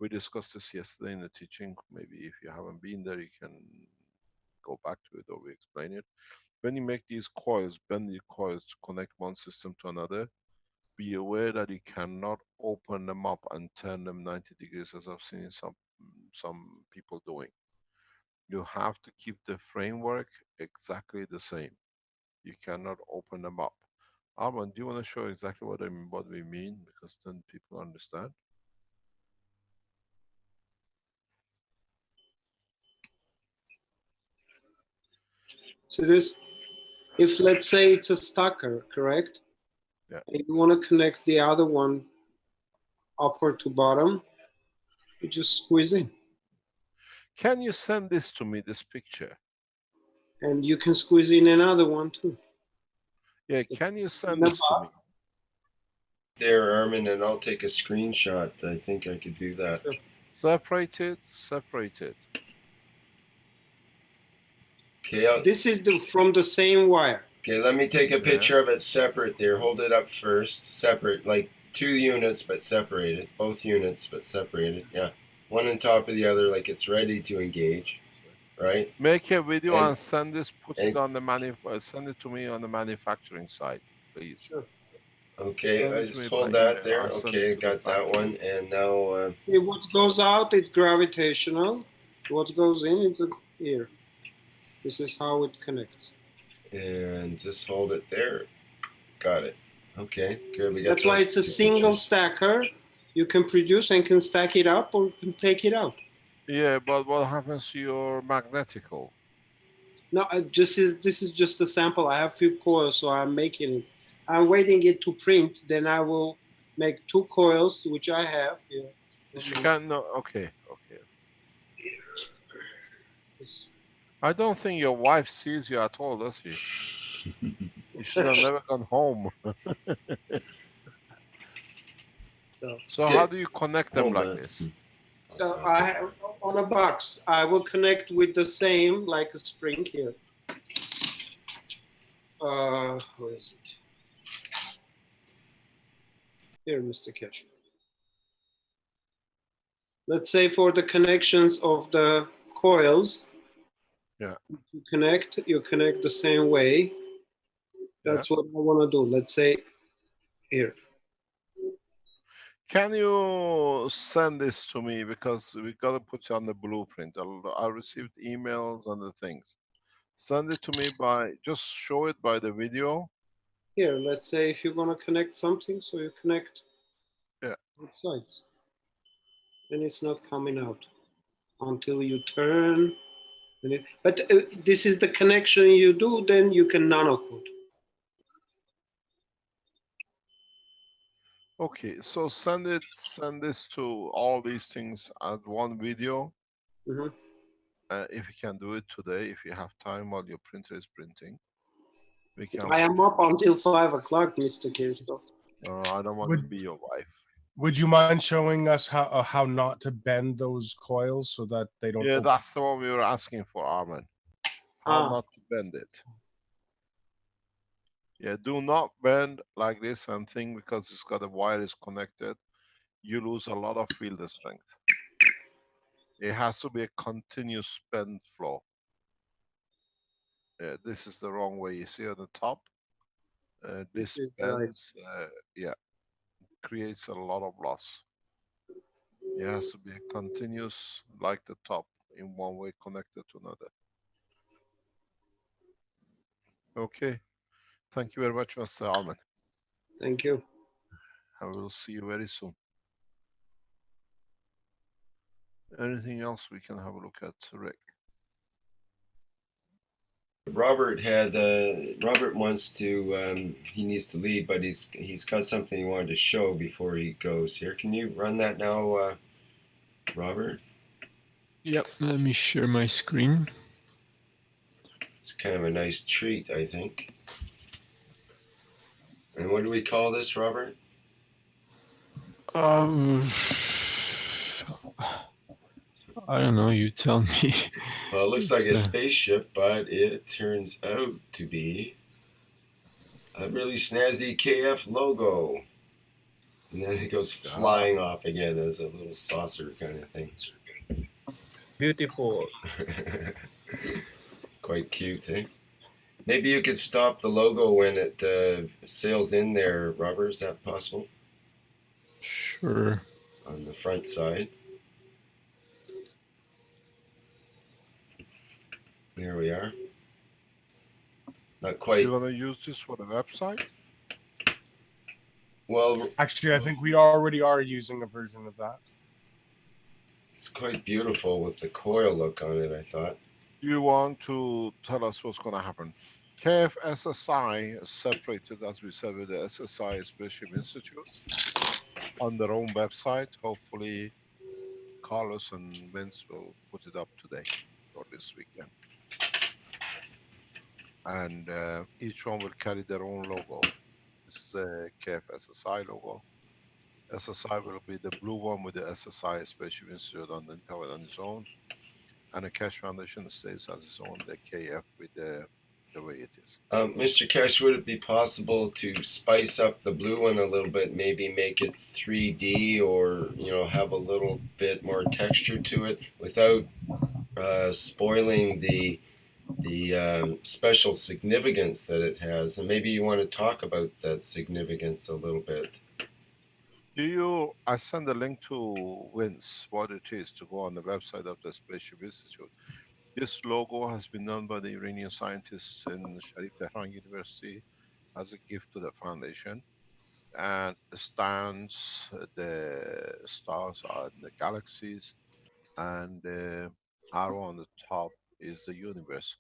We discussed this yesterday in the teaching. Maybe if you haven't been there, you can go back to it, or we explain it. When you make these coils, bendy coils to connect one system to another, be aware that you cannot open them up and turn them 90 degrees, as I've seen some people doing. You have to keep the framework exactly the same. You cannot open them up. Arman, do you want to show exactly what we mean, because then people understand? So this, if let's say it's a stacker, correct? Yeah. And you want to connect the other one upward to bottom, you just squeeze in. Can you send this to me, this picture? And you can squeeze in another one too. Yeah, can you send this to me? There, Armin, and I'll take a screenshot. I think I could do that. Separate it, separate it. Okay, this is from the same wire. Okay, let me take a picture of it separate there. Hold it up first. Separate, like two units but separated, both units but separated. Yeah, one on top of the other, like it's ready to engage, right? Make a video And and send this. Put it and on the send it to me on the manufacturing side, please. Sure. okay, Send it to just me hold by that email. there. I'll send Okay, it to the got that factory. one. And now See, what goes out, it's gravitational. What goes in, it's here. This is how it connects. and just hold it there. Got it. Okay, good. We got That's why those it's a two single pictures. stacker. You can produce and can stack it up or can take it out. Yeah, but what happens to your magnetical? No, this is just a sample. I have few coils, so I'm making it. I'm waiting it to print. Then I will make 2 coils, which I have here. You can no. Okay, okay. Yes. I don't think your wife sees you at all, does she? You should have never gone home. So Okay, how do you connect them hold like on. this? So I have on a box. I will connect with the same like a spring here. Where is it? Here, Mr. Keshe. Let's say for the connections of the coils, Yeah. you connect the same way. Yeah. That's what I want to do. Let's say here. Can you send this to me, because we got to put it on the blueprint. I received emails and the things. Send it to me by, just show it by the video. Here, let's say if you're going to connect something, so you connect Yeah. both sides. And it's not coming out until you turn. But this is the connection you do, then you can nano code. Okay, so send this to all these things as one video. Mhm. If you can do it today, if you have time while your printer is printing, we can I put am it. up until 5 o'clock, Mr. Kirso. I don't want to Would be your wife. Would you mind showing us how not to bend those coils so that they don't Yeah, open? that's the one we were asking for, Armin. How not to bend it. Yeah, do not bend like this and think because it's got a wire is connected, you lose a lot of field strength. It has to be a continuous bend flow. This is the wrong way. You see on the top, this Is right. bends, yeah, creates a lot of loss. It has to be a continuous, like the top, in one way connected to another. Okay, thank you very much, Mr. Alman. Thank you. I will see you very soon. Anything else we can have a look at, Rick? Robert had Robert wants to he needs to leave, but he's got something he wanted to show before he goes here. Can you run that now, Robert? Yep, let me share my screen. It's kind of a nice treat, I think. And what do we call this, Robert? I don't know, you tell me. Well, it looks It's like a spaceship, but it turns out to be a really snazzy KF logo. And then it goes flying off again as a little saucer kind of thing. Beautiful. Quite cute, eh? Maybe you could stop the logo when it sails in there, Robert. Is that possible? Sure. On the front side. There we are. Not quite. You're gonna use this for the website? Well, Actually, I think we already are using a version of that. it's quite beautiful with the coil look on it, I thought. You want to tell us what's gonna happen? KFSSI is separated, as we said, with the SSI Spaceship Institute on their own website. Hopefully, Carlos and Vince will put it up today or this weekend. And each one will carry their own logo. This is a KFSSI logo. SSI will be the blue one with the SSI Spaceship Institute on its own. And the Keshe Foundation stays as its own, the KF with the the way it is. Mr. Keshe, would it be possible to spice up the blue one a little bit, maybe make it 3D or, have a little bit more texture to it without spoiling the special significance that it has? And maybe you want to talk about that significance a little bit. I send a link to Vince, what it is, to go on the website of the Spaceship Institute. This logo has been done by the Iranian scientists in Sharif Tehran University as a gift to the foundation. And the stands, the stars are in the galaxies, and the arrow on the top is the universe.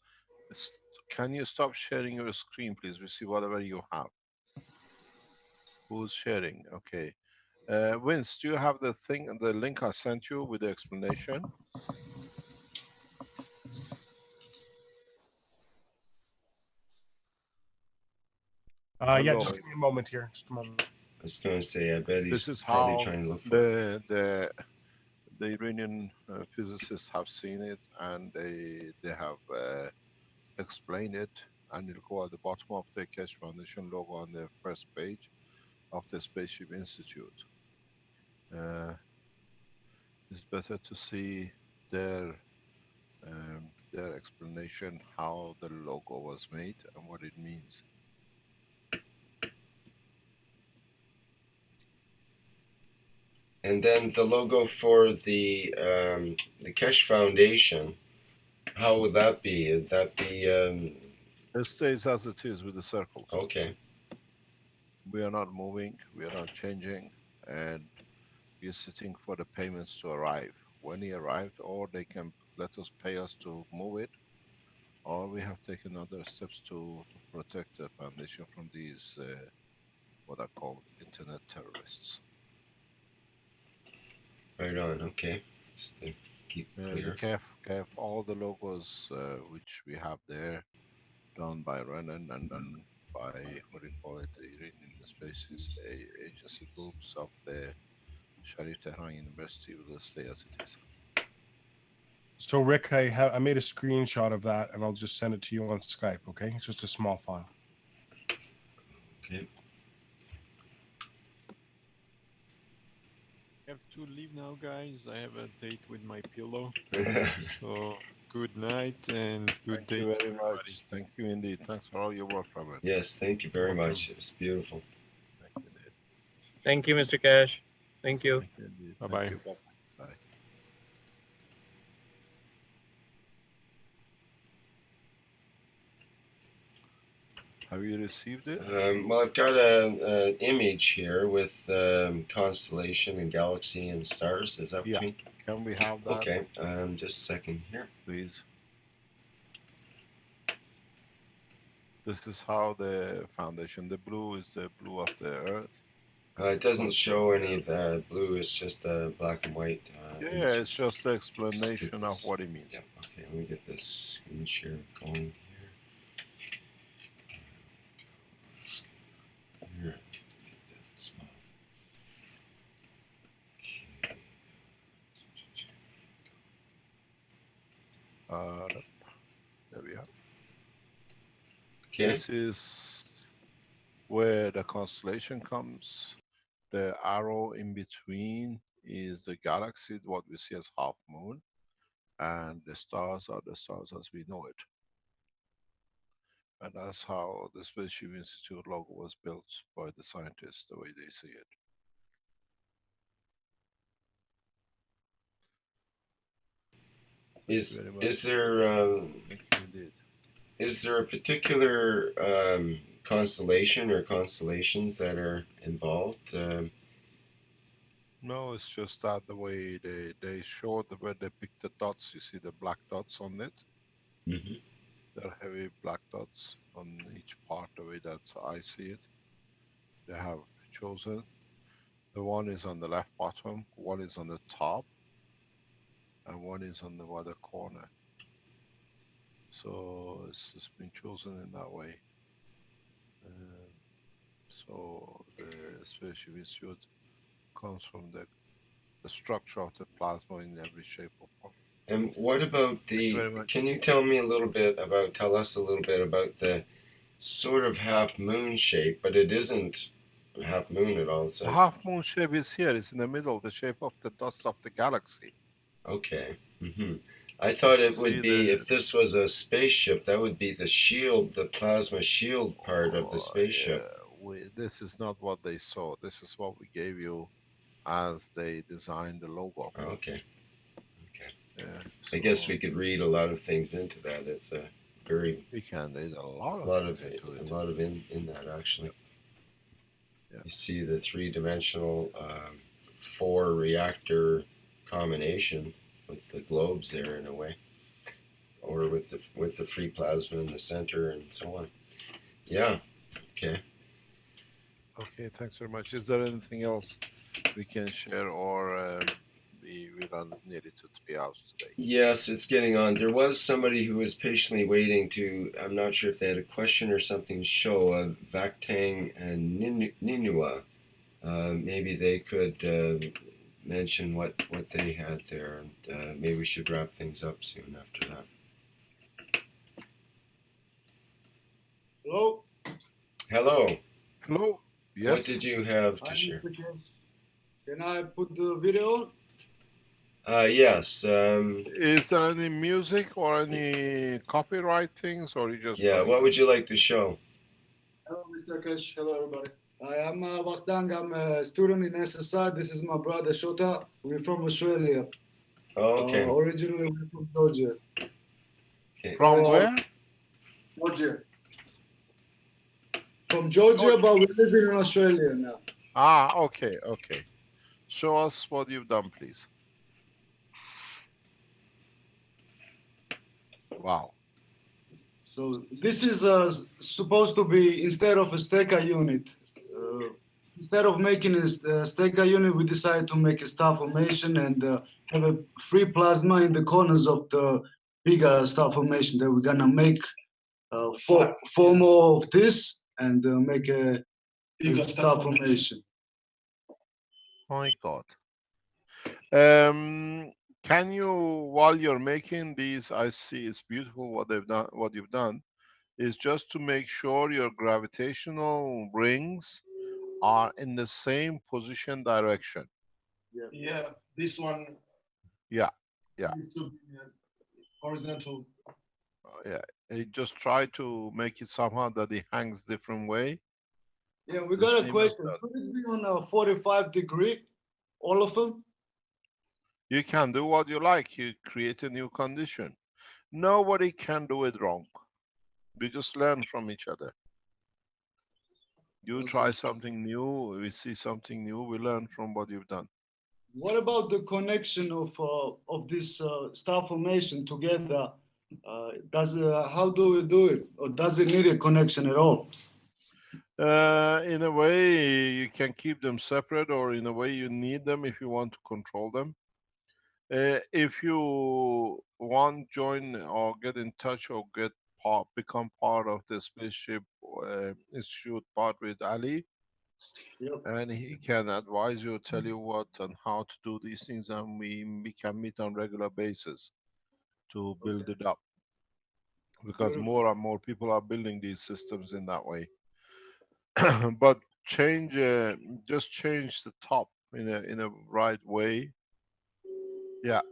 Can you stop sharing your screen, please? We see whatever you have. Who's sharing? Okay. Vince, do you have the link I sent you with the explanation? Yeah, just give me a moment here. Just a moment. I was going to say, I bet he's This is probably how trying to look for it. the Iranian physicists have seen it, and they have explained it, and it'll go at the bottom of the Keshe Foundation logo on the first page of the Spaceship Institute. It's better to see their explanation how the logo was made and what it means. And then the logo for the Keshe Foundation, how would that be? Would that be... It stays as it is with the circles. Okay. We are not moving, we are not changing, and we are sitting for the payments to arrive. When he arrived, or they can let us pay us to move it, or we have taken other steps to protect the foundation from these what are called internet terrorists. Right on. Okay. Just to keep clear. Kev, all the logos which we have there, done by Renan and done by what do you call it, the Iranian Spaces Agency groups of the Sharif Tehran University, will stay as it is. So Rick, I made a screenshot of that, and I'll just send it to you on Skype. Okay, it's just a small file. Okay. I have to leave now, guys. I have a date with my pillow. So good night and good day. Thank you very much. Thank you indeed. Thanks for all your work, Robert. Yes, thank you very much. It was beautiful. Thank you, Mr. Keshe. Thank you. Bye-bye. Bye. Have you received it? Well, I've got an image here with constellation and galaxy and stars. Is that what you mean? Can we have that? Okay, just a second here. Please. This is how the foundation, the blue is the blue of the earth. It doesn't show any of the blue, it's just black and white. Yeah, it's just the explanation of what it means. Yeah, okay, let me get this screen share going here. There we are. Okay. This is where the constellation comes. The arrow in between is the galaxy, what we see as half moon, and the stars are the stars as we know it. And that's how the Spaceship Institute logo was built by the scientists, the way they see it. Is there a particular constellation or constellations that are involved? No, it's just that the way they showed where they picked the dots. You see the black dots on it. Mm-hmm. There are heavy black dots on each part, the way that I see it. They have chosen. The one is on the left bottom, one is on the top, and one is on the other corner. So it's been chosen in that way. So the Spaceship Institute comes from the structure of the plasma in every shape or form. And what about Thank you the? very much. Can you tell me a little bit about? Tell us a little bit about the sort of half moon shape, but it isn't half moon at all. It's The like half moon shape is here. It's in the middle, the shape of the dust of the galaxy. okay. I thought it would See be the if this was a spaceship, that would be the shield, the plasma shield part of the spaceship. this is not what they saw. This is what we gave you as they designed the logo. Okay. Yeah, I guess so we could read a lot of things into that. It's a very we can read a lot a of lot things of into a it. lot of in that actually. Yeah. You see the three-dimensional four reactor combination with the globes there in a way, or with the free plasma in the center and so on. Yeah. Okay. Okay, thanks very much. Is there anything else we can share, or we don't need it to 3 hours today? Yes, it's getting on. There was somebody who was patiently waiting to. I'm not sure if they had a question or something to show of Vaktang and Ninua. Maybe they could mention what they had there, and maybe we should wrap things up soon after that. Hello. Hello. Hello. Yes. What did you have to Hi, share? Mr. Keshe. Can I put the video on? Yes. Is there any music or any copyright things, or you just Yeah. showing What us? would you like to show? Hello, Mr. Keshe. Hello, everybody. I'm Wachtang. I'm a student in SSI. This is my brother Shota. We're from Australia. Oh, okay. Originally, we're from Georgia. Okay. From where? Georgia. From Georgia, but we're living in Australia now. Ah, okay, okay. Show us what you've done, please. Wow. So this is supposed to be, instead of a stacker unit, instead of making a stacker unit, we decided to make a star formation and have a free plasma in the corners of the bigger star formation that we're gonna make four more of this and make a star formation. My God. Can you, while you're making these, I see it's beautiful what they've done, what you've done, is just to make sure your gravitational rings are in the same position direction. Yeah, this one. Yeah, yeah. Needs to be horizontal. Yeah. You just try to make it somehow that it hangs different way. Yeah, we The got a same as question. that. Could it be on a 45 degree, all of them? You can do what you like. You create a new condition. Nobody can do it wrong. We just learn from each other. You try something new, we see something new, we learn from what you've done. What about the connection of this star formation together? How do we do it, or does it need a connection at all? In a way, you can keep them separate, or in a way, you need them if you want to control them. If you want join or get in touch or become part of the spaceship institute part with Ali, Yep. and he can advise you, tell you what and how to do these things, and we can meet on regular basis to build it up, because more and more people are building these systems in that way. But change, just change the top in a right way. Yeah,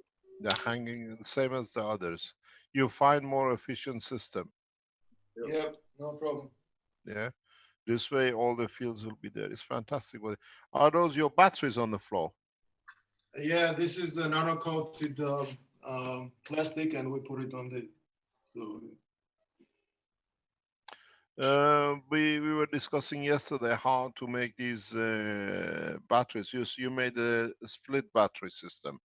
they're hanging the same as the others. You find more efficient system. Yep, no problem. Yeah, this way all the fields will be there. It's fantastic. Are those your batteries on the floor? Yeah, this is a nano-coated plastic, and we put it on the. So. We were discussing yesterday how to make these batteries. You made a split battery system.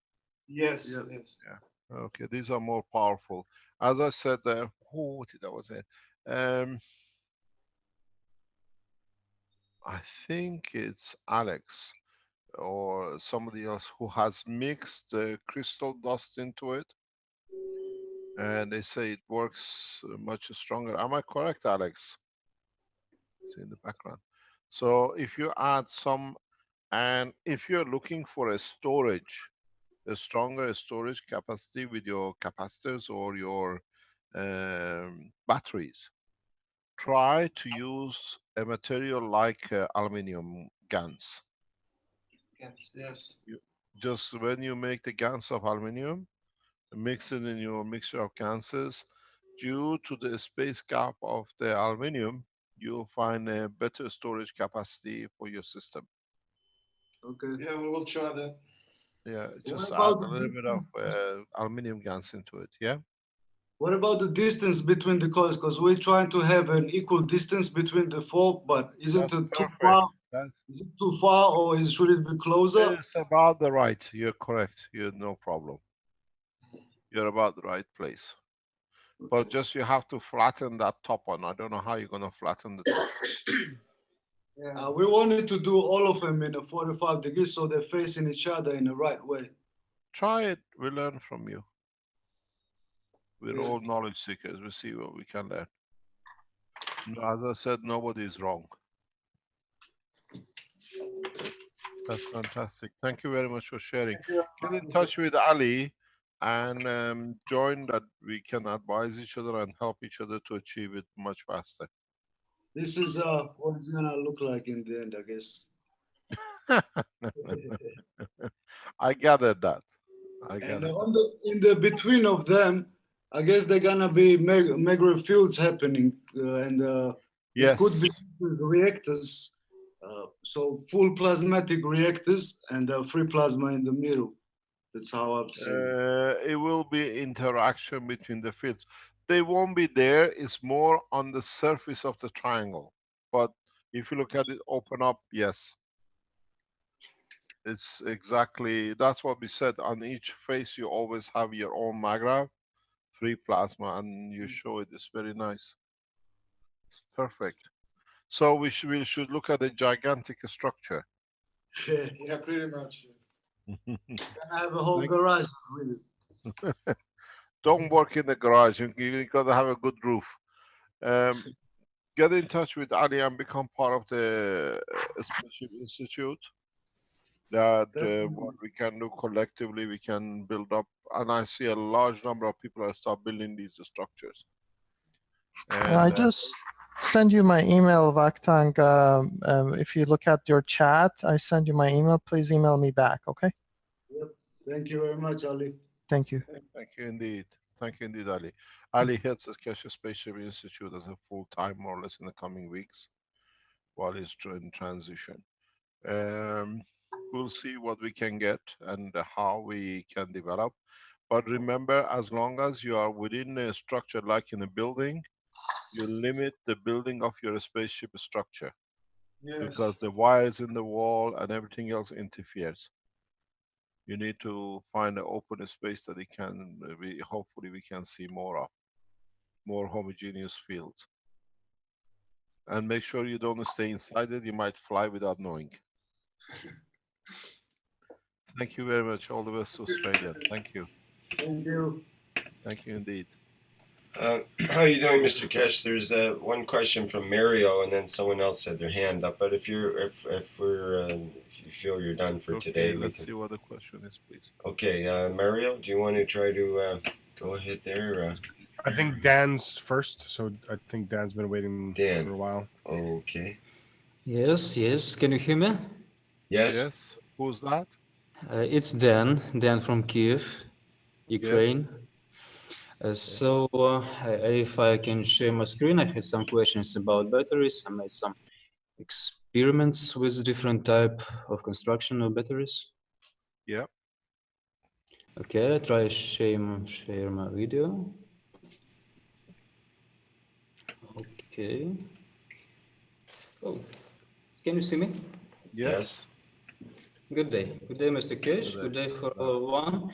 Yes, yes. Yeah. Okay, these are more powerful. As I said, who did I was it? I think it's Alex or somebody else who has mixed crystal dust into it, and they say it works much stronger. Am I correct, Alex? It's in the background. So if you add some, and if you're looking for a storage, a stronger storage capacity with your capacitors or your batteries. Try to use a material like aluminum GaNs. Yes. Just when you make the GaNs of aluminum, mix it in your mixture of GaNs. Due to the space gap of the aluminum, you'll find a better storage capacity for your system. Okay. Yeah, we will try that. Yeah, What just add about a the little bit of distance? aluminum GaNs into it. Yeah. What about the distance between the coils? Because we're trying to have an equal distance between the four, but isn't That's it too perfect. far? That's Is it too far, or should it be closer? it's about the right. You're correct. You're no problem. You're about the right place. But just you have to flatten that top one. I don't know how you're gonna flatten the top. We wanted to do all of them in a 45 degrees so they're facing each other in the right way. Try it. We learn from you. We're Yeah. all knowledge seekers. We see what we can learn. As I said, nobody is wrong. That's fantastic. Thank you very much for sharing. Get in touch with Ali and join that we can advise each other and help each other to achieve it much faster. This is what it's gonna look like in the end, I guess. I gathered that. I And gathered on that. in the between of them, I guess they're gonna be maglev fields happening, and there could be Yes. reactors. So full plasmatic reactors and free plasma in the middle. That's how I've seen. It will be interaction between the fields. They won't be there. It's more on the surface of the triangle. But if you look at it open up, yes. It's exactly, that's what we said. On each face, you always have your own maglev, free plasma, and you show it. It's very nice. It's perfect. So we should look at a gigantic structure. Yeah, pretty much. I have a whole garage with it. Don't work in the garage. You gotta have a good roof. Get in touch with Ali and become part of the Spaceship Institute. That what we can do collectively, we can build up. And I see a large number of people are start building these structures. And I just send you my email, Vakhtang. If you look at your chat, I send you my email. Please email me back, okay? Yep. Thank you very much, Ali. Thank you. Thank you indeed. Thank you indeed, Ali. Ali heads the Keshe Spaceship Institute as a full-time, more or less, in the coming weeks, while he's in transition. We'll see what we can get and how we can develop. But remember, as long as you are within a structure, like in a building, you limit the building of your spaceship structure. Yes. Because the wires in the wall and everything else interferes. You need to find an open space that it can be, hopefully we can see more of, more homogeneous fields. And make sure you don't stay inside it, you might fly without knowing. Thank you very much. All the best to Australia. Thank you. Thank you. Thank you indeed. How are you doing, Mr. Keshe? There's one question from Mario, and then someone else had their hand up. But if you feel you're done for today, let's see what the question is, please. Okay, Mario, do you want to try to go ahead there? I think Dan's first, so I think Dan's been waiting for a while. Okay. Yes, yes. Can you hear me? Yes. Yes. Who's that? It's Dan from Kiev, Ukraine. So if I can share my screen, I have some questions about batteries. I made some experiments with different type of construction of batteries. Yeah. Okay, I try share my video. Okay. Oh, can you see me? Yes. Good day. Good day, Mr. Keshe. Good day for everyone.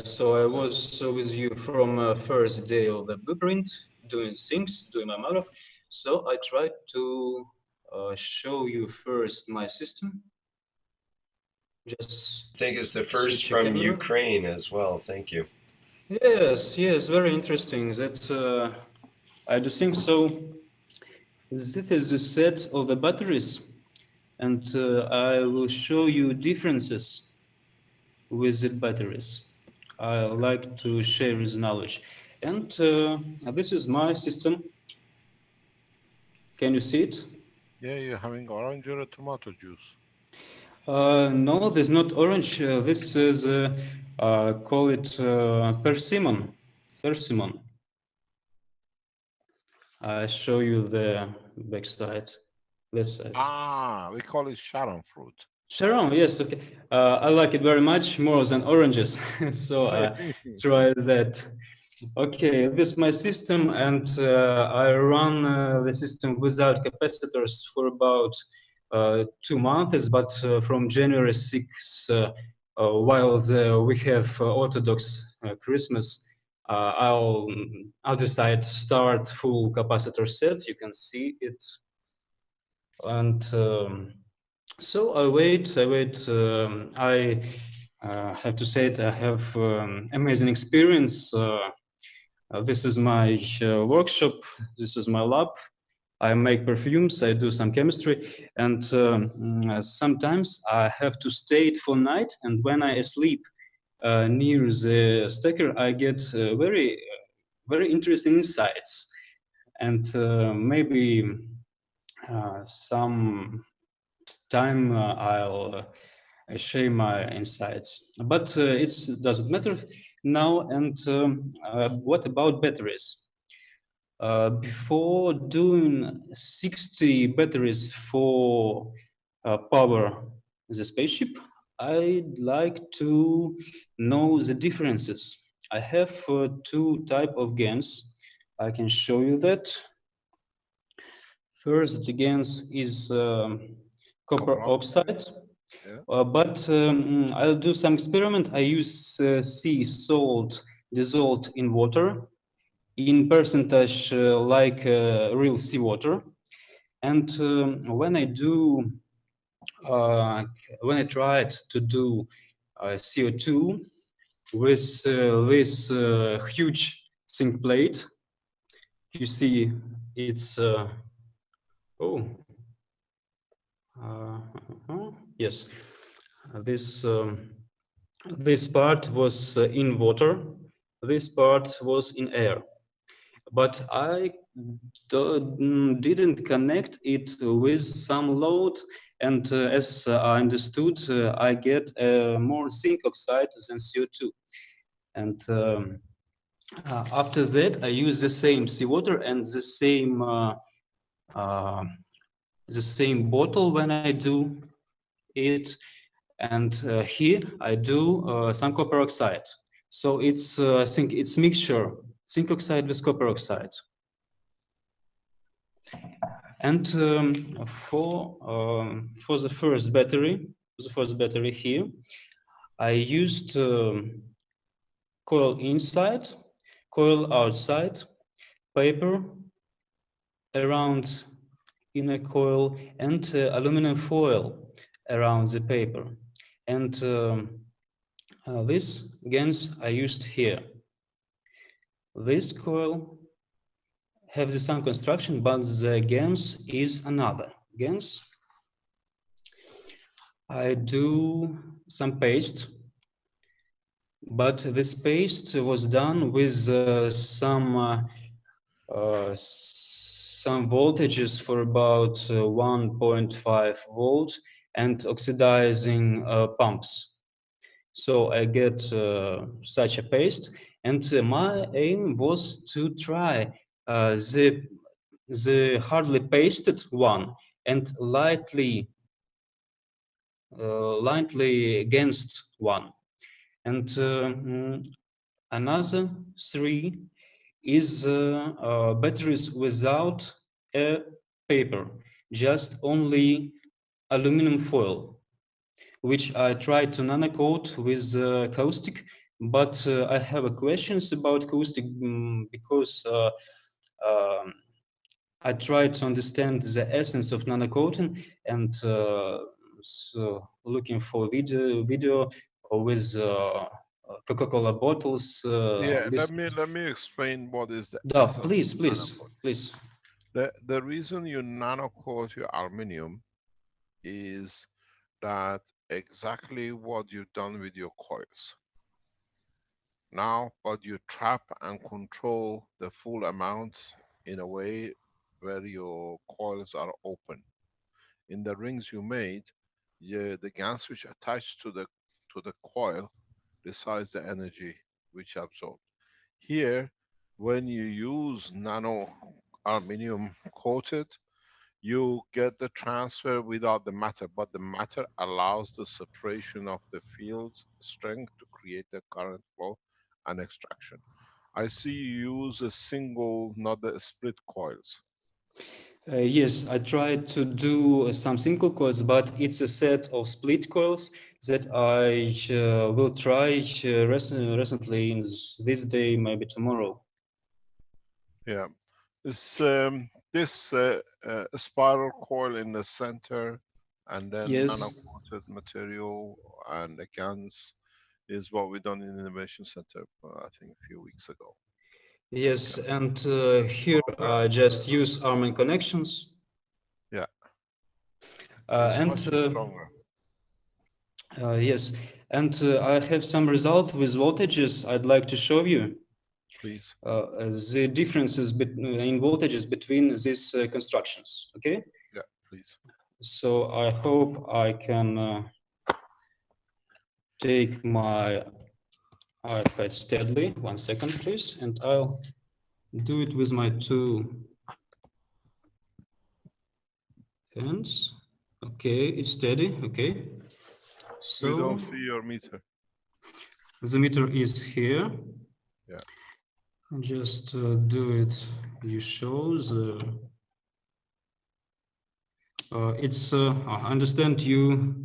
So I was with you from first day of the blueprint, doing things, doing my maglev. So I tried to show you first my system. Just I think it's the first from Ukraine as well. Thank you. Yes, yes, very interesting. That I do think so. This is the set of the batteries, and I will show you differences with the batteries. I like to share this knowledge. And this is my system. Can you see it? Yeah, you're having orange or tomato juice. No, this is not orange. This is, call it persimmon. Persimmon. I show you the back side, this side. Ah, we call it Sharon fruit. Sharon, yes, okay. I like it very much more than oranges, so try that. Okay, this is my system, and I run the system without capacitors for about 2 months, but from January 6, while we have Orthodox Christmas, I'll decide start full capacitor set. You can see it, and so I wait. I have to say it. I have amazing experience. This is my workshop. This is my lab. I make perfumes. I do some chemistry, and sometimes I have to stay it for night. And when I sleep near the stacker, I get very interesting insights, and maybe some time I'll share my insights. But it doesn't matter now. And what about batteries? Before doing 60 batteries for power the spaceship, I'd like to know the differences. I have two type of GANs. I can show you that. First, the GANs is copper oxide. Yeah. But I'll do some experiment. I use sea salt dissolved in water in percentage like real seawater. And when I tried to do CO2 with this huge zinc plate, you see it's oh yes, this this part was in water, this part was in air, but I didn't connect it with some load, and as I understood, I get more zinc oxide than CO2. And after that, I use the same seawater and the same bottle when I do it, and here I do some copper oxide. So it's I think it's mixture zinc oxide with copper oxide. And for the first battery here, I used coil inside, coil outside, paper around inner coil, and aluminum foil around the paper. And this GANs I used here. This coil have the same construction, but the GANs is another. GANs, I do some paste, but this paste was done with some voltages for about 1.5 volts and oxidizing pumps. So I get such a paste, and my aim was to try the hardly pasted one and lightly against one. And another three is batteries without a paper, just only aluminum foil, which I tried to nanocoat with caustic, but I have questions about caustic because I tried to understand the essence of nanocoating, and so looking for video with Coca-Cola bottles. Yeah, let me explain what is the Yeah, essence of please, nanocoat. please. The reason you nanocoat your aluminium is that exactly what you've done with your coils. Now, but you trap and control the full amount in a way where your coils are open. In the rings you made, the GaNs which attach to the coil decides the energy which absorbed. Here, when you use nano aluminum coated, you get the transfer without the matter, but the matter allows the separation of the field's strength to create the current flow and extraction. I see you use a single, not the split coils. Yes, I tried to do some single coils, but it's a set of split coils that I will try recently in this day, maybe tomorrow. Yeah, this spiral coil in the center, and then Yes. nano-coated material and the GaNs is what we done in Innovation Center, I think a few weeks ago. Yes, and here I just use arming connections. Yeah. Uh, It's and much stronger. Yes, and I have some result with voltages I'd like to show you. Please. The differences in voltages between these constructions, okay? Yeah, please. So I hope I can take my iPad steadily. 1 second, please, and I'll do it with my two hands. Okay, it's steady, okay. So we don't see your meter. The meter is here. Yeah. Just do it. You show the. It's. I understand you.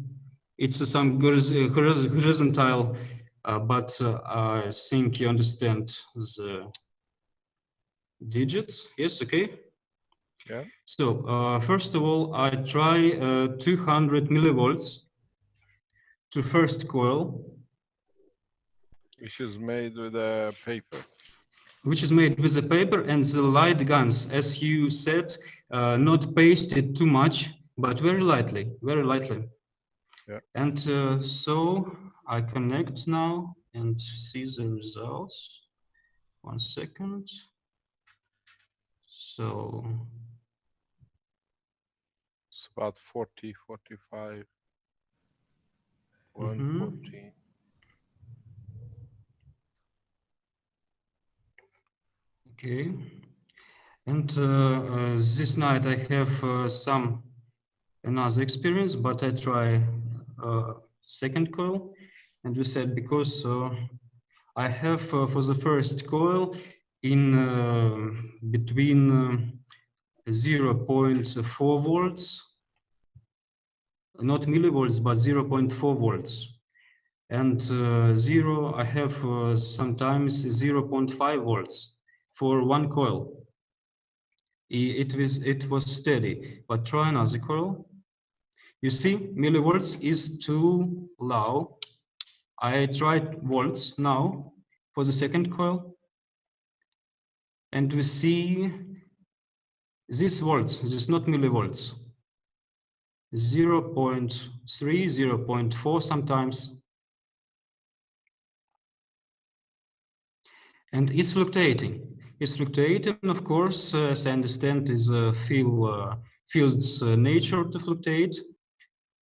It's some horizontal, but I think you understand the digits. Yes. Okay. Yeah. So first of all, I try 200 millivolts to first coil, which is made with a paper. Which is made with the paper and the light guns, as you said, not pasted too much, but very lightly, very lightly. Yeah. And so I connect now and see the results. 1 second. So it's about 40, 45, 114. Okay. And this night I have some another experience, but I try second coil, and we said because I have for the first coil in between 0.4 volts, not millivolts, but 0.4 volts. And zero, I have sometimes 0.5 volts for one coil. It was steady, but try another coil. You see, millivolts is too low. I tried volts now for the second coil, and we see this volts, this is not millivolts, 0.3, 0.4 sometimes, and it's fluctuating. It's fluctuating, of course, as I understand, is a field's nature to fluctuate,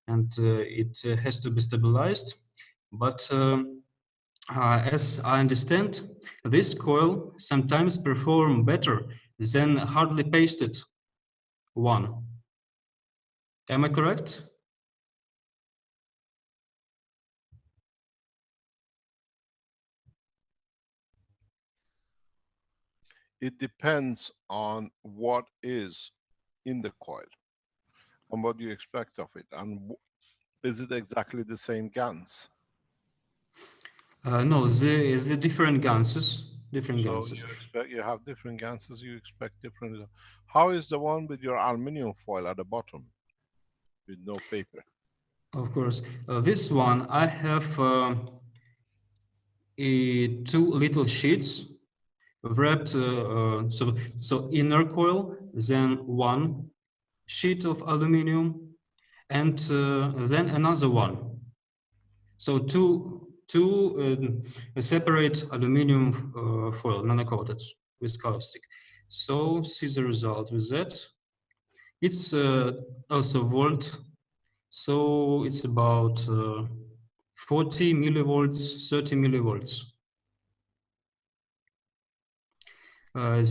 and it has to be stabilized. But as I understand, this coil sometimes perform better than hardly pasted one. Am I correct? It depends on what is in the coil and what you expect of it, and is it exactly the same GaNs? No, the different ganses. Different So ganses. you have different ganses, you expect different. How is the one with your aluminum foil at the bottom with no paper? Of course, this one I have two little sheets wrapped. So inner coil, then one sheet of aluminum, and then another one. So two separate aluminum foil, nano-coated with caustic. So see the result with that. It's also volt, so it's about 40 millivolts, 30 millivolts.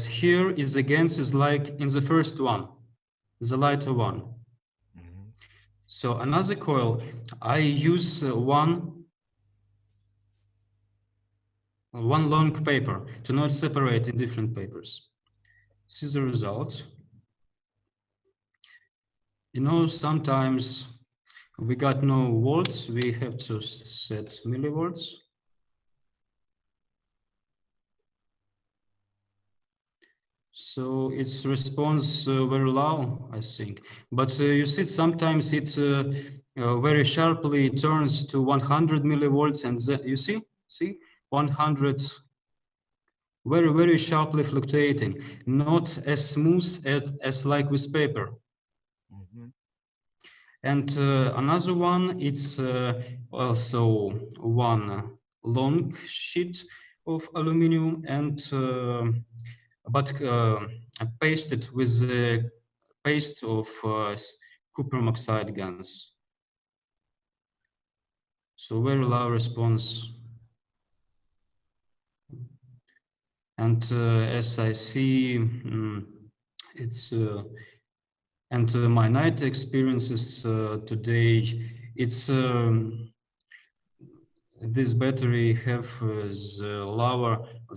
Here is against is like in the first one, the lighter one. So another coil, I use one long paper to not separate in different papers. This is the result. You know, sometimes we got no volts, we have to set millivolts. So its response very low, I think. But you see, sometimes it very sharply turns to 100 millivolts, and you see 100, very sharply fluctuating, not as smooth as like with paper. And another one, it's also one long sheet of aluminum and but pasted with the paste of copper oxide gas. So very low response. And as I see, it's and my night experiences today, it's this battery have the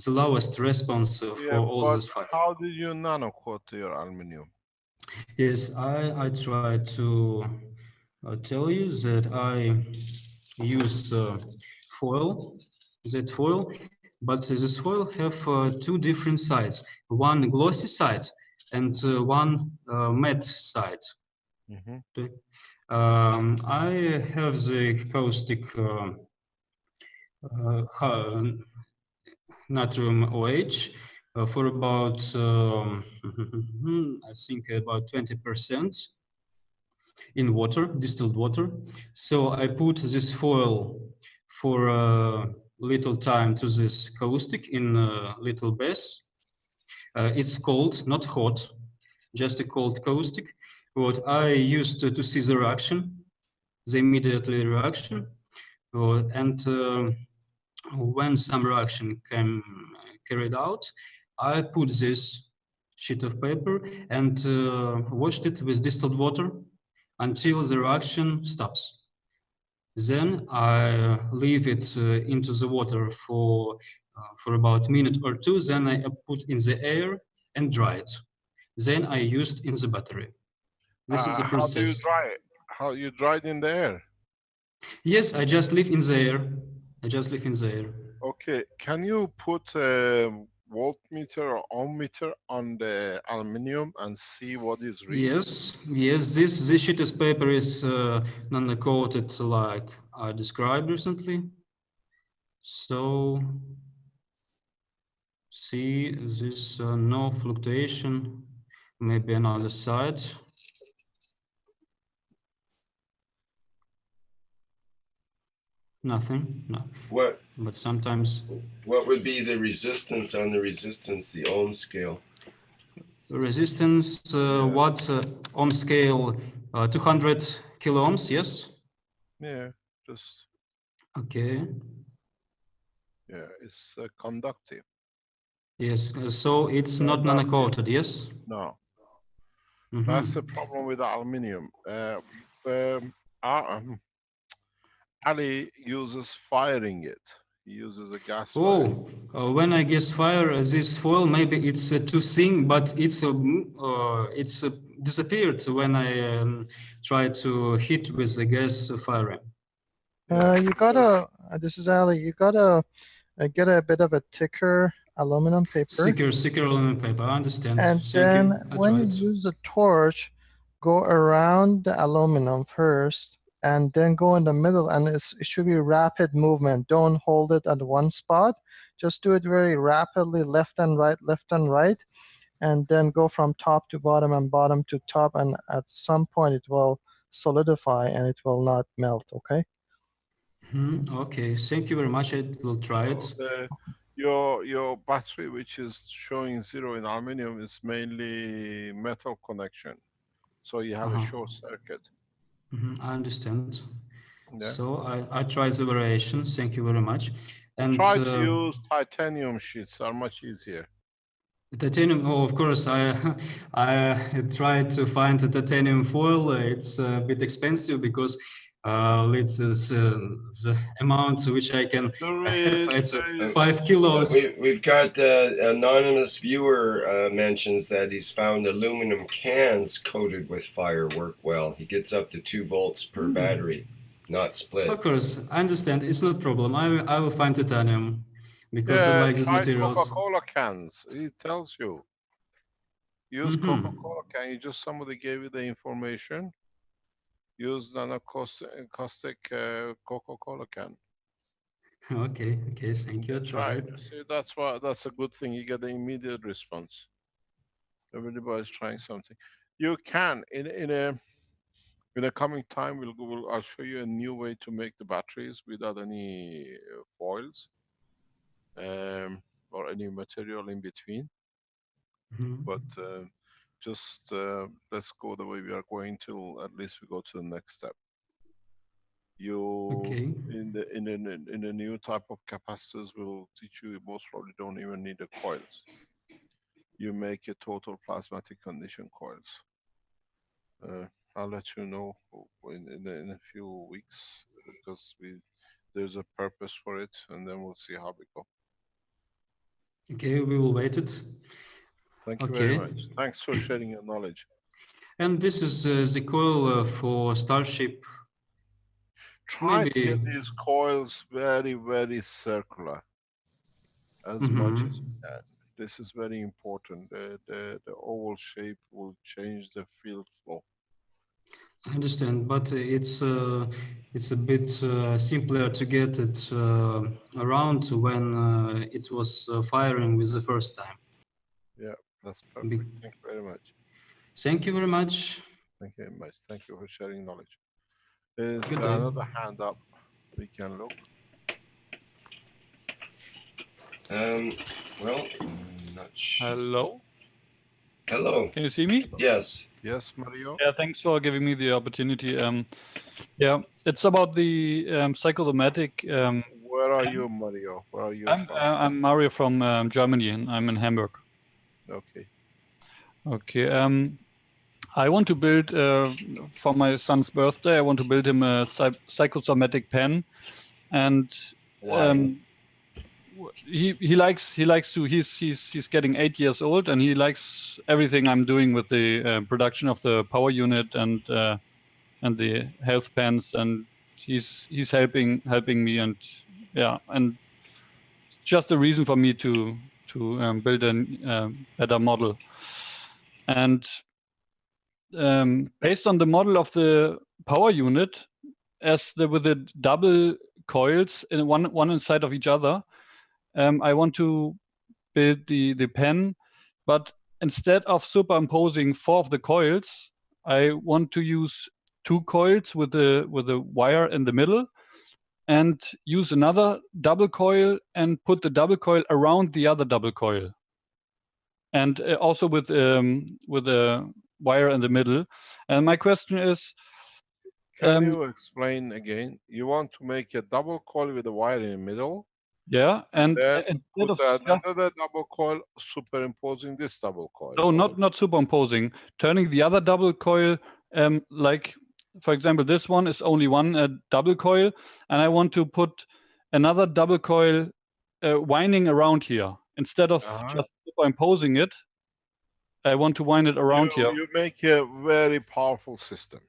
lowest response for all but those five. how did you nano coat your aluminum? Yes, I try to tell you that I use foil, that foil, but this foil have two different sides. One glossy side and one matte side. I have the caustic natrium OH for about I think about 20% in water, distilled water. So I put this foil for a little time to this caustic in a little bath. It's cold, not hot, just a cold caustic. What I used to see the reaction, the immediately reaction, and when some reaction came carried out, I put this sheet of paper and washed it with distilled water until the reaction stops. Then I leave it into the water for about a minute or two. Then I put in the air and dry it. Then I used in the battery. This is the How do you process. dry it? How you dry it in the air? Yes, I just leave in the air. I just leave in the air. Okay, can you put a voltmeter or ohm meter on the aluminum and see what is read? Yes, this sheet of paper is non-coated like I described recently. So see this no fluctuation, maybe another side. Nothing, no. What? But sometimes. What would be the resistance on the resistance, the ohm scale? Resistance, what ohm scale? 200 kilo ohms, yes? Yeah, just. Okay. Yeah, it's conductive. Yes, so it's not nano-coated, yes? No. That's the Mm-hmm. problem with aluminium. Ali uses firing it. He uses a gas fire. Oh, when I guess fire this foil, maybe it's too thin, but it's disappeared when I try to hit with the gas firing. You gotta, this is Ali, you gotta get a bit of a thicker aluminum paper. Thicker aluminum paper, I understand. And Thank then you. I when you tried. use the torch, go around the aluminum first and then go in the middle, and it should be rapid movement. Don't hold it at one spot. Just do it very rapidly, left and right, and then go from top to bottom and bottom to top, and at some point it will solidify and it will not melt, okay? Okay, thank you very much. I will try So it. your battery, which is showing 0 in aluminum, is mainly metal connection. So you have a short circuit. I understand. Yeah. So I try the variation. Thank you very much. And Try to use titanium sheets, are much easier. titanium. Oh, of course. I tried to find a titanium foil. It's a bit expensive because the amount which I can have it's 5 kilos. We've got anonymous viewer mentions that he's found aluminum cans coated with fire work well. He gets up to 2 volts per battery, not split. Of course, I understand. It's not problem. I will find titanium because I Yeah, like these try materials. Coca-Cola cans. It tells you. Use Coca-Cola can. You just somebody gave you the information. Use non-caustic Coca-Cola can. Okay, thank you. I tried. See, that's a good thing. You get the immediate response. Everybody's trying something. You can in a coming time. I'll show you a new way to make the batteries without any foils or any material in between. But just let's go the way we are going till at least we go to the next step. You in the new type of capacitors will teach you most probably don't even need the coils. You make a total plasmatic condition coils. I'll let you know in a few weeks because there's a purpose for it, and then we'll see how we go. Okay, we will wait it. Thank you very much. Thanks for sharing your knowledge. And this is the coil for Starship. Try to get these coils very, very circular as much as you can. This is very important. The oval shape will change the field flow. I understand, but it's a bit simpler to get it around when it was firing with the first time. Yeah, that's perfect. Thank you very much. Thank you very much. Thank you very much. Thank you for sharing knowledge. Is Good there day. another hand up? We can look. Well, I'm not sure. Hello. Hello. Can you see me? Yes. Yes, Mario. Yeah, thanks for giving me the opportunity. Yeah, it's about the psychosomatic. Where are you, Mario? Where are you from? I'm Mario from Germany, and I'm in Hamburg. Okay. Okay. I want to build for my son's birthday. I want to build him a psychosomatic pen, and he likes to. He's getting 8 years old, and he likes everything I'm doing with the production of the power unit and the health pens, and he's helping me, and yeah, and it's just a reason for me to build a better model. And based on the model of the power unit, with the double coils in one inside of each other, I want to build the pen, but instead of superimposing 4 of the coils, I want to use 2 coils with the wire in the middle, and use another double coil and put the double coil around the other double coil, and also with a wire in the middle. And my question is, can you explain again? You want to make a double coil with a wire in the middle? Yeah, and then instead put of another double coil superimposing this double coil. No, not superimposing. Turning the other double coil, like for example, this one is only one double coil, and I want to put another double coil winding around here instead of just superimposing it. I want to wind it around here. You make a very powerful system,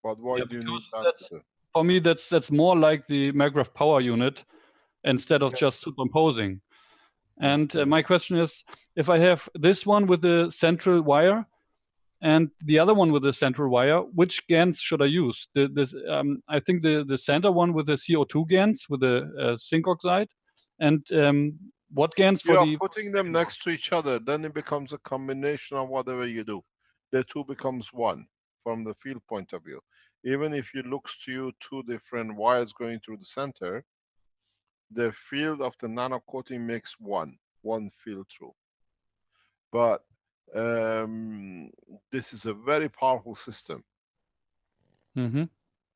but why do you need that to do? For me, that's more like the Maggraph power unit instead of just superimposing. And my question is, if I have this one with the central wire and the other one with the central wire, which GANs should I use? I think the center one with the CO2 GANs with the zinc oxide, and what GANs for You are putting them next to each other, then it becomes a combination of whatever you do. The two becomes one from the field point of view. Even if you looks to you two different wires going through the center, the field of the nano coating makes one field through. But this is a very powerful system. Mm-hmm.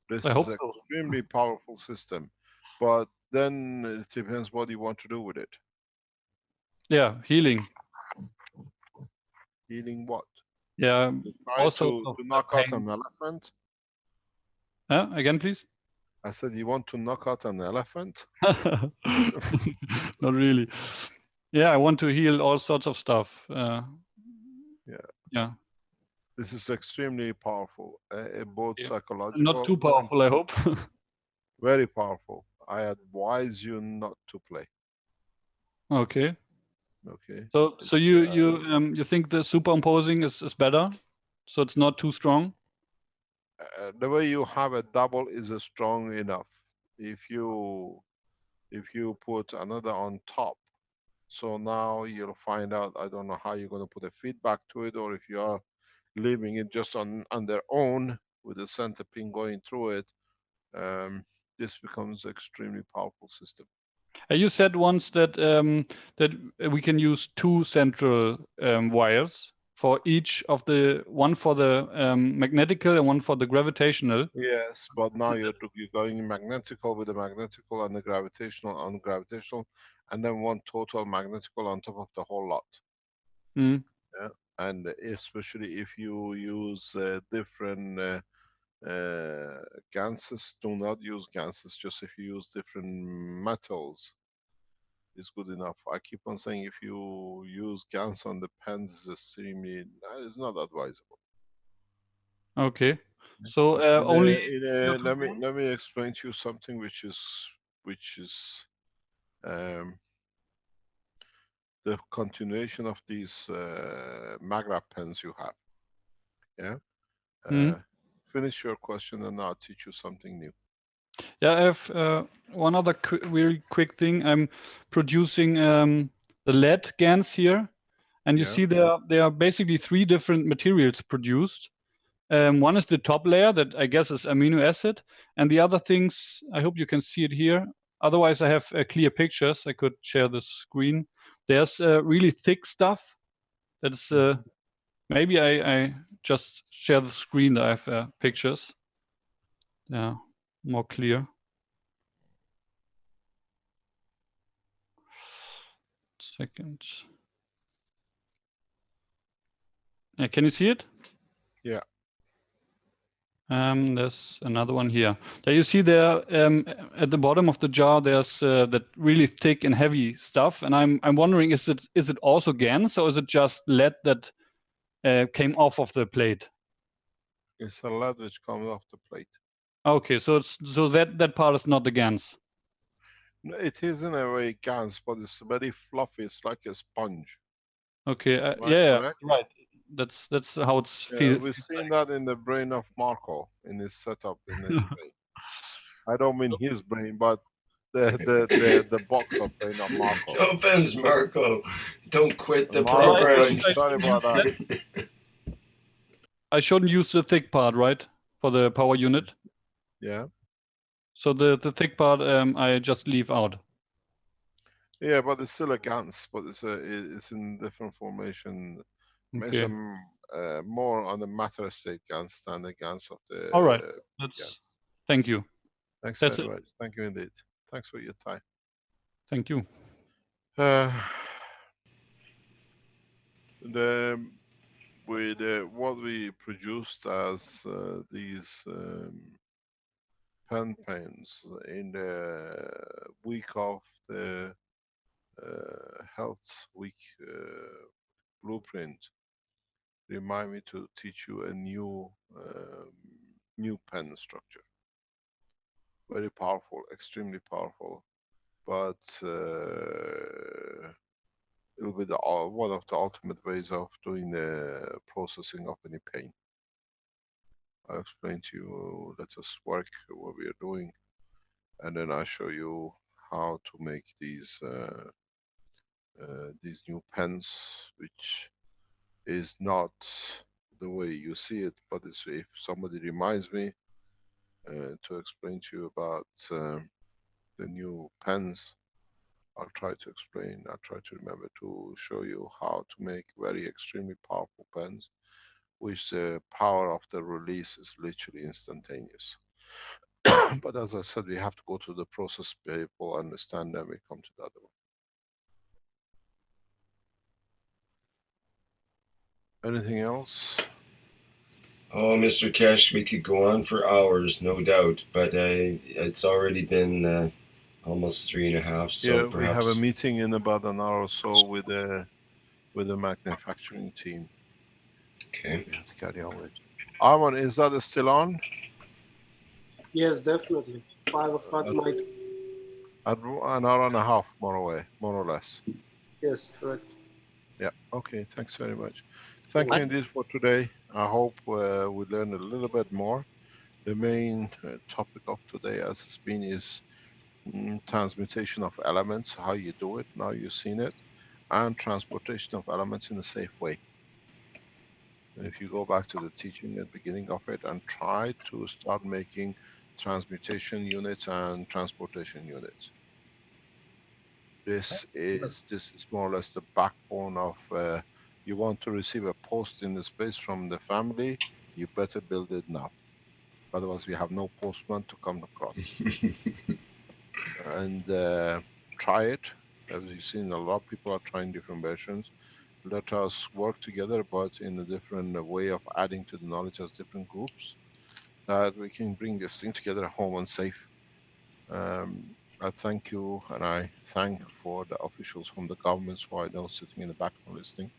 This I is hope an so. extremely powerful system. But then it depends what you want to do with it. Yeah, healing. Healing what? Yeah, You try all sorts to of knock out pain. an elephant? Again, please. I said you want to knock out an elephant? Not really. Yeah, I want to heal all sorts of stuff. Yeah. This is extremely powerful, both Yeah. Not psychological too and powerful, I hope. very powerful. I advise you not to play. Okay. Okay. So you think the superimposing is better, so it's not too strong. The way you have a double is strong enough. If you put another on top, so now you'll find out. I don't know how you're going to put a feedback to it, or if you are leaving it just on their own with the center pin going through it. This becomes extremely powerful system. You said once that we can use two central wires for each of the one for the magnetical and one for the gravitational. Yes, but now you're going magnetical with the magnetical and the gravitational on gravitational, and then one total magnetical on top of the whole lot. Mm. Yeah, and especially if you use different ganses, do not use ganses. Just if you use different metals, is good enough. I keep on saying if you use GANs on the pens, is extremely, it's not advisable. Okay, so only let me explain to you something which is the continuation of these Magra pens you have. Yeah. Finish your question and I'll teach you something new. Yeah, I have one other very quick thing. I'm producing the lead GANs here, and you see there are basically three different materials produced. One is the top layer that I guess is amino acid, and the other things, I hope you can see it here. Otherwise, I have clear pictures. I could share the screen. There's really thick stuff. That's maybe I just share the screen that I have pictures. Yeah, more clear. Second. Can you see it? Yeah. There's another one here. There you see there at the bottom of the jar. There's that really thick and heavy stuff, and I'm wondering, is it also GANs or is it just lead that came off of the plate? It's a lead which comes off the plate. Okay, so that part is not the GANs. No, it is in a way GANs, but it's very fluffy. It's like a sponge. Okay, Correct? right. That's how it's We've seen that in the brain of Marco in his setup in his brain. I don't mean his brain, but the box of brain of Marco. No offense, Marco. Don't quit the Marco's program. brain, sorry about that. I shouldn't use the thick part, right, for the power unit. Yeah. So the thick part I just leave out. Yeah, but it's still a GANs, but it's in different formation. Okay. Some more on the matter state GANs than the GANs of the. All right. Thank you. Thanks That's very much. Thank you indeed. Thanks for your time. Thank you. With what we produced as these pen paints in the week of the health week blueprint, remind me to teach you a new pen structure. Very powerful, extremely powerful, but it will be one of the ultimate ways of doing the processing of any pain. I'll explain to you, let us work what we are doing, and then I'll show you how to make these new pens, which is not the way you see it, but it's, if somebody reminds me, to explain to you about the new pens. I'll try to explain, I'll try to remember to show you how to make very extremely powerful pens, which the power of the release is literally instantaneous. But as I said, we have to go through the process, people understand, then we come to the other one. Anything else? Oh, Mr. Keshe, we could go on for hours, no doubt, but it's already been almost 3.5, so Yeah, perhaps... we have a meeting in about an hour or so with the manufacturing team. Okay. We have to carry on with. Arman, is that still on? Yes, definitely. 5 o'clock my time. At an hour and a half, more or less. Yes, correct. Yeah. Okay. Thanks very much. Thank you indeed for today. I hope we learned a little bit more. The main topic of today, as it's been, is transmutation of elements. How you do it. Now you've seen it, and transportation of elements in a safe way. If you go back to the teaching at the beginning of it and try to start making transmutation units and transportation units. This is more or less the backbone of you want to receive a post in the space from the family, you better build it now. Otherwise we have no postman to come across. And try it. As you've seen, a lot of people are trying different versions. Let us work together, but in a different way of adding to the knowledge as different groups, that we can bring this thing together at home and safe. I thank you, and I thank for the officials from the governments who I know sitting in the background listening.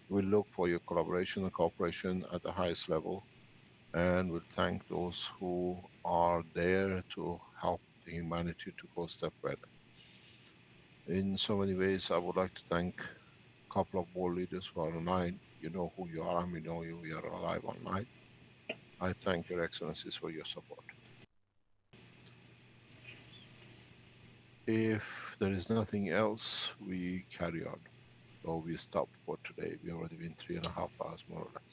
We look for your collaboration and cooperation at the highest level, and we'll thank those who are there to help the humanity to go a step further. In so many ways, I would like to thank a couple of world leaders who are online. You know who you are, and we know you. We are alive online. I thank your excellencies for your support. If there is nothing else, we carry on. So we stop for today. We've already been 3.5 hours, more or less.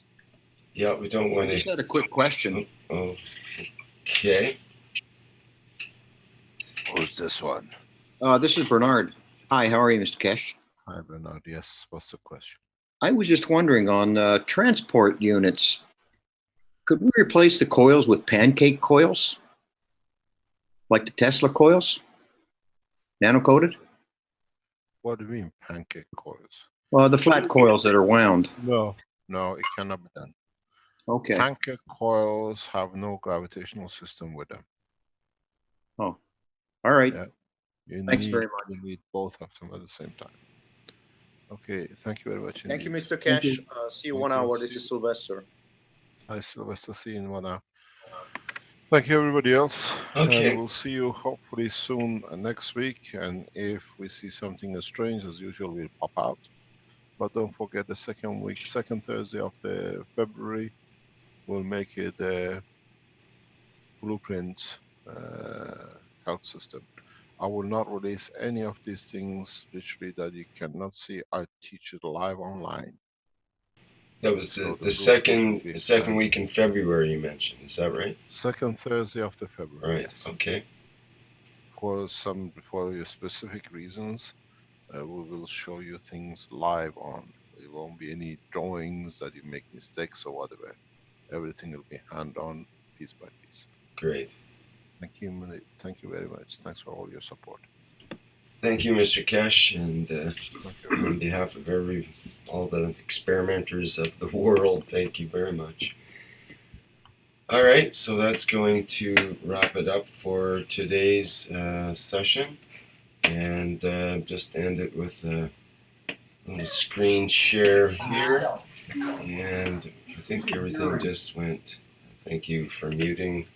Yeah, we don't want to... I just had a quick question. Oh, okay. Who's this one? This is Bernard. Hi, how are you, Mr. Keshe? Hi, Bernard. Yes, what's the question? I was just wondering on transport units, could we replace the coils with pancake coils? Like the Tesla coils? Nano-coated? What do you mean, pancake coils? Well, the flat coils that are wound. No, it cannot be done. Okay. Pancake coils have no gravitational system with them. Oh, all right. Yeah. Thanks very much. You need both of them at the same time. Okay, thank you very much. Thank you, indeed. Mr. Keshe. See you Thank 1 you. hour. This is Sylvester. Hi, Sylvester. See you in 1 hour. Thank you, everybody else. Okay. And we'll see you hopefully soon next week. And if we see something as strange as usual, we'll pop out. But don't forget the second Thursday of the February, we'll make it a blueprint health system. I will not release any of these things literally that you cannot see. I teach it live online. That was the second week in February you mentioned, is that right? Second Thursday of the February. Right, yes. okay. For your specific reasons, we will show you things live on. There won't be any drawings that you make mistakes or whatever. Everything will be hand-on, piece by piece. Great. Thank you. Thank you very much. Thanks for all your support. Thank you, Mr. Keshe, and on behalf of all the experimenters of the world, thank you very much. All right, so that's going to wrap it up for today's session, and just end it with a little screen share here, and I think everything just went. Thank you for muting.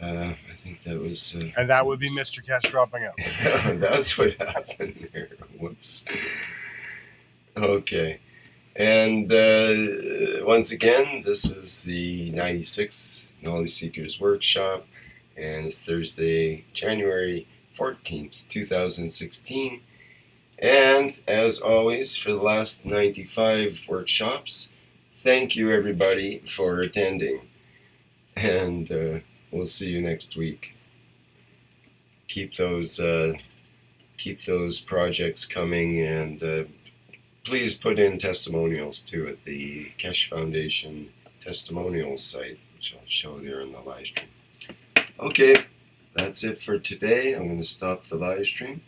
I think that was... and that would be Mr. Keshe dropping out. That's what happened there. Whoops. Okay. And once again, this is the 96th Knowledge Seekers Workshop, and it's Thursday, January 14th, 2016. And as always, for the last 95 workshops, thank you everybody for attending. And we'll see you next week. Keep those projects coming, and please put in testimonials too at the Keshe Foundation testimonials site, which I'll show there in the live stream. Okay, that's it for today. I'm going to stop the live stream.